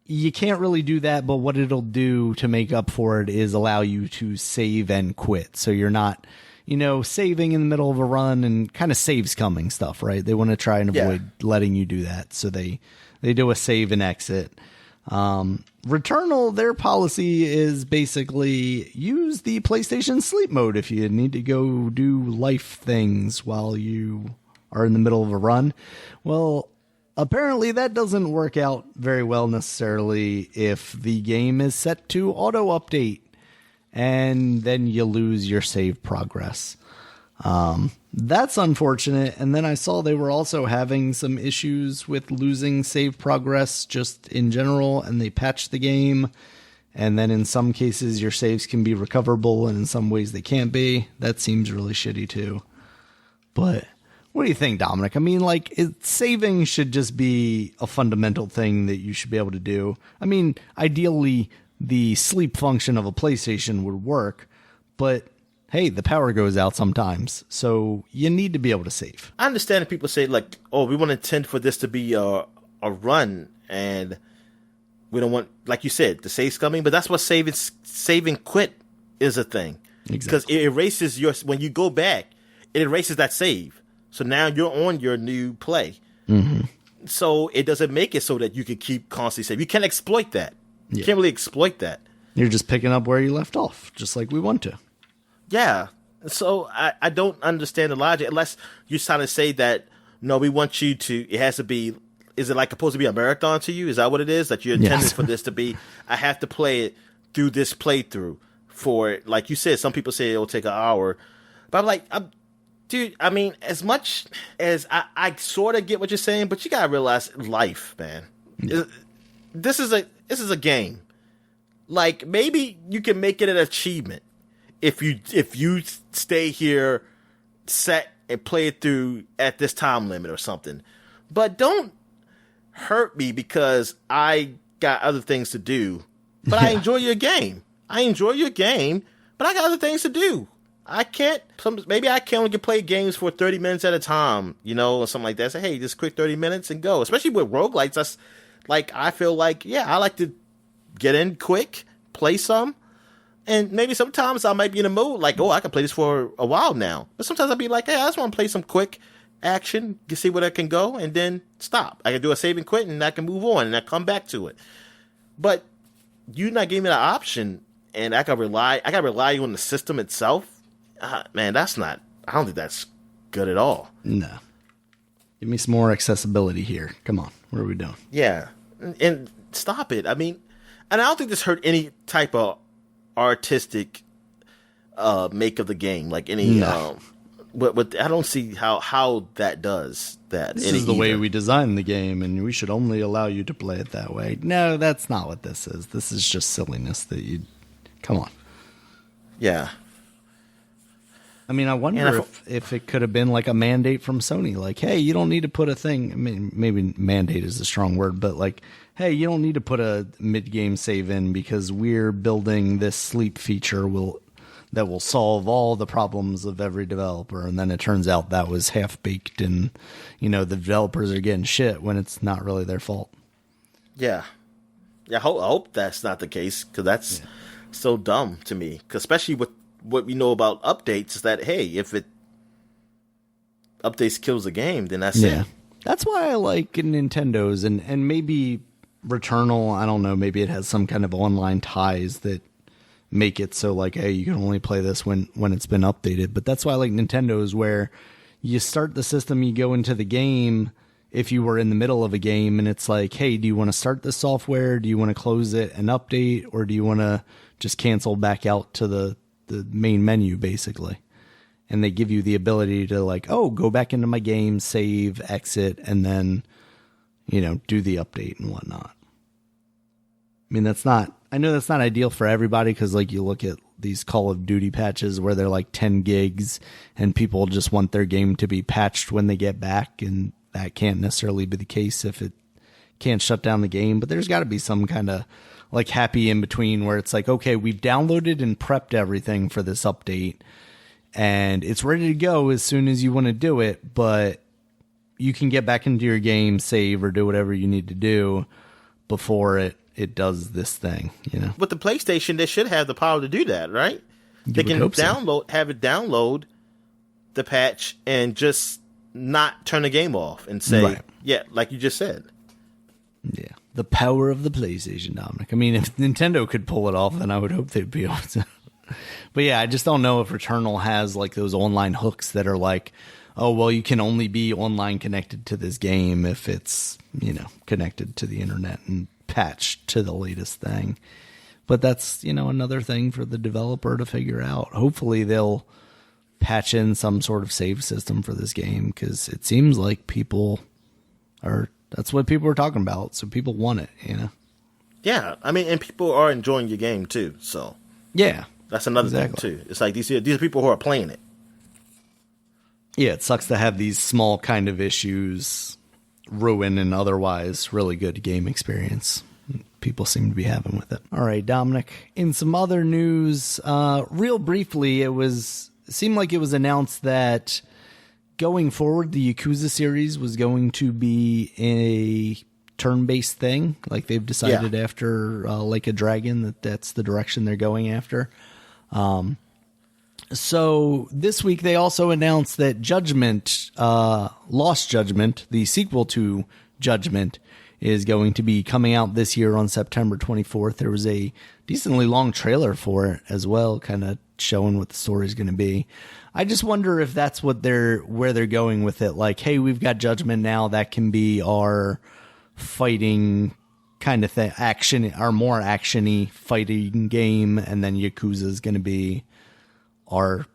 you can't really do that, but what it'll do to make up for it is allow you to save and quit. So you're not, saving in the middle of a run and kind of saves coming stuff, right? They want to try and avoid letting you do that. So they do a save and exit. Returnal, their policy is basically use the PlayStation sleep mode if you need to go do life things while you are in the middle of a run. Well, apparently that doesn't work out very well necessarily if the game is set to auto update and then you lose your save progress. That's unfortunate. And then I saw they were also having some issues with losing save progress just in general, and they patched the game. And then in some cases your saves can be recoverable, and in some ways they can't be. That seems really shitty too. But what do you think, Dominic? I mean, saving should just be a fundamental thing that you should be able to do. I mean, ideally, the sleep function of a PlayStation would work, but hey, the power goes out sometimes, so you need to be able to save. I understand that people say, we want to intend for this to be a run, and we don't want, like you said, the save's coming, but that's what save and quit is a thing. Exactly. Because it erases when you go back, it erases that save. So now you're on your new play. Mm-hmm. So it doesn't make it so that you can keep constantly saving. You can't exploit that. You can't really exploit that. You're just picking up where you left off, just like we want to. Yeah. So I don't understand the logic unless you're trying to say that, no, we want you to, it has to be, is it supposed to be a marathon to you? Is that what it is? That you're intended for this to be, I have to play it through this playthrough for, like you said, some people say it'll take an hour. But I'm Dude, I mean, as much as I sort of get what you're saying, but you gotta realize life, man. Yeah. This is a game. Like, maybe you can make it an achievement if you stay here, set and play it through at this time limit or something. But don't hurt me because I got other things to do. But I enjoy your game. I enjoy your game, but I got other things to do. I can't. Maybe I can only play games for 30 minutes at a time, or something like that. Say, hey, just quick 30 minutes and go. Especially with roguelites, that's like, I feel like, I like to get in quick, play some, and maybe sometimes I might be in a mood like, I can play this for a while now. But sometimes I'll be like, hey, I just want to play some quick action, you see where I can go, and then stop. I can do a save and quit, and I can move on, and I come back to it. But you not giving me the option, and I gotta rely on the system itself. Man, I don't think that's good at all. No. Give me some more accessibility here. Come on. What are we doing? Yeah. And stop it. I mean, and I don't think this hurt any type of artistic make of the game. Like any, No. I don't see how that does that. This is the way we designed the game, and we should only allow you to play it that way. No, that's not what this is. This is just silliness that come on. Yeah. I mean, I wonder if it could have been like a mandate from Sony, like, hey, you don't need to put a thing. I mean, maybe mandate is a strong word, but like, hey, you don't need to put a mid-game save in because we're building this sleep feature that will solve all the problems of every developer. And then it turns out that was half-baked and, the developers are getting shit when it's not really their fault. Yeah. Yeah, I hope that's not the case, because that's so dumb to me. 'Cause especially with what we know about updates is that, hey, if it updates kills the game, then that's it. That's why I like Nintendo's and maybe Returnal. I don't know. Maybe it has some kind of online ties that make it so like, hey, you can only play this when it's been updated. But that's why I like Nintendo's, where you start the system, you go into the game if you were in the middle of a game, and it's like, hey, do you want to start the software? Do you want to close it and update? Or do you want to just cancel back out to the main menu, basically? And they give you the ability to like, go back into my game, save, exit, and then, do the update and whatnot. I mean, I know that's not ideal for everybody, because like you look at these Call of Duty patches where they're like 10 gigs and people just want their game to be patched when they get back, and that can't necessarily be the case if it can't shut down the game. But there's got to be some kind of like happy in between where it's like, okay, we've downloaded and prepped everything for this update and it's ready to go as soon as you want to do it, but you can get back into your game, save, or do whatever you need to do before it does this thing, With the PlayStation, they should have the power to do that, right? They can have it download the patch and just not turn the game off and say, like you just said. Yeah. The power of the PlayStation, Dominic. I mean, if Nintendo could pull it off, then I would hope they'd be able to. But yeah, I just don't know if Returnal has like those online hooks that are like, oh, well, you can only be online connected to this game if it's, connected to the internet and patched to the latest thing. But that's, another thing for the developer to figure out. Hopefully they'll patch in some sort of save system for this game, because it seems like that's what people are talking about. So people want it, Yeah. I mean, and people are enjoying your game too. So yeah, that's another thing too. It's like these are people who are playing it. Yeah. It sucks to have these small kind of issues ruin an otherwise really good game experience people seem to be having with it. All right, Dominic, in some other news, real briefly, it seemed like it was announced that going forward, the Yakuza series was going to be a turn-based thing. Like they've decided after Like a Dragon that's the direction they're going after. So this week they also announced that Judgement, Lost Judgment, the sequel to Judgment, is going to be coming out this year on September 24th. There was a decently long trailer for it as well, kind of showing what the story is going to be. I just wonder if that's where they're going with it. Like, hey, we've got Judgment now. That can be our fighting kind of thing, our more actiony fighting game, and then Yakuza is going to be our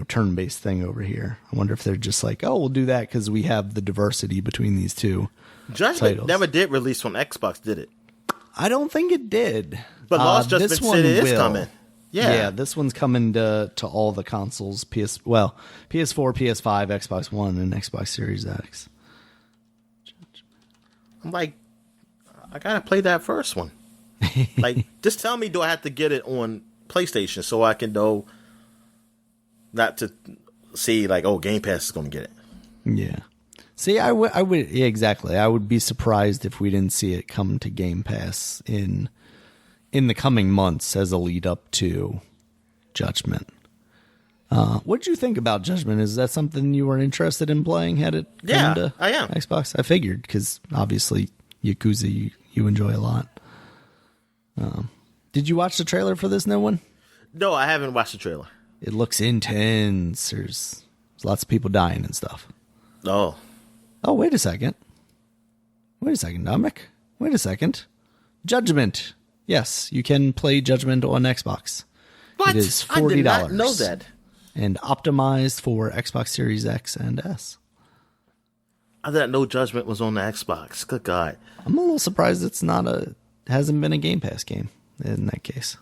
turn-based thing over here. I wonder if they're just like, oh, we'll do that because we have the diversity between these two Judgment titles. Never did release on Xbox, did it? I don't think it did. But Lost Judgment said it is coming. Yeah, this one's coming to all the consoles. PS4, PS5, Xbox One, and Xbox Series X. I'm like, I gotta play that first one. Like, just tell me, do I have to get it on PlayStation so I can know not to see like, oh, Game Pass is gonna get it. Yeah. See, I would, yeah, exactly. I would be surprised if we didn't see it come to Game Pass in the coming months as a lead up to Judgment. What did you think about Judgment? Is that something you were interested in playing? Had it come to I am. Xbox? I figured, because obviously Yakuza you enjoy a lot. Did you watch the trailer for this new one? No, I haven't watched the trailer. It looks intense. There's lots of people dying and stuff. Oh, wait a second. Dominic. Wait a second. Judgment. Yes, you can play Judgment on Xbox. what? It is $40. I did not know that. And optimized for Xbox Series X and S. I didn't know Judgment was on the Xbox. Good God. I'm a little surprised it's hasn't been a Game Pass game in that case.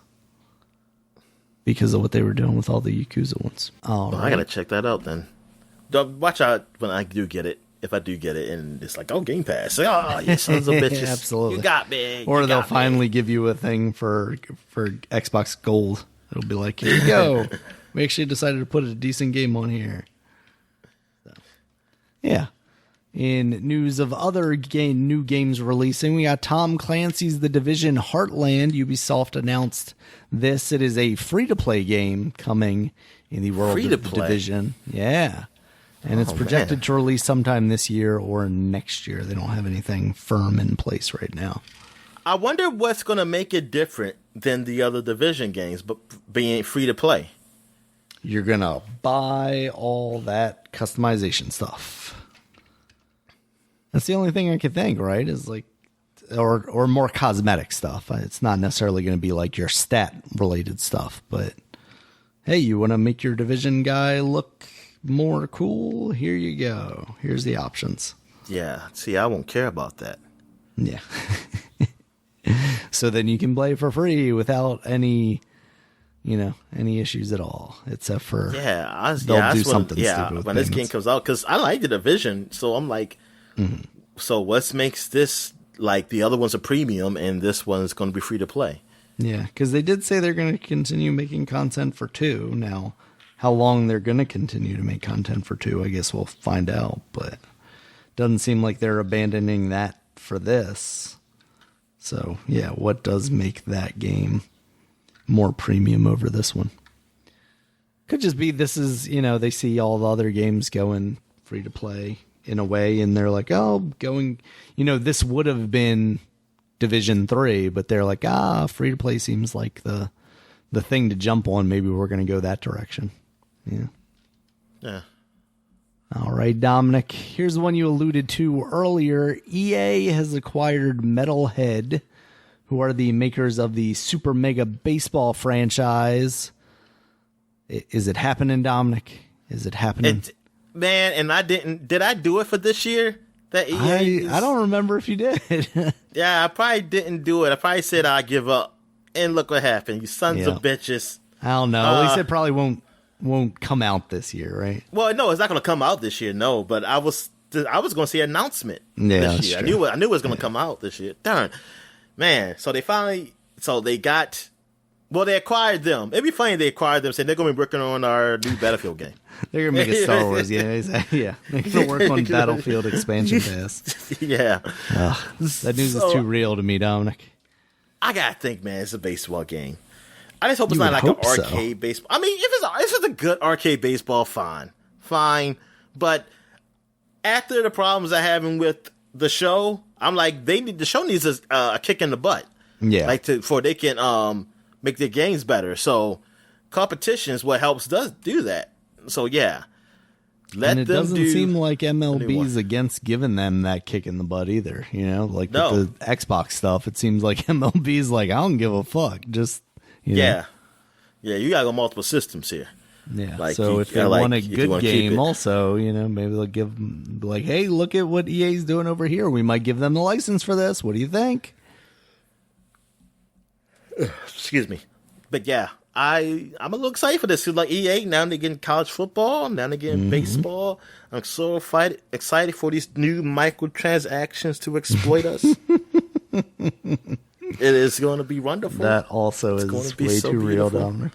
Because of what they were doing with all the Yakuza ones. Well, I gotta check that out then. Watch out when I do get it. If I do get it, and it's like, oh, Game Pass. Oh, you sons of bitches. Absolutely. You got me. Or they'll finally give you a thing for Xbox Gold. It'll be like, here you go. We actually decided to put a decent game on here. So, yeah. In news of other new games releasing, we got Tom Clancy's The Division Heartland. Ubisoft announced this. It is a free-to-play game coming in the world of The Division. Yeah. And it's projected to release sometime this year or next year. They don't have anything firm in place right now. I wonder what's going to make it different than the other Division games, but being free to play. You're going to buy all that customization stuff. That's the only thing I could think, right? Is like, or more cosmetic stuff. It's not necessarily going to be like your stat related stuff, but hey, you want to make your Division guy look more cool? Here you go. Here's the options. Yeah. See, I won't care about that. Yeah. So then you can play for free without any issues at all, except for they'll do something stupid with when this game comes out, because I like the Division, so I'm like, so what makes this like the other one's a premium and this one's going to be free to play? Yeah, because they did say they're going to continue making content for 2. Now, how long they're going to continue to make content for 2, I guess we'll find out. But doesn't seem like they're abandoning that for this. So, yeah, what does make that game more premium over this one? Could just be this is, they see all the other games going free to play in a way, and they're like, this would have been Division 3, but they're like, free to play seems like the thing to jump on. Maybe we're going to go that direction. Yeah. All right, Dominic. Here's the one you alluded to earlier. EA has acquired Metalhead, who are the makers of the Super Mega Baseball franchise. Is it happening, Dominic? Is it happening? Man, and did I do it for this year? That EA I don't remember if you did. Yeah, I probably didn't do it. I probably said I'd give up. And look what happened. You sons of bitches. I don't know. At least it probably won't come out this year, right? Well, no, it's not going to come out this year, no. But I was going to see an announcement this year. True. I knew it was going to come out this year. Darn. Man, so they acquired them. It'd be funny if they acquired them, saying they're going to be working on our new Battlefield game. They're going to make a Star Wars game. Yeah. They're going to work on Battlefield Expansion Pass. Yeah. That news is too real to me, Dominic. I got to think, man, it's a baseball game. I just hope it's not like an arcade baseball. I mean, if it's a good arcade baseball, fine. But after the problems I'm having with the show, I'm like, the show needs a kick in the butt. Yeah. Like before they can make their games better. So competition is what helps do that. So yeah. And it doesn't seem like MLB's against giving them that kick in the butt either. Like with the Xbox stuff, it seems like MLB's like, I don't give a fuck. Just, Yeah. Yeah, you gotta go multiple systems here. Yeah. Like, so if they want a good game, also, maybe they'll give them like, hey, look at what EA's doing over here. We might give them the license for this. What do you think? Excuse me. But yeah, I'm a little excited for this. Like EA, now they're getting college football, now they're getting baseball. I'm so excited for these new microtransactions to exploit us. It is going to be wonderful. That also is way too real, Dominic.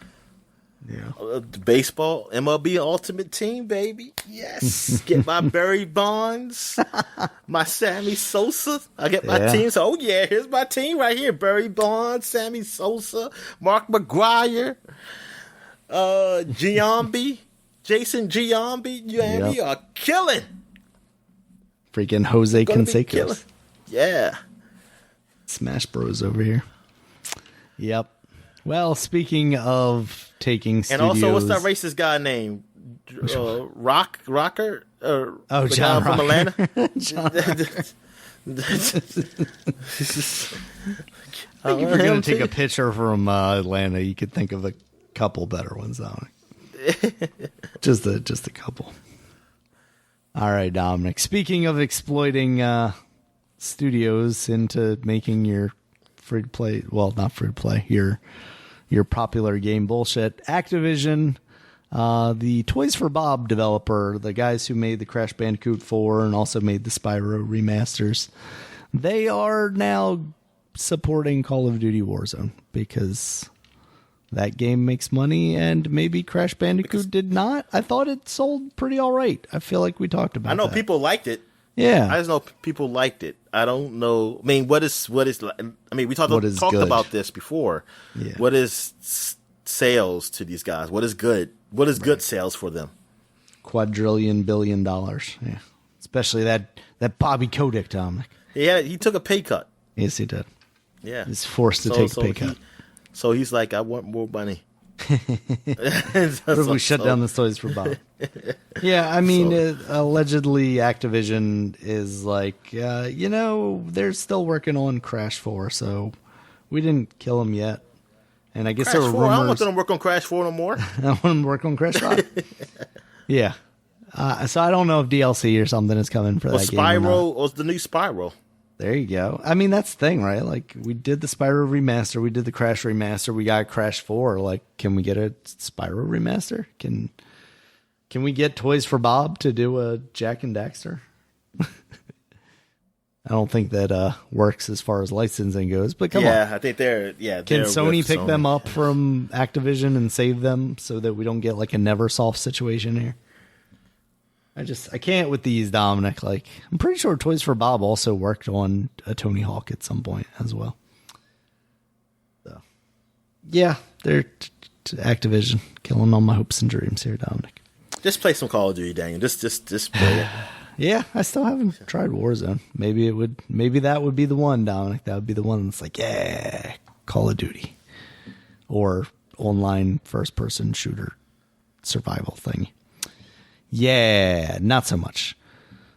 Yeah. Baseball, MLB Ultimate Team, baby. Yes. Get my Barry Bonds, my Sammy Sosa. I get my team. So, here's my team right here. Barry Bonds, Sammy Sosa, Mark McGwire, Giambi, Jason Giambi. You are killing. Freaking Jose Canseco. Yeah. Smash Bros over here. Yep. Well, speaking of taking studios... And also, what's that racist guy named? Rocker? John from Atlanta? I think if you're going to take a picture from Atlanta, you could think of a couple better ones, Dominic. just a couple. All right, Dominic. Speaking of exploiting studios into making your free-to-play... Well, not free-to-play. Your popular game bullshit. Activision, the Toys for Bob developer, the guys who made the Crash Bandicoot 4 and also made the Spyro remasters, they are now supporting Call of Duty Warzone because that game makes money and maybe Crash Bandicoot did not. I thought it sold pretty all right. I feel like we talked about that. I know people liked it. Yeah. I just know people liked it. I don't know. I mean, what is? I mean, we talked about this before. Yeah. What is sales to these guys? What is good? What is good sales for them? $250 billion. Yeah. Especially that Bobby Kotick, Dominic. Yeah, he took a pay cut. Yes, he did. Yeah. He's forced to take a pay cut. So he's like, I want more money. What if we shut down the Toys for Bob? Yeah, I mean, allegedly Activision is like, they're still working on Crash 4, so we didn't kill them yet. And I guess Crash there were 4, rumors. I don't want them to work on Crash 4 no more. I want them to work on Crash 5. Yeah. So I don't know if DLC or something is coming for that game. Spyro was the new Spyro. There you go. I mean, that's the thing, right? Like, we did the Spyro remaster, we did the Crash remaster, we got Crash 4. Like, can we get a Spyro remaster? Can we get Toys for Bob to do a Jak and Daxter? I don't think that works as far as licensing goes, but come on. Yeah, I think they're Can Sony pick them up from Activision and save them so that we don't get like a Neversoft situation here? I can't with these, Dominic. Like, I'm pretty sure Toys for Bob also worked on a Tony Hawk at some point as well. So, yeah, they're Activision killing all my hopes and dreams here, Dominic. Just play some Call of Duty, Daniel. Just play it. Yeah, I still haven't tried Warzone. Maybe that would be the one, Dominic. That would be the one that's like, yeah, Call of Duty. Or online first-person shooter survival thing. Yeah, not so much.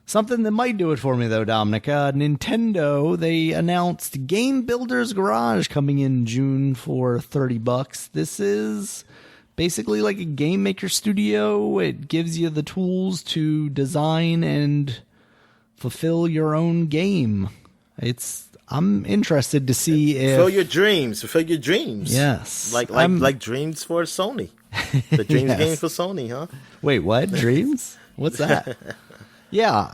Something that might do it for me, though, Dominic. Nintendo, they announced Game Builder's Garage coming in June for $30. This is basically like a game maker studio. It gives you the tools to design and fulfill your own game. I'm interested to see if... Fulfill your dreams. Yes. Like Dreams for Sony. The Dreams Yes. game for Sony, huh? Wait, what? Dreams? What's that? Yeah,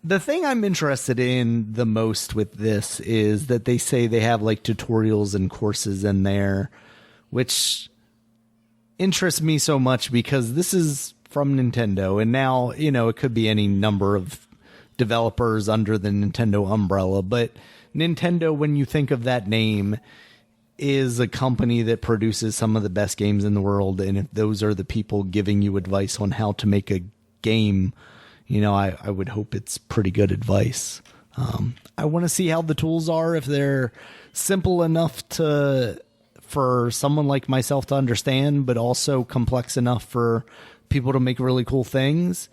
the thing I'm interested in the most with this is that they say they have like tutorials and courses in there, which interests me so much because this is from Nintendo, and now, it could be any number of developers under the Nintendo umbrella, but Nintendo, when you think of that name, is a company that produces some of the best games in the world, and if those are the people giving you advice on how to make a game, I would hope it's pretty good advice. I want to see how the tools are, if they're simple enough for someone like myself to understand, but also complex enough for people to make really cool things.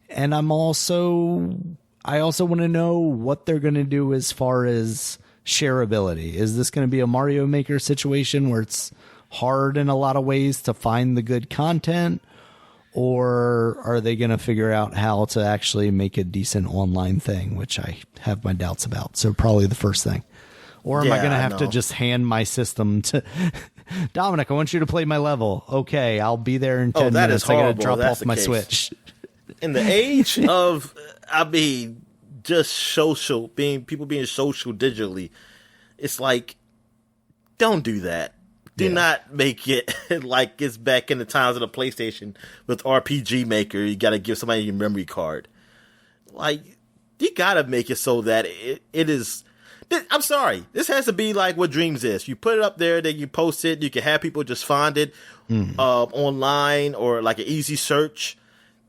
And I also want to know what they're going to do as far as shareability. Is this going to be a Mario Maker situation where it's hard in a lot of ways to find the good content? Or are they going to figure out how to actually make a decent online thing, which I have my doubts about. So probably the first thing. Or am I going to have to just hand my system to Dominic? I want you to play my level. Okay, I'll be there in 10 minutes. I got to drop off my Switch. In the age of, just people being social digitally, it's like, don't do that. Do not make it like it's back in the times of the PlayStation with RPG Maker. You got to give somebody your memory card. Like, you got to make it so that it is. I'm sorry. This has to be like what Dreams is. You put it up there, then you post it. You can have people just find it online or like an easy search.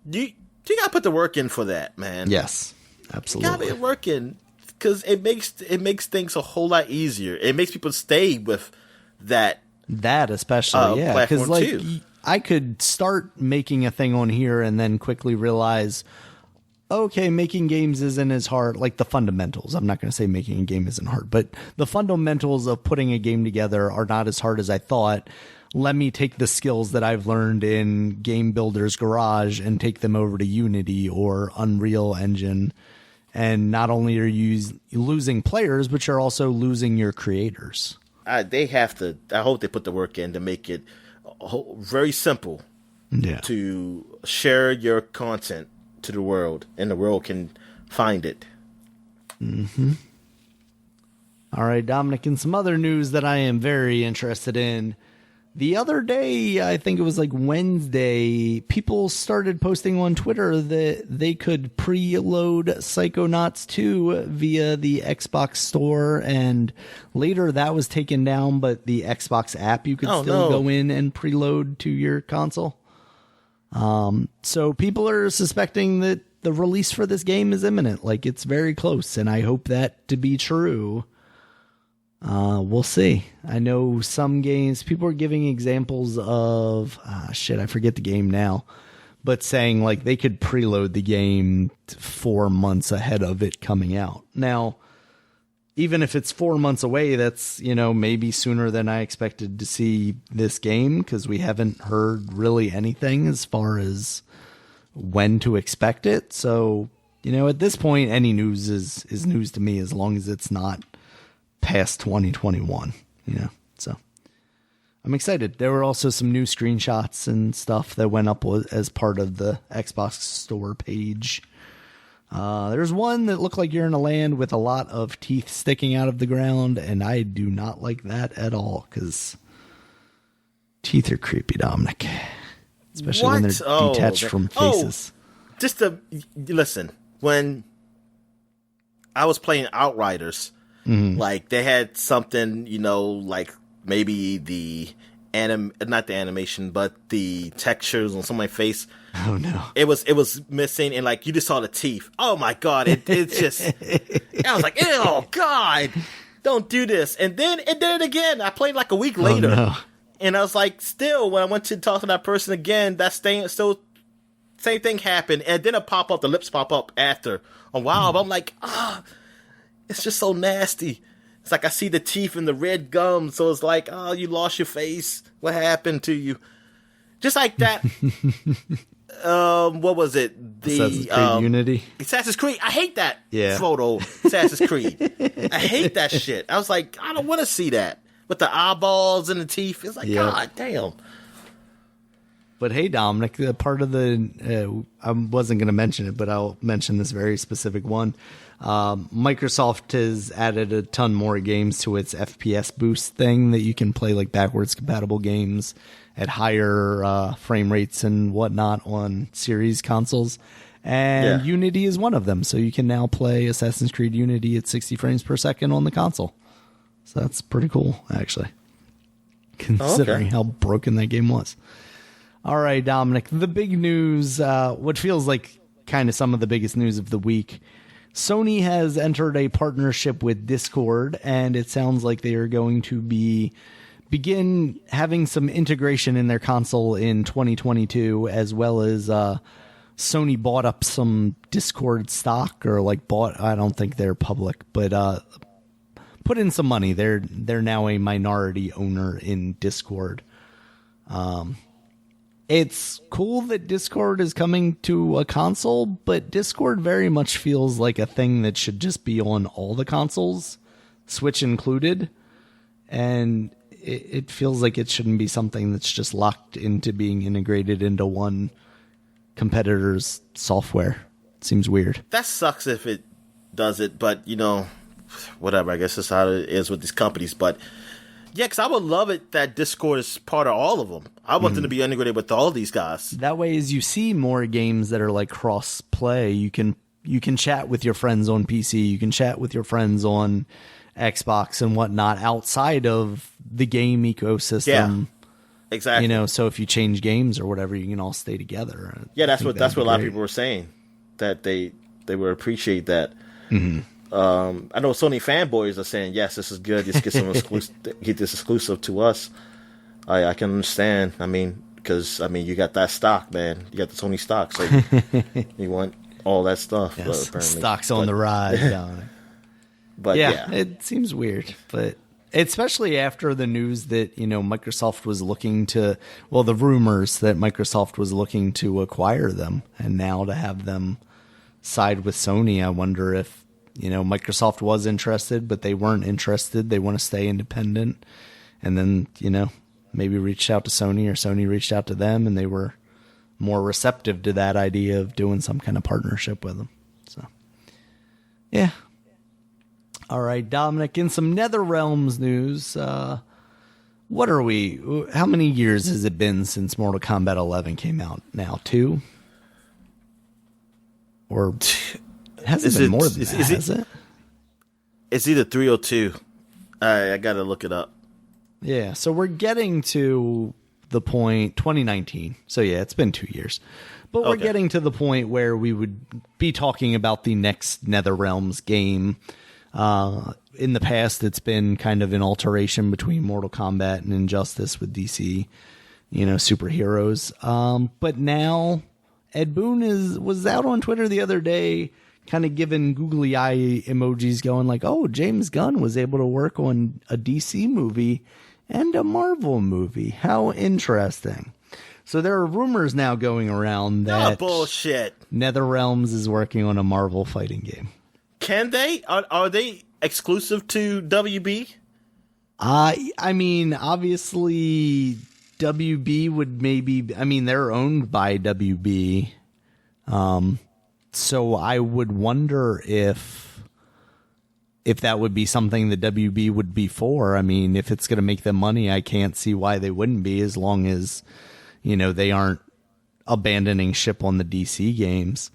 You got to put the work in for that, man. Yes, absolutely. You got to put the work in because it makes things a whole lot easier. It makes people stay with that. That especially, yeah, because like I could start making a thing on here and then quickly realize, okay, making games isn't as hard. Like the fundamentals. I'm not going to say making a game isn't hard, but the fundamentals of putting a game together are not as hard as I thought. Let me take the skills that I've learned in Game Builder's Garage and take them over to Unity or Unreal Engine. And not only are you losing players, but you're also losing your creators. They have to. I hope they put the work in to make it very simple to share your content to the world, and the world can find it. Mm-hmm. All right, Dominic, and some other news that I am very interested in. The other day, I think it was like Wednesday, people started posting on Twitter that they could preload Psychonauts 2 via the Xbox Store, and later that was taken down, but the Xbox app, you could go in and preload to your console. So people are suspecting that the release for this game is imminent, like it's very close, and I hope that to be true. We'll see. I know some games, people are giving examples of, I forget the game now, but saying like they could preload the game 4 months ahead of it coming out. Now, even if it's 4 months away, that's, maybe sooner than I expected to see this game, because we haven't heard really anything as far as when to expect it. So, at this point, any news is news to me, as long as it's not past 2021, so I'm excited. There were also some new screenshots and stuff that went up as part of the Xbox Store page. There's one that looked like you're in a land with a lot of teeth sticking out of the ground, and I do not like that at all, because teeth are creepy, Dominic, especially when they're detached from faces. Just to listen, when I was playing Outriders, like they had something, like maybe not the animation, but the textures on some of my face. Oh no. It was missing, and like you just saw the teeth. Oh my God. It's just, I was like, ew, God, don't do this. And then it did it again. I played like a week later. Oh, no. And I was like, still, when I went to talk to that person again, same thing happened. And then the lips pop up after a while. But I'm like, it's just so nasty. It's like I see the teeth and the red gum, so it's like, oh, you lost your face. What happened to you? Just like that. What was it? Assassin's Creed Unity? Assassin's Creed. I hate that photo. Assassin's Creed. I hate that shit. I was like, I don't want to see that. With the eyeballs and the teeth. It's like, God damn. But hey, Dominic, part of the, I wasn't going to mention it, but I'll mention this very specific one. Microsoft has added a ton more games to its FPS boost thing that you can play like backwards compatible games at higher frame rates and whatnot on series consoles. And Unity is one of them. So you can now play Assassin's Creed Unity at 60 frames per second on the console. So that's pretty cool, actually, considering how broken that game was. All right, Dominic, the big news, what feels like kind of some of the biggest news of the week. Sony has entered a partnership with Discord, and it sounds like they are going to begin having some integration in their console in 2022, as well as Sony bought up some Discord stock, or I don't think they're public, but put in some money. They're now a minority owner in Discord. It's cool that Discord is coming to a console, but Discord very much feels like a thing that should just be on all the consoles, Switch included. And it feels like it shouldn't be something that's just locked into being integrated into one competitor's software. It seems weird. That sucks if it does it, but, whatever. I guess that's how it is with these companies. But, yeah, because I would love it that Discord is part of all of them. I want them to be integrated with all these guys. That way, as you see more games that are like cross-play, you can chat with your friends on PC, you can chat with your friends on Xbox and whatnot outside of the game ecosystem. Yeah, exactly. So if you change games or whatever, you can all stay together. Yeah, that's what a lot of people were saying, that they would appreciate that. Mm-hmm. I know Sony fanboys are saying, yes, this is good. Just get some get this exclusive to us. I can understand. Because you got that stock, man. You got the Sony stock, so you want all that stuff. Yes, stock's on the rise, Dominic. But yeah, it seems weird, but especially after the news that, Microsoft was looking to, the rumors that Microsoft was looking to acquire them, and now to have them side with Sony, I wonder if, Microsoft was interested, but they weren't interested. They want to stay independent. And then, maybe reached out to Sony, or Sony reached out to them, and they were more receptive to that idea of doing some kind of partnership with them. So, yeah. All right, Dominic, in some NetherRealms news, what are we? How many years has it been since Mortal Kombat 11 came out now? 2? Or hasn't been more than that, has it? It's either 3 or 2. I got to look it up. Yeah, so we're getting to the point, 2019. So yeah, it's been 2 years. But we're getting to the point where we would be talking about the next NetherRealms game. In the past, it's been kind of an alteration between Mortal Kombat and Injustice with DC, superheroes. But now Ed Boon was out on Twitter the other day, kind of giving googly eye emojis, going like, "Oh, James Gunn was able to work on a DC movie and a Marvel movie. How interesting." So there are rumors now going around that bullshit. NetherRealms is working on a Marvel fighting game. Can they? Are they exclusive to WB? Obviously, WB would maybe... they're owned by WB. So I would wonder if that would be something that WB would be for. If it's going to make them money, I can't see why they wouldn't be, as long as, they aren't abandoning ship on the DC games.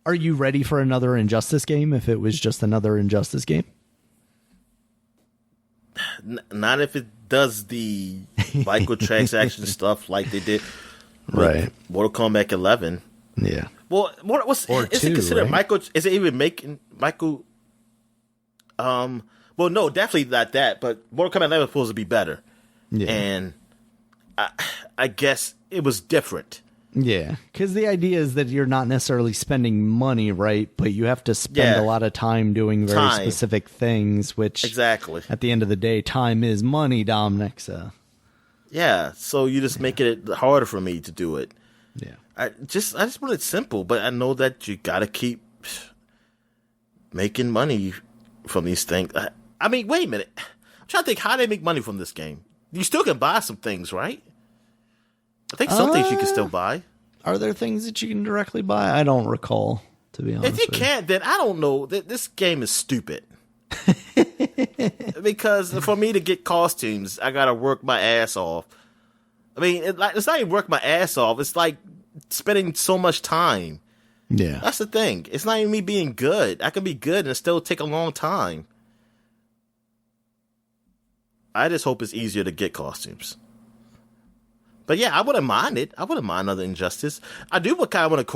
Are you ready for another Injustice game if it was just another Injustice game? Not if it does the microtransaction stuff like they did with Mortal Kombat 11. Yeah. Well, is it considered micro? Is it even making micro? Well, no, definitely not that. But Mortal Kombat 11 was supposed to be better. Yeah. And I guess it was different. Yeah, because the idea is that you're not necessarily spending money, right? But you have to spend a lot of time doing very specific ththings, which at the end of the day, time is money, Dominic. So yeah, so you just make it harder for me to do it. Yeah, I just want it simple, but I know that you got to keep making money from these things. Wait a minute. I'm trying to think how they make money from this game. You still can buy some things, right? I think some things you can still buy. Are there things that you can directly buy? I don't recall, to be honest. If you can't, then I don't know. This game is stupid. Because for me to get costumes, I got to work my ass off. It's not even work my ass off. It's like spending so much time. Yeah. That's the thing. It's not even me being good. I can be good and still take a long time. I just hope it's easier to get costumes. But yeah, I wouldn't mind it. I wouldn't mind another Injustice. I do kind of want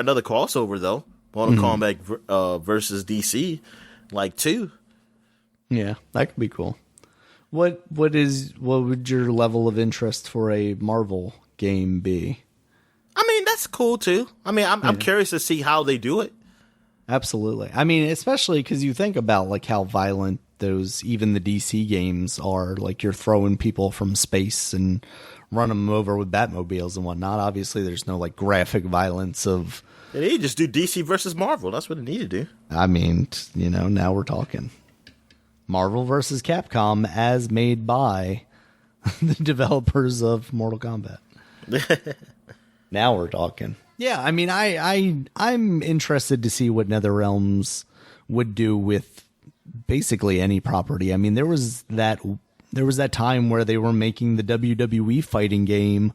another crossover though. Mortal Kombat versus DC, like 2. Yeah, that could be cool. What would your level of interest for a Marvel game be? That's cool too. I'm curious to see how they do it. Absolutely. Especially because you think about like how violent even the DC games are. Like, you're throwing people from space and running them over with Batmobiles and whatnot. Obviously, there's no, like, graphic violence of... They need to just do DC versus Marvel. That's what they need to do. I mean, now we're talking. Marvel versus Capcom as made by the developers of Mortal Kombat. Now we're talking. Yeah, I mean, I'm interested to see what NetherRealms would do with basically any property. I mean, there was that time where they were making the WWE fighting game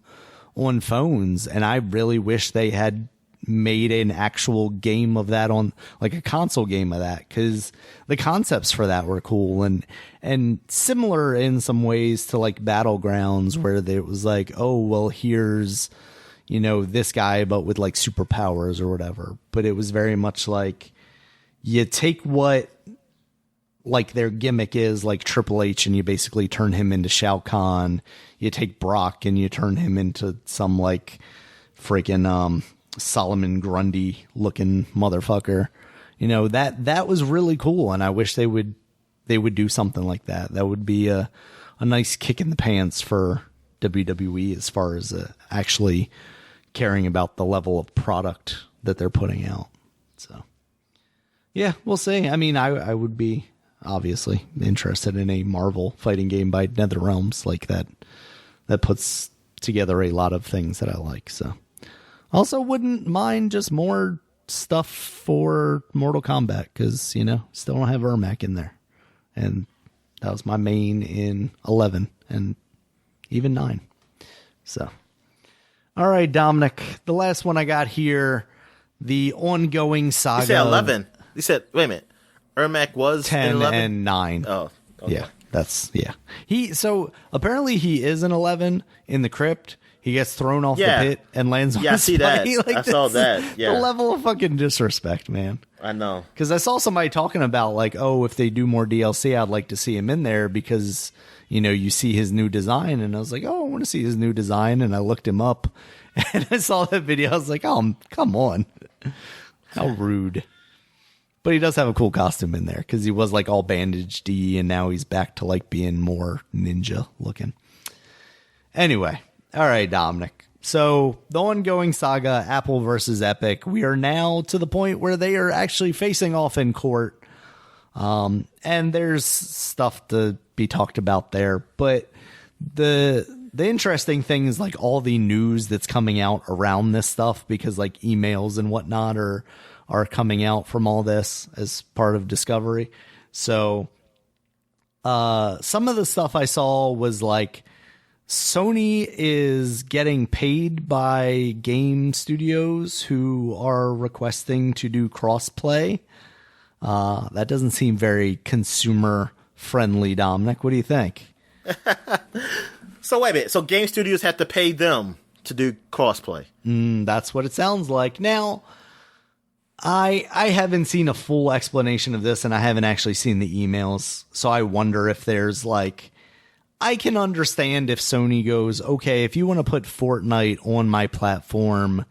on phones, and I really wish they had made an actual game of that on, like, a console game of that, because the concepts for that were cool and similar in some ways to, like, Battlegrounds, where it was like, oh, well, here's, this guy, but with, like, superpowers or whatever. But it was very much like, you take what, like, their gimmick is, like Triple H, and you basically turn him into Shao Kahn. You take Brock and you turn him into some, like, freaking Solomon Grundy looking motherfucker. That was really cool, and I wish they would do something like that. That would be a nice kick in the pants for WWE as far as actually caring about the level of product that they're putting out. So yeah, we'll see. I mean, I would be obviously interested in a Marvel fighting game by NetherRealms like that. That puts together a lot of things that I like. So also wouldn't mind just more stuff for Mortal Kombat, because, still don't have Ermac in there. And that was my main in 11 and even 9. So, all right, Dominic, the last one I got here, the ongoing saga. You said 11. You said, wait a minute, Ermac was 10 in 11? and 9. Oh, okay. Yeah. So apparently he is in 11 in the crypt. He gets thrown off the pit and lands on his I see that. Like, I saw that. Yeah. The level of fucking disrespect, man. I know. Because I saw somebody talking about, like, oh, if they do more DLC, I'd like to see him in there because, you see his new design. And I was like, oh, I want to see his new design. And I looked him up and I saw that video. I was like, oh, come on. How rude. But he does have a cool costume in there because he was, like, all bandaged-y, and now he's back to, like, being more ninja looking. Anyway. All right, Dominic. So the ongoing saga, Apple versus Epic, we are now to the point where they are actually facing off in court. And there's stuff to be talked about there. But the interesting thing is, like, all the news that's coming out around this stuff, because, like, emails and whatnot are coming out from all this as part of Discovery. So some of the stuff I saw was, like, Sony is getting paid by game studios who are requesting to do crossplay. That doesn't seem very consumer friendly, Dominic. What do you think? So wait a minute. So game studios have to pay them to do crossplay? That's what it sounds like. Now, I haven't seen a full explanation of this, and I haven't actually seen the emails. So I wonder if there's, like, I can understand if Sony goes, okay, if you want to put Fortnite on my platform,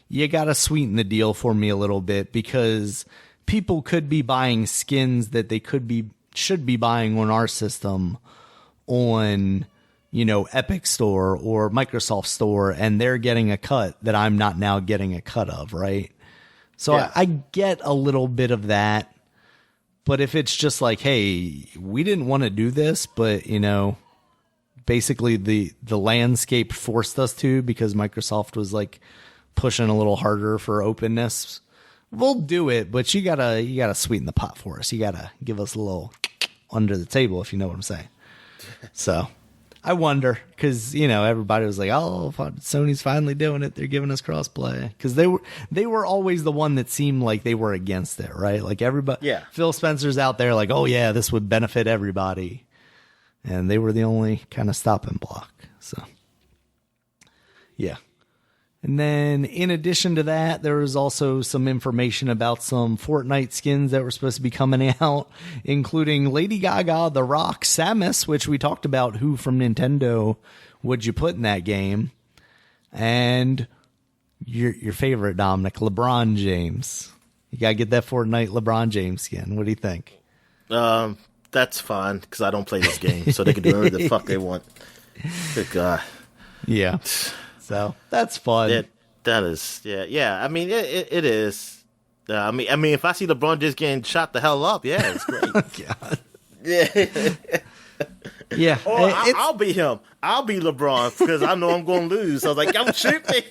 you got to sweeten the deal for me a little bit, because people could be buying skins that they should be buying on our system on, Epic Store or Microsoft Store, and they're getting a cut that I'm not now getting a cut of, right? So yeah. I get a little bit of that. But if it's just like, hey, we didn't want to do this, but, basically the landscape forced us to, because Microsoft was, like, pushing a little harder for openness, we'll do it, but you gotta sweeten the pot for us. You gotta give us a little under the table, if you know what I'm saying. So I wonder, because, everybody was like, oh, Sony's finally doing it. They're giving us crossplay, because they were always the one that seemed like they were against it, right? Like, everybody, yeah. Phil Spencer's out there like, oh yeah, this would benefit everybody. And they were the only kind of stopping block. So, yeah. And then in addition to that, there was also some information about some Fortnite skins that were supposed to be coming out, including Lady Gaga, The Rock, Samus, which we talked about, who from Nintendo would you put in that game, and your favorite, Dominic, LeBron James. You got to get that Fortnite LeBron James skin. What do you think? that's fine because I don't play this game, so they can do whatever the fuck they want. Good God. Yeah. So that's fun. That is, yeah. I mean, it is. I mean, if I see LeBron just getting shot the hell up, yeah, it's great. Oh, God. Yeah. Yeah. Or I'll be him. I'll be LeBron because I know I'm going to lose. So I was like, yo, shoot me.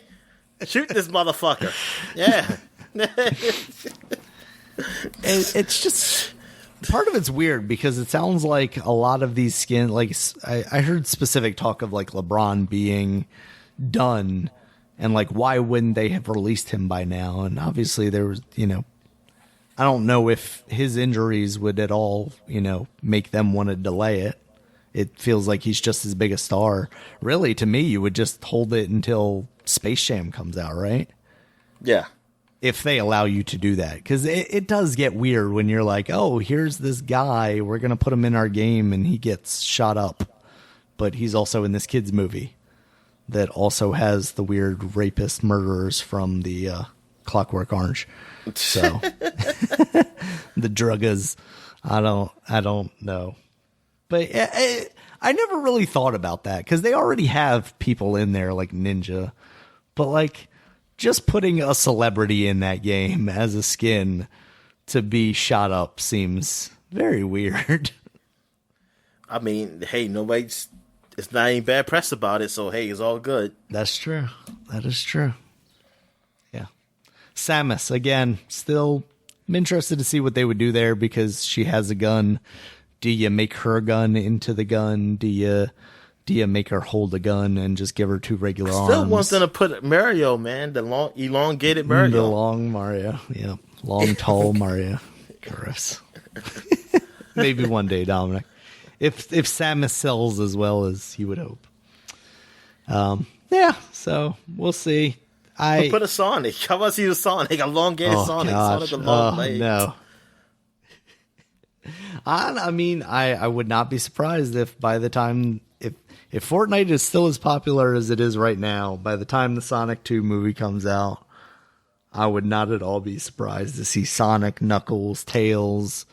Shoot this motherfucker. Yeah. It's just, part of it's weird because it sounds like a lot of these like I heard specific talk of like LeBron being done and like why wouldn't they have released him by now? And obviously there was, I don't know if his injuries would at all, make them want to delay it. It feels like he's just as big a star. Really, to me, you would just hold it until Space Jam comes out, right? Yeah. If they allow you to do that. Because it does get weird when you're like, oh, here's this guy. We're going to put him in our game and he gets shot up. But he's also in this kid's movie that also has the weird rapist murderers from the Clockwork Orange. So the druggas, I don't know. But I never really thought about that because they already have people in there like Ninja. But like just putting a celebrity in that game as a skin to be shot up seems very weird. I mean, hey, it's not any bad press about it. So, hey, it's all good. That's true. That is true. Yeah. Samus, again, still I'm interested to see what they would do there because she has a gun. Do you make her gun into the gun? Do you make her hold a gun and just give her two regular arms? Still wants them to put Mario, man, the long elongated Mario. The long Mario, yeah, long tall Mario. Gross. Maybe one day, Dominic, if Samus sells as well as you would hope. Yeah, so we'll see. Put a Sonic. How about see the Sonic? Elongated Sonic. Gosh. Sonic with long legs. No. I mean, I would not be surprised if by the time, if Fortnite is still as popular as it is right now, by the time the Sonic 2 movie comes out, I would not at all be surprised to see Sonic, Knuckles, Tails,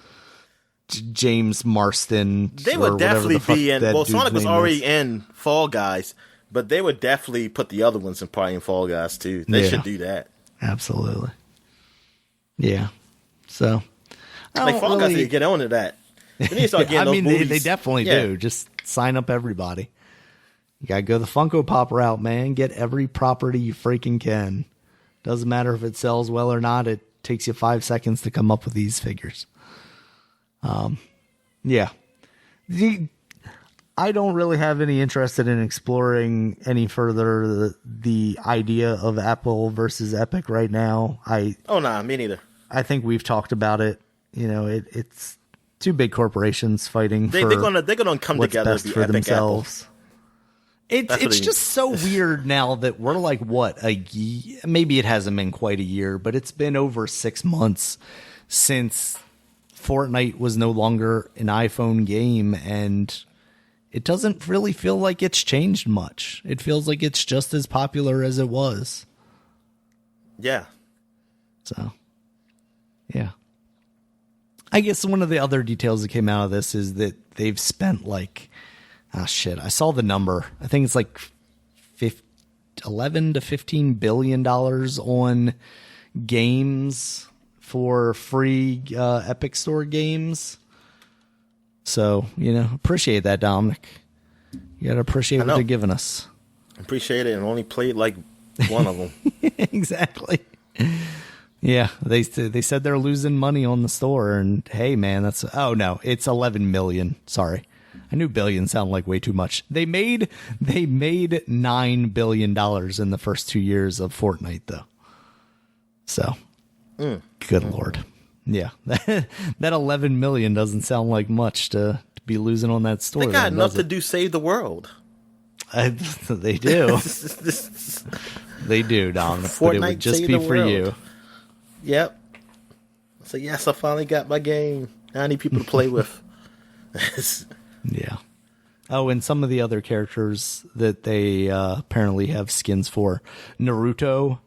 James Marston. They would definitely be in, well, Sonic was already in Fall Guys, but they would definitely put the other ones in probably in Fall Guys too. They should do that. Absolutely. Yeah. So. Like Fall Guys need to get on to that. They need to start getting they definitely do. Just sign up everybody. You gotta go the Funko Pop route, man. Get every property you freaking can. Doesn't matter if it sells well or not. It takes you 5 seconds to come up with these figures. Yeah. I don't really have any interest in exploring any further the idea of Apple versus Epic right now. Me neither. I think we've talked about it. It's two big corporations fighting. They're gonna come together to be for Epic themselves. It's just so weird now that we're like a year, maybe it hasn't been quite a year, but it's been over 6 months since Fortnite was no longer an iPhone game, and it doesn't really feel like it's changed much. It feels like it's just as popular as it was. Yeah. So, yeah. I guess one of the other details that came out of this is that they've spent like, I saw the number. I think it's like 11 to $15 billion on games for free Epic Store games. So, appreciate that, Dominic. You got to appreciate what they're giving us. Appreciate it and only played like one of them. Exactly. Yeah, they said they're losing money on the store, and hey, man, it's 11 million. Sorry, I knew billion sounded like way too much. They made $9 billion in the first 2 years of Fortnite, though. So, good Lord, yeah, that 11 million doesn't sound like much to be losing on that store. They got enough to do save the world. They do. They do, Dominic. But it would just be for you. Yep. So yes, I finally got my game. Now I need people to play with. Yeah. Oh, and some of the other characters that they apparently have skins for: Naruto,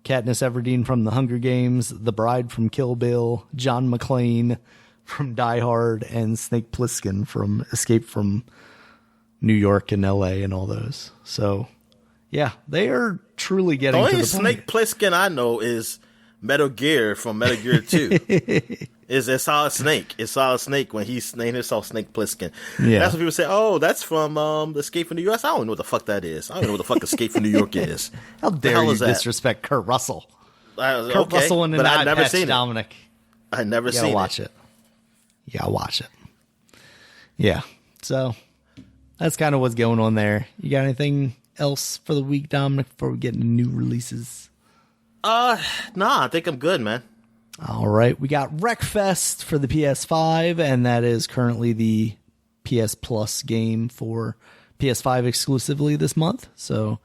Katniss Everdeen from the Hunger Games, the Bride from Kill Bill, John McClane, from Die Hard and Snake Plissken from Escape from New York and LA and all those. So, yeah, they are truly getting to the point. The only Snake Plissken I know is Metal Gear from Metal Gear 2. It's Solid Snake. It's Solid Snake when he's named himself Snake Plissken. Yeah. That's what people say, oh, that's from Escape from New York. I don't even know what the fuck that is. I don't even know what the fuck Escape from New York is. How dare you disrespect Kurt Russell? Kurt Russell in an eye patch, Dominic. I never seen it. You gotta watch it. Yeah. So that's kind of what's going on there. You got anything else for the week, Dominic, before we get into new releases? Nah, I think I'm good, man. All right. We got Wreckfest for the PS5, and that is currently the PS Plus game for PS5 exclusively this month. So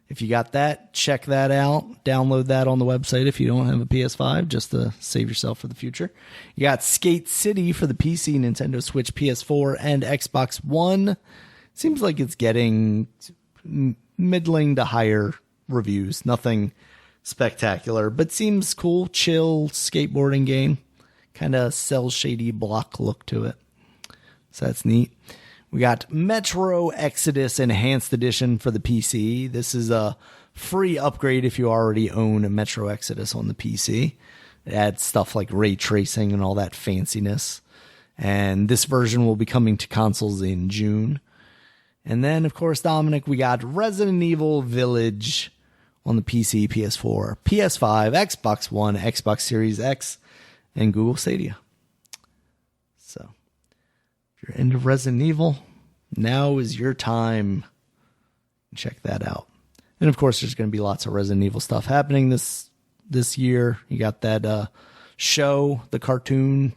if you got that, check that out. Download that on the website if you don't have a PS5, just to save yourself for the future. You got Skate City for the PC, Nintendo Switch, PS4, and Xbox One. Seems like it's getting middling to higher reviews. Nothing spectacular, but seems cool. Chill skateboarding game. Kind of cell shady block look to it. So that's neat. We got Metro Exodus Enhanced Edition for the PC. This is a free upgrade if you already own a Metro Exodus on the PC. It adds stuff like ray tracing and all that fanciness. And this version will be coming to consoles in June. And then, of course, Dominic, we got Resident Evil Village on the PC, PS4, PS5, Xbox One, Xbox Series X, and Google Stadia. So, if you're into Resident Evil, now is your time. Check that out. And of course, there's going to be lots of Resident Evil stuff happening this year. You got that show, the cartoon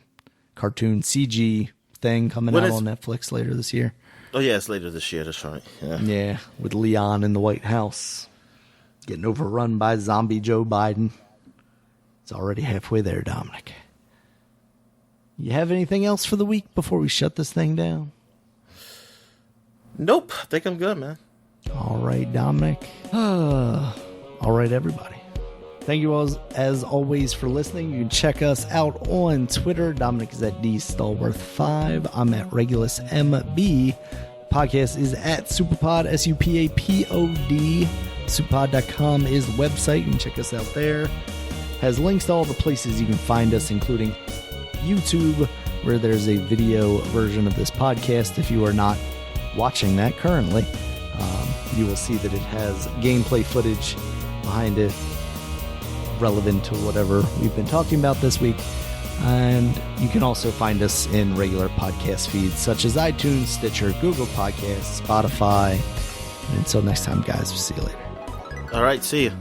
CG thing coming out on Netflix later this year. Oh yeah, it's later this year. That's right. Yeah, with Leon in the White House getting overrun by zombie Joe Biden. It's already halfway there, Dominic. You have anything else for the week before we shut this thing down? Nope. I think I'm good, man. All right, Dominic. All right, everybody. Thank you all, as always, for listening. You can check us out on Twitter. Dominic is at DStallworth5. I'm at Regulus MB. Podcast is at SupaPod, SupaPod. SupaPod.com is the website. You can check us out there. Has links to all the places you can find us, including YouTube, where there's a video version of this podcast. If you are not watching that currently, you will see that it has gameplay footage behind it relevant to whatever we've been talking about this week. And you can also find us in regular podcast feeds such as iTunes, Stitcher, Google Podcasts, Spotify. And until next time, guys, we'll see you later. All right, see you.